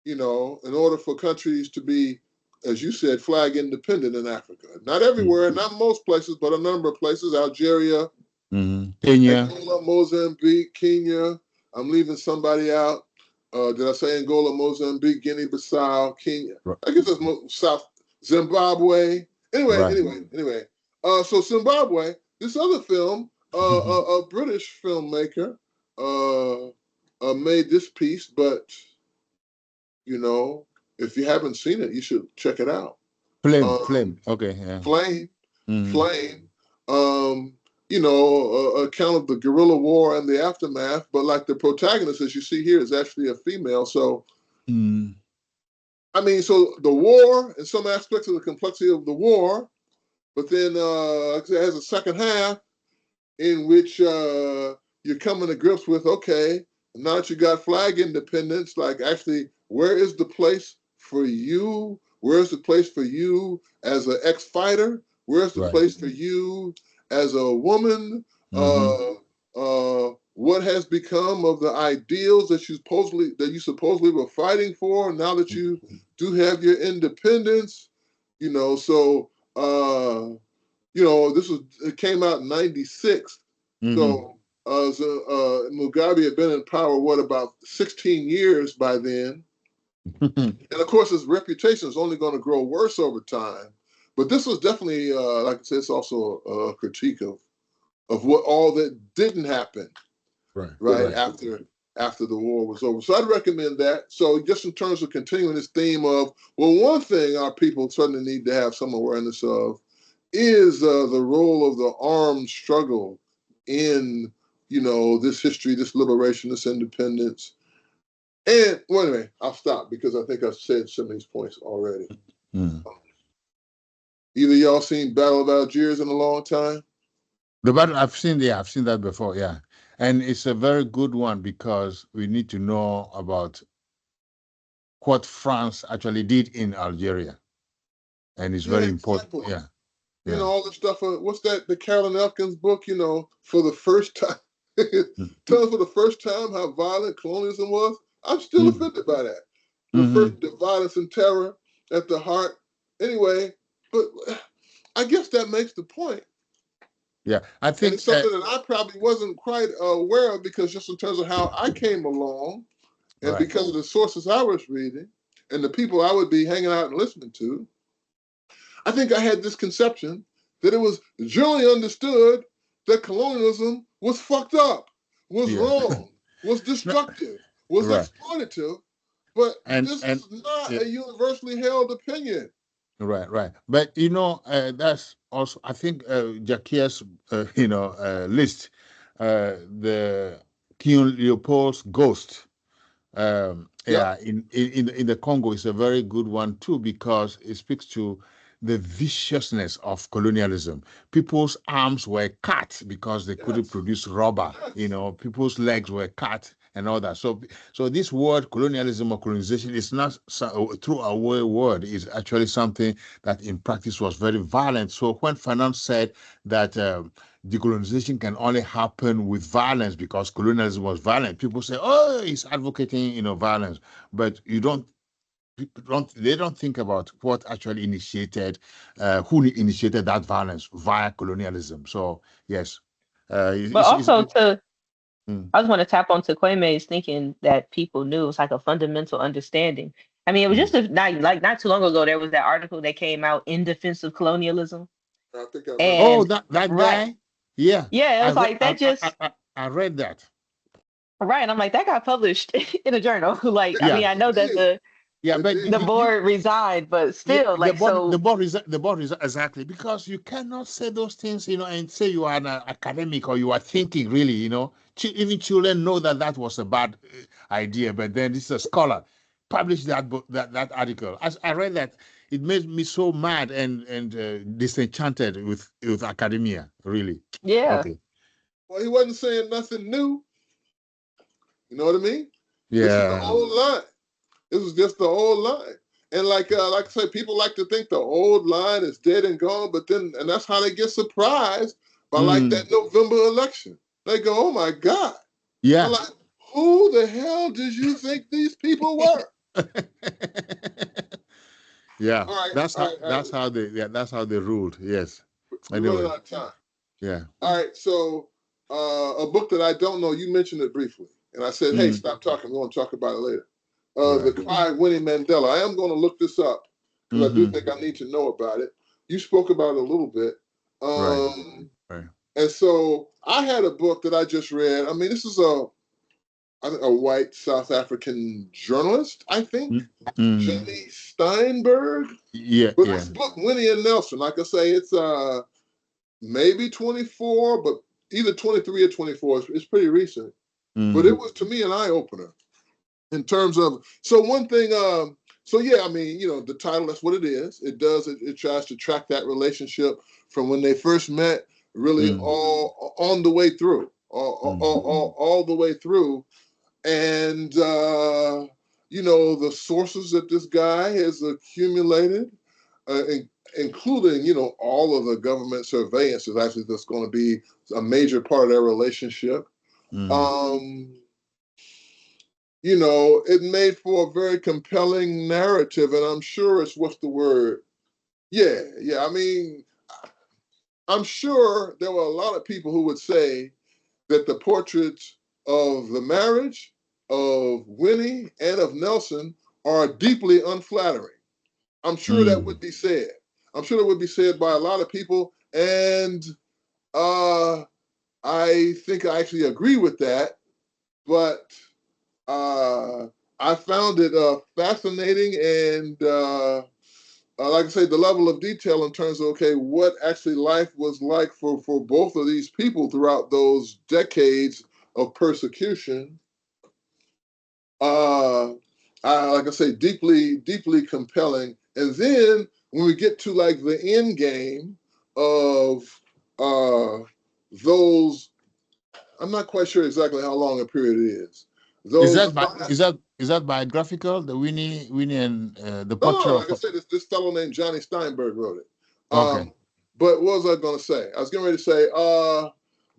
Speaker 1: in order for countries to be, as you said, flag independent in Africa. Not everywhere, not most places, but a number of places. Algeria,
Speaker 2: Kenya.
Speaker 1: Angola, Mozambique, Kenya. I'm leaving somebody out. Did I say Angola, Mozambique, Guinea-Bissau, Kenya? I guess that's South Zimbabwe. Anyway. So Zimbabwe, this other film, a British filmmaker made this piece, but if you haven't seen it, you should check it out.
Speaker 2: Flame. Okay, yeah.
Speaker 1: Flame. Account of the guerrilla war and the aftermath, but like the protagonist, as you see here, is actually a female. So, so the war and some aspects of the complexity of the war, but then it has a second half in which you're coming to grips with, okay, now that you got flag independence, like actually, where is the place for you? Where's the place for you as an ex-fighter? Where's the place for you as a woman? What has become of the ideals that you supposedly were fighting for now that you do have your independence? It came out in '96. So Mugabe had been in power, about 16 years by then. And of course, his reputation is only going to grow worse over time. But this was definitely, like I said, it's also a critique of what all that didn't happen right after the war was over. So I'd recommend that. So just in terms of continuing this theme of, one thing our people certainly need to have some awareness of is the role of the armed struggle in, this history, this liberation, this independence. And anyway, I'll stop because I think I've said some of these points already. Either y'all seen Battle of Algiers in a long time?
Speaker 2: The battle I've seen that before, yeah. And it's a very good one because we need to know about what France actually did in Algeria. And it's very important.
Speaker 1: Exactly. Yeah. All the stuff. What's that? The Carolyn Elkins book, for the first time. Tell us for the first time how violent colonialism was. I'm still offended by that. The violence and terror at the heart. Anyway, but I guess that makes the point.
Speaker 2: Yeah, I think
Speaker 1: it's something that I probably wasn't quite aware of because just in terms of how I came along and because of the sources I was reading and the people I would be hanging out and listening to, I think I had this conception that it was generally understood that colonialism was fucked up, was wrong, was destructive, was exploitative, but this is not a universally held opinion.
Speaker 2: Right. But that's also, I think, Jacquia's list, the King Leopold's Ghost. In the Congo is a very good one too because it speaks to the viciousness of colonialism. People's arms were cut because they couldn't produce rubber. People's legs were cut and all that. So this word colonialism or colonization is not through a word. It's actually something that in practice was very violent. So when Fanon said that decolonization can only happen with violence because colonialism was violent, people say, oh, he's advocating violence, but they don't think about what actually initiated who initiated that violence via colonialism. So yes,
Speaker 3: but also I just want to tap onto Kweme's thinking that people knew. It's like a fundamental understanding. I mean, it was just not too long ago. There was that article that came out in defense of colonialism.
Speaker 1: I think I
Speaker 2: read that guy. Yeah,
Speaker 3: it was like that.
Speaker 2: I read that.
Speaker 3: Right, and I'm like, that got published in a journal. I mean, I know that the board resigned, but still,
Speaker 2: the board is exactly because you cannot say those things, and say you are an academic or you are thinking really, even children know that was a bad idea, but then this is a scholar published that book, that article. As I read that, it made me so mad and disenchanted with academia, really.
Speaker 3: Yeah.
Speaker 2: Okay.
Speaker 1: Well, he wasn't saying nothing new. You know what I mean?
Speaker 2: Yeah.
Speaker 1: This is the old line. This is just the old line. And like I said, people like to think the old line is dead and gone, and that's how they get surprised by like that November election. They go, oh my God. I'm
Speaker 2: Yeah.
Speaker 1: like, who the hell did you think these people were?
Speaker 2: Yeah.
Speaker 1: All right,
Speaker 2: That's
Speaker 1: all
Speaker 2: how
Speaker 1: right, all
Speaker 2: that's
Speaker 1: right.
Speaker 2: how they ruled. Yes.
Speaker 1: We're running
Speaker 2: Anyway.
Speaker 1: out of time.
Speaker 2: Yeah.
Speaker 1: All right, so a book that I don't know, you mentioned it briefly, and I said, hey, stop talking. We're going to talk about it later. The
Speaker 2: Right.
Speaker 1: Cry of Winnie Mandela. I am going to look this up because I do think I need to know about it. You spoke about it a little bit.
Speaker 2: Right.
Speaker 1: Um,
Speaker 2: Right.
Speaker 1: and so I had a book that I just read. I mean, this is a white South African journalist, I think, Jenny Steinberg.
Speaker 2: Yeah.
Speaker 1: But
Speaker 2: Yeah.
Speaker 1: this book, Winnie and Nelson, like I say, it's maybe 24, but either 23 or 24. It's pretty recent. But it was, to me, an eye opener in terms of, so one thing, so yeah, I mean, the title, that's what it is. It tries to track that relationship from when they first met, really all on the way through, all the way through. And, the sources that this guy has accumulated, including, all of the government surveillance is actually that's going to be a major part of their relationship. Um, it made for a very compelling narrative, and I'm sure it's what's the word? Yeah, yeah. I mean, I'm sure there were a lot of people who would say that the portraits of the marriage of Winnie and of Nelson are deeply unflattering. I'm sure that would be said. I'm sure that would be said by a lot of people, and uh, I think I actually agree with that. But uh, I found it fascinating, and like I say, the level of detail in terms of what actually life was like for both of these people throughout those decades of persecution. Uh, like I say, deeply, deeply compelling. And then when we get to like the end game of uh, those, I'm not quite sure exactly how long a period it is.
Speaker 2: Is
Speaker 1: Those
Speaker 2: that by is that biographical? The Winnie and the
Speaker 1: no,
Speaker 2: portrait
Speaker 1: like I
Speaker 2: of.
Speaker 1: said, this fellow named Johnny Steinberg wrote it.
Speaker 2: Okay.
Speaker 1: But what was I going to say? I was getting ready to say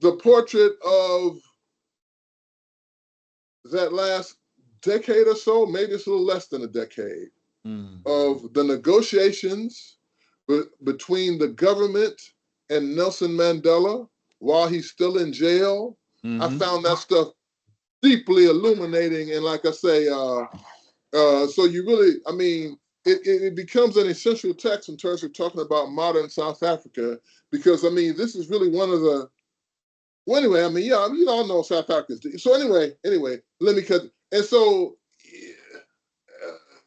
Speaker 1: the portrait of that last decade or so, maybe it's a little less than a decade, of the negotiations between the government and Nelson Mandela while he's still in jail. I found that stuff deeply illuminating, and like I say, so you really, I mean, it becomes an essential text in terms of talking about modern South Africa, because I mean, this is really one of the, well, anyway, I mean, yeah, you all know South Africans. So anyway, let me cut. And so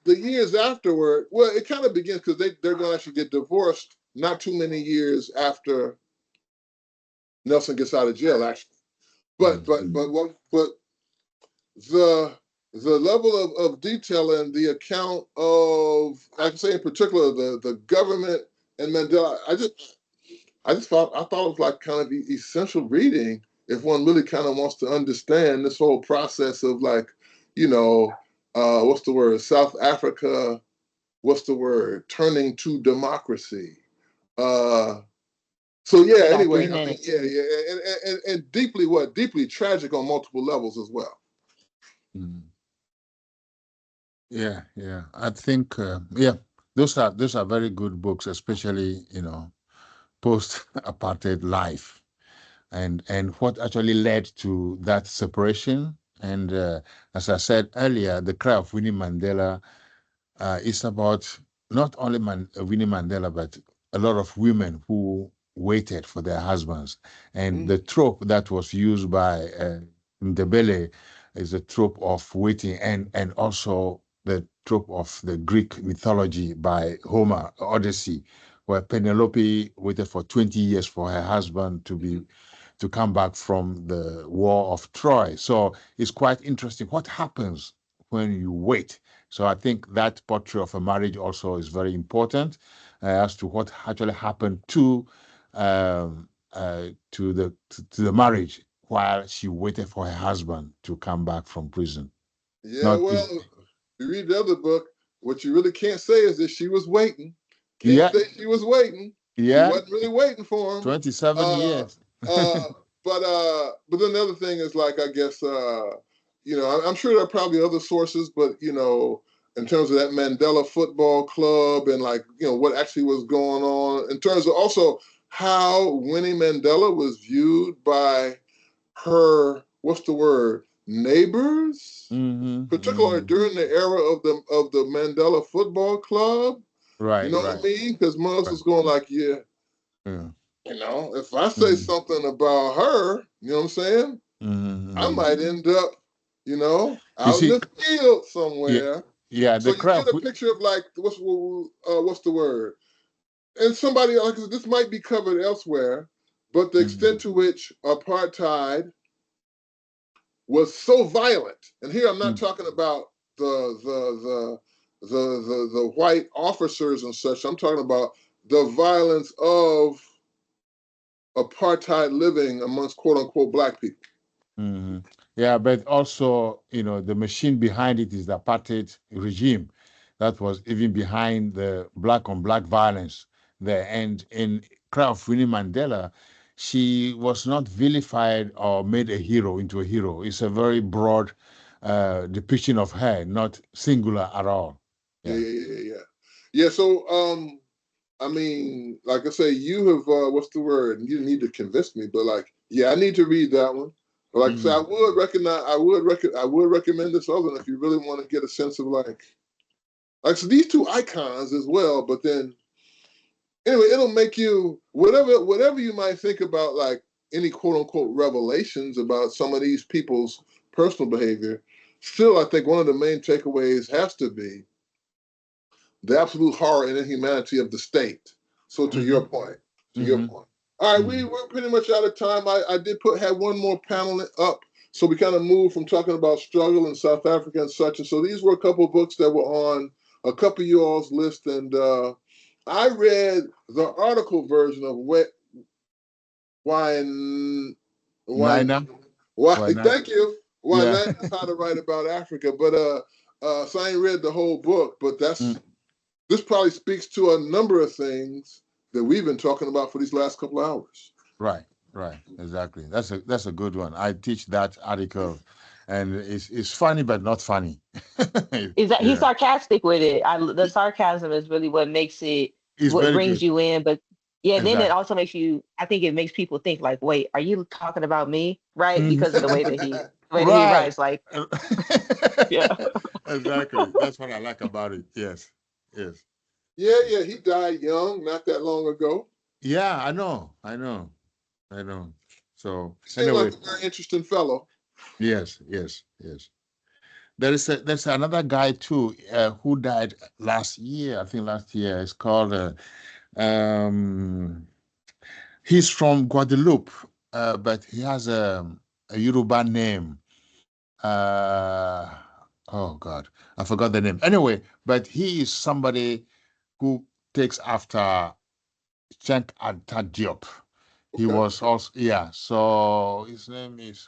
Speaker 1: the years afterward, well, it kind of begins because they're going to actually get divorced not too many years after Nelson gets out of jail, actually. But the the level of detail and the account of, like I say, in particular, the government and Mandela, I thought it was like kind of essential reading if one really kind of wants to understand this whole process of like, what's the word? South Africa, what's the word? Turning to democracy. Uh, so yeah, anyway, I mean,
Speaker 3: Documented.
Speaker 1: yeah, and deeply what? Deeply tragic on multiple levels as well.
Speaker 2: Yeah, yeah. I think yeah, those are very good books, especially post apartheid life and what actually led to that separation. And as I said earlier, the cry of Winnie Mandela is about not only Winnie Mandela, but a lot of women who waited for their husbands. And the trope that was used by Ndebele is a trope of waiting, and also the trope of the Greek mythology by Homer, Odyssey, where Penelope waited for 20 years for her husband to come back from the war of Troy. So it's quite interesting what happens when you wait. So I think that portrait of a marriage also is very important as to what actually happened to the marriage while she waited for her husband to come back from prison.
Speaker 1: Yeah,
Speaker 2: Not
Speaker 1: well, you read the other book, what you really can't say is that she was waiting. Can't
Speaker 2: yeah,
Speaker 1: say she was waiting. She
Speaker 2: yeah,
Speaker 1: wasn't really waiting for him.
Speaker 2: 27
Speaker 1: Uh,
Speaker 2: years.
Speaker 1: uh, but then the other thing is like I guess I'm sure there are probably other sources, but in terms of that Mandela Football Club and like what actually was going on in terms of also how Winnie Mandela was viewed by her what's the word neighbors, particularly
Speaker 2: Hmm.
Speaker 1: during the era of the Mandela Football Club. You
Speaker 2: Right,
Speaker 1: know what I
Speaker 2: right,
Speaker 1: mean? Because most
Speaker 2: right.
Speaker 1: was going like, yeah,
Speaker 2: Yeah.
Speaker 1: if I say
Speaker 2: Hmm.
Speaker 1: something about her, you know what I'm saying? I
Speaker 2: Hmm.
Speaker 1: might end up,
Speaker 2: You
Speaker 1: out in
Speaker 2: see,
Speaker 1: the field
Speaker 2: yeah,
Speaker 1: somewhere.
Speaker 2: yeah,
Speaker 1: So
Speaker 2: the
Speaker 1: you get
Speaker 2: craft.
Speaker 1: a picture of like what's the word? And somebody like this might be covered elsewhere, but the
Speaker 2: Mhm.
Speaker 1: extent to which apartheid was so violent, and here I'm not
Speaker 2: Mm.
Speaker 1: talking about the white officers and such. I'm talking about the violence of apartheid living amongst quote unquote black people.
Speaker 2: Hmm. Yeah, but also, the machine behind it is the apartheid regime that was even behind the black on black violence there. And in Kraft Winnie Mandela, she was not vilified or made a hero into a hero. It's a very broad depiction of her, not singular at all.
Speaker 1: Yeah,
Speaker 2: Yeah.
Speaker 1: yeah, yeah, yeah, yeah. Yeah. So, I mean, like I say, you have what's the word? You need to convince me, but like, yeah, I need to read that one. But like I say,
Speaker 2: Mhm.
Speaker 1: I would recommend this other one if you really want to get a sense of like so these two icons as well. But then anyway, it'll make you whatever you might think about like any quote unquote revelations about some of these people's personal behavior. Still, I think one of the main takeaways has to be the absolute horror and inhumanity of the state. So to your
Speaker 2: Mhm.
Speaker 1: point, to your
Speaker 2: Mhm.
Speaker 1: point. All right,
Speaker 2: Mhm.
Speaker 1: we're pretty much out of time. I did had one more panel up. So we kind of moved from talking about struggle in South Africa and such. And so these were a couple of books that were on a couple of you all's list. And I read the article version of why why
Speaker 2: Nina?
Speaker 1: why
Speaker 2: Why not?
Speaker 1: thank you. Why
Speaker 2: Yeah.
Speaker 1: not is how to write about Africa. But so I ain't read the whole book, but
Speaker 2: Mm.
Speaker 1: this probably speaks to a number of things that we've been talking about for these last couple of hours.
Speaker 2: Right, right, exactly. That's a good one. I teach that article, and it's funny but not funny.
Speaker 3: Is that he's
Speaker 2: Yeah,
Speaker 3: sarcastic with it? The sarcasm is really what makes it,
Speaker 2: it's
Speaker 3: what
Speaker 2: very
Speaker 3: brings
Speaker 2: good.
Speaker 3: you in. But yeah, then it
Speaker 2: Exactly.
Speaker 3: also makes you. I think it makes people think like, wait, are you talking about me? Right?
Speaker 2: Mhm.
Speaker 3: Because of the way that he
Speaker 2: Right.
Speaker 3: writes. Like, yeah,
Speaker 2: Exactly. That's what I like about it. Yes. Yes.
Speaker 1: Yeah, yeah, he died young, not that long ago.
Speaker 2: Yeah, I know. I know. I know. So
Speaker 1: He seemed like
Speaker 2: anyway,
Speaker 1: a very interesting fellow.
Speaker 2: yes, yes, yes. There's another guy too who died last year. I think last year. It's called um he's from Guadeloupe, but he has a Yoruba name. Uh, oh God, I forgot the name. Anyway, but he is somebody who takes after Chenk Anta Diop. He
Speaker 1: Okay.
Speaker 2: was also, yeah. So his name is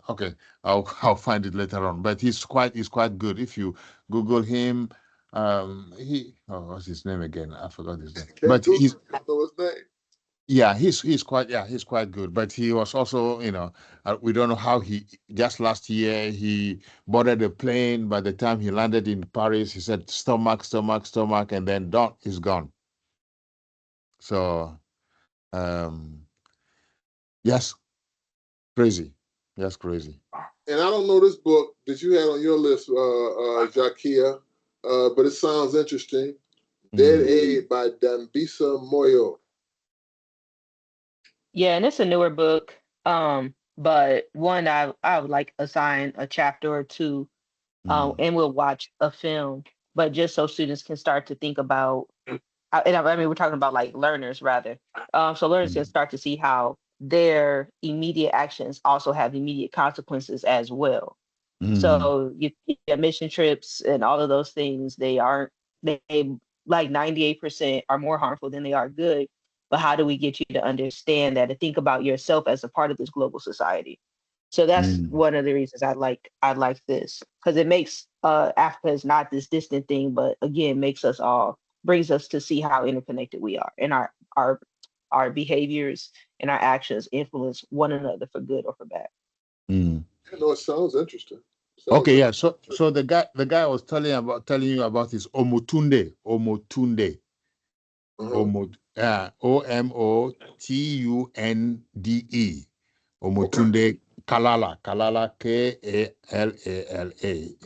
Speaker 2: okay. I'll find it later on. But he's quite good. If you Google him, what's his name again? I forgot his name.
Speaker 1: Can't
Speaker 2: But
Speaker 1: Google
Speaker 2: he's
Speaker 1: it, don't know his name.
Speaker 2: yeah, he's quite good. But he was also, we don't know how he just last year he boarded a plane. By the time he landed in Paris, he said stomach, stomach, stomach, and then done, he's gone. So um yes, crazy. Yes, crazy.
Speaker 1: And I don't know this book that you had on your list, Jakia, but it sounds interesting. Dead
Speaker 2: Mm,
Speaker 1: Aid by Dambisa Moyo.
Speaker 3: yeah, and it's a newer book. But one I would like assign a chapter or two,
Speaker 2: mm,
Speaker 3: and we'll watch a film. But just so students can start to think about, and I mean we're talking about like learners rather. So learners can
Speaker 2: mm,
Speaker 3: start to see how their immediate actions also have immediate consequences as well.
Speaker 2: mm,
Speaker 3: So your mission trips and all of those things, they aren't they like 98% are more harmful than they are good. But how do we get you to understand that and think about yourself as a part of this global society? So that's
Speaker 2: mm,
Speaker 3: one of the reasons I like this because it makes Africa is not this distant thing, but again makes us all brings us to see how interconnected we are and our our behaviors and our actions influence one another for good or for bad.
Speaker 2: Mm.
Speaker 1: You know, it sounds interesting. Sounds
Speaker 2: Okay,
Speaker 1: very
Speaker 2: yeah. So the guy I was telling you about is Omotunde.
Speaker 1: uh-huh.
Speaker 2: Omotunde.
Speaker 1: Okay.
Speaker 2: Omotunde Kalala, Kalala.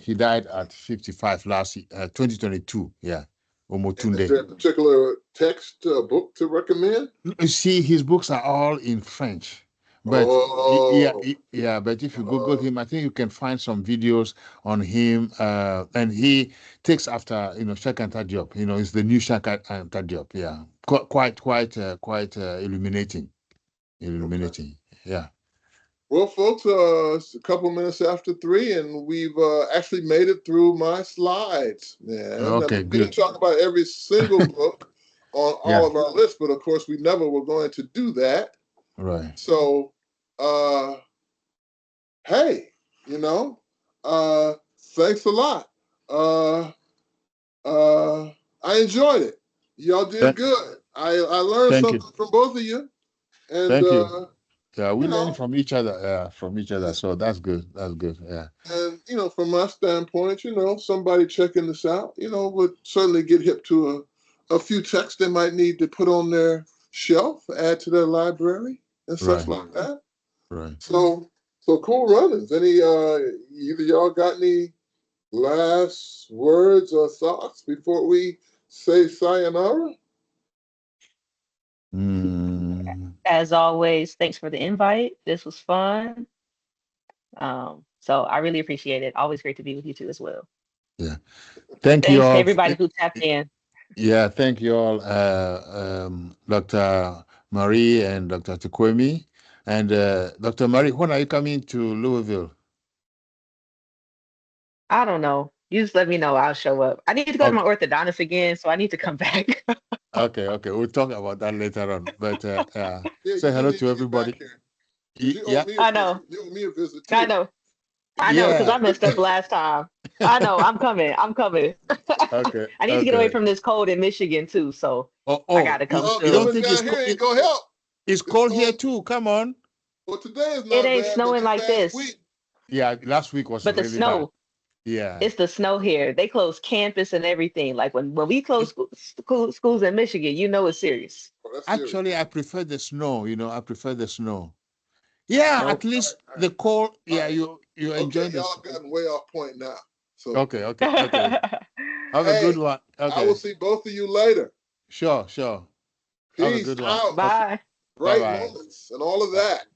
Speaker 2: He died at 55 last year, 2022. Yeah,
Speaker 1: And is
Speaker 2: Omotunde.
Speaker 1: there a particular text book to recommend?
Speaker 2: You see, his books are all in French, but
Speaker 1: Oh,
Speaker 2: yeah. But if you Google
Speaker 1: uh,
Speaker 2: him, I think you can find some videos on him. And he takes after Cheikh Anta Diop. It's the new Cheikh Anta Diop. Yeah, quite illuminating.
Speaker 1: okay.
Speaker 2: Illuminating. Yeah.
Speaker 1: Well, folks, it's a couple minutes after 3, and we've actually made it through my slides, man. I
Speaker 2: Okay.
Speaker 1: mean, we didn't
Speaker 2: Good.
Speaker 1: talk about every single book on all
Speaker 2: Yeah.
Speaker 1: of our lists, but of course, we never were going to do that.
Speaker 2: Right.
Speaker 1: So, hey, you know, uh, thanks a lot. Uh, uh, I enjoyed it. Y'all did
Speaker 2: Th-
Speaker 1: good. I learned
Speaker 2: Thank you.
Speaker 1: something from both of you, and
Speaker 2: Thank you. Yeah, we
Speaker 1: you
Speaker 2: learn
Speaker 1: know.
Speaker 2: from each other. Yeah, from each other. So that's good. That's good. Yeah.
Speaker 1: And from my standpoint, somebody checking this out, would certainly get hip to a few texts they might need to put on their shelf, add to their library, and such
Speaker 2: Right.
Speaker 1: like that.
Speaker 2: Right.
Speaker 1: So cool runnings. Any either y'all got any last words or thoughts before we say sayonara?
Speaker 2: Mm,
Speaker 3: As always, thanks for the invite. This was fun. So I really appreciate it. Always great to be with you too as well.
Speaker 2: yeah. Thank you
Speaker 3: Thanks to
Speaker 2: all.
Speaker 3: everybody who tapped in.
Speaker 2: Yeah, thank you all, Dr. Marie and Dr. Tukwemi. And Dr. Marie, when are you coming to Louisville?
Speaker 3: I don't know. You just let me know. I'll show up. I need to go to my
Speaker 2: Okay,
Speaker 3: orthodontist again, so I need to come back.
Speaker 2: okay. We'll talk about that later on. But
Speaker 1: Yeah,
Speaker 2: say
Speaker 1: you do
Speaker 2: hello
Speaker 1: need
Speaker 2: to
Speaker 1: to get back
Speaker 2: everybody.
Speaker 1: here because you owe
Speaker 2: Yeah,
Speaker 1: me a
Speaker 3: I
Speaker 1: visit.
Speaker 3: know.
Speaker 1: You owe me a visit
Speaker 3: I
Speaker 1: too.
Speaker 3: know. I know, because
Speaker 2: yeah.
Speaker 3: I messed up last time. I know. I'm coming. I'm coming.
Speaker 2: Okay,
Speaker 3: I need to get away
Speaker 2: okay.
Speaker 3: from this cold in Michigan too, so I
Speaker 2: Oh,
Speaker 3: gotta come
Speaker 1: Well,
Speaker 2: you don't
Speaker 3: soon.
Speaker 1: coming
Speaker 2: think
Speaker 1: down here ain't gonna help.
Speaker 2: it's
Speaker 1: It's
Speaker 2: cold here
Speaker 1: going.
Speaker 2: too? Come on.
Speaker 1: Well, today is
Speaker 3: It
Speaker 1: not
Speaker 3: ain't
Speaker 1: bad, but
Speaker 3: snowing
Speaker 1: this
Speaker 3: like
Speaker 1: past
Speaker 3: this,
Speaker 1: week,
Speaker 2: Yeah, last week was
Speaker 3: but the
Speaker 2: really bad.
Speaker 3: snow.
Speaker 2: Yeah.
Speaker 3: It's the snow here. They close campus and everything. Like when we close schools in Michigan, you know it's serious.
Speaker 1: oh, that's serious.
Speaker 2: Actually, I prefer the snow. I prefer the snow. Yeah,
Speaker 1: All
Speaker 2: at
Speaker 1: right,
Speaker 2: least the cold.
Speaker 1: all
Speaker 2: Yeah,
Speaker 1: right.
Speaker 2: you
Speaker 1: Okay,
Speaker 2: enjoy
Speaker 1: y'all
Speaker 2: this.
Speaker 1: have gotten way off point now. So,
Speaker 2: Okay. Have a good
Speaker 1: hey,
Speaker 2: one.
Speaker 1: I will
Speaker 2: Okay.
Speaker 1: see both of you later.
Speaker 2: Sure. Have a
Speaker 1: Peace
Speaker 2: good one.
Speaker 1: out.
Speaker 2: Okay.
Speaker 3: Bye.
Speaker 2: Bye
Speaker 1: Bright
Speaker 2: bye.
Speaker 1: moments and all of that.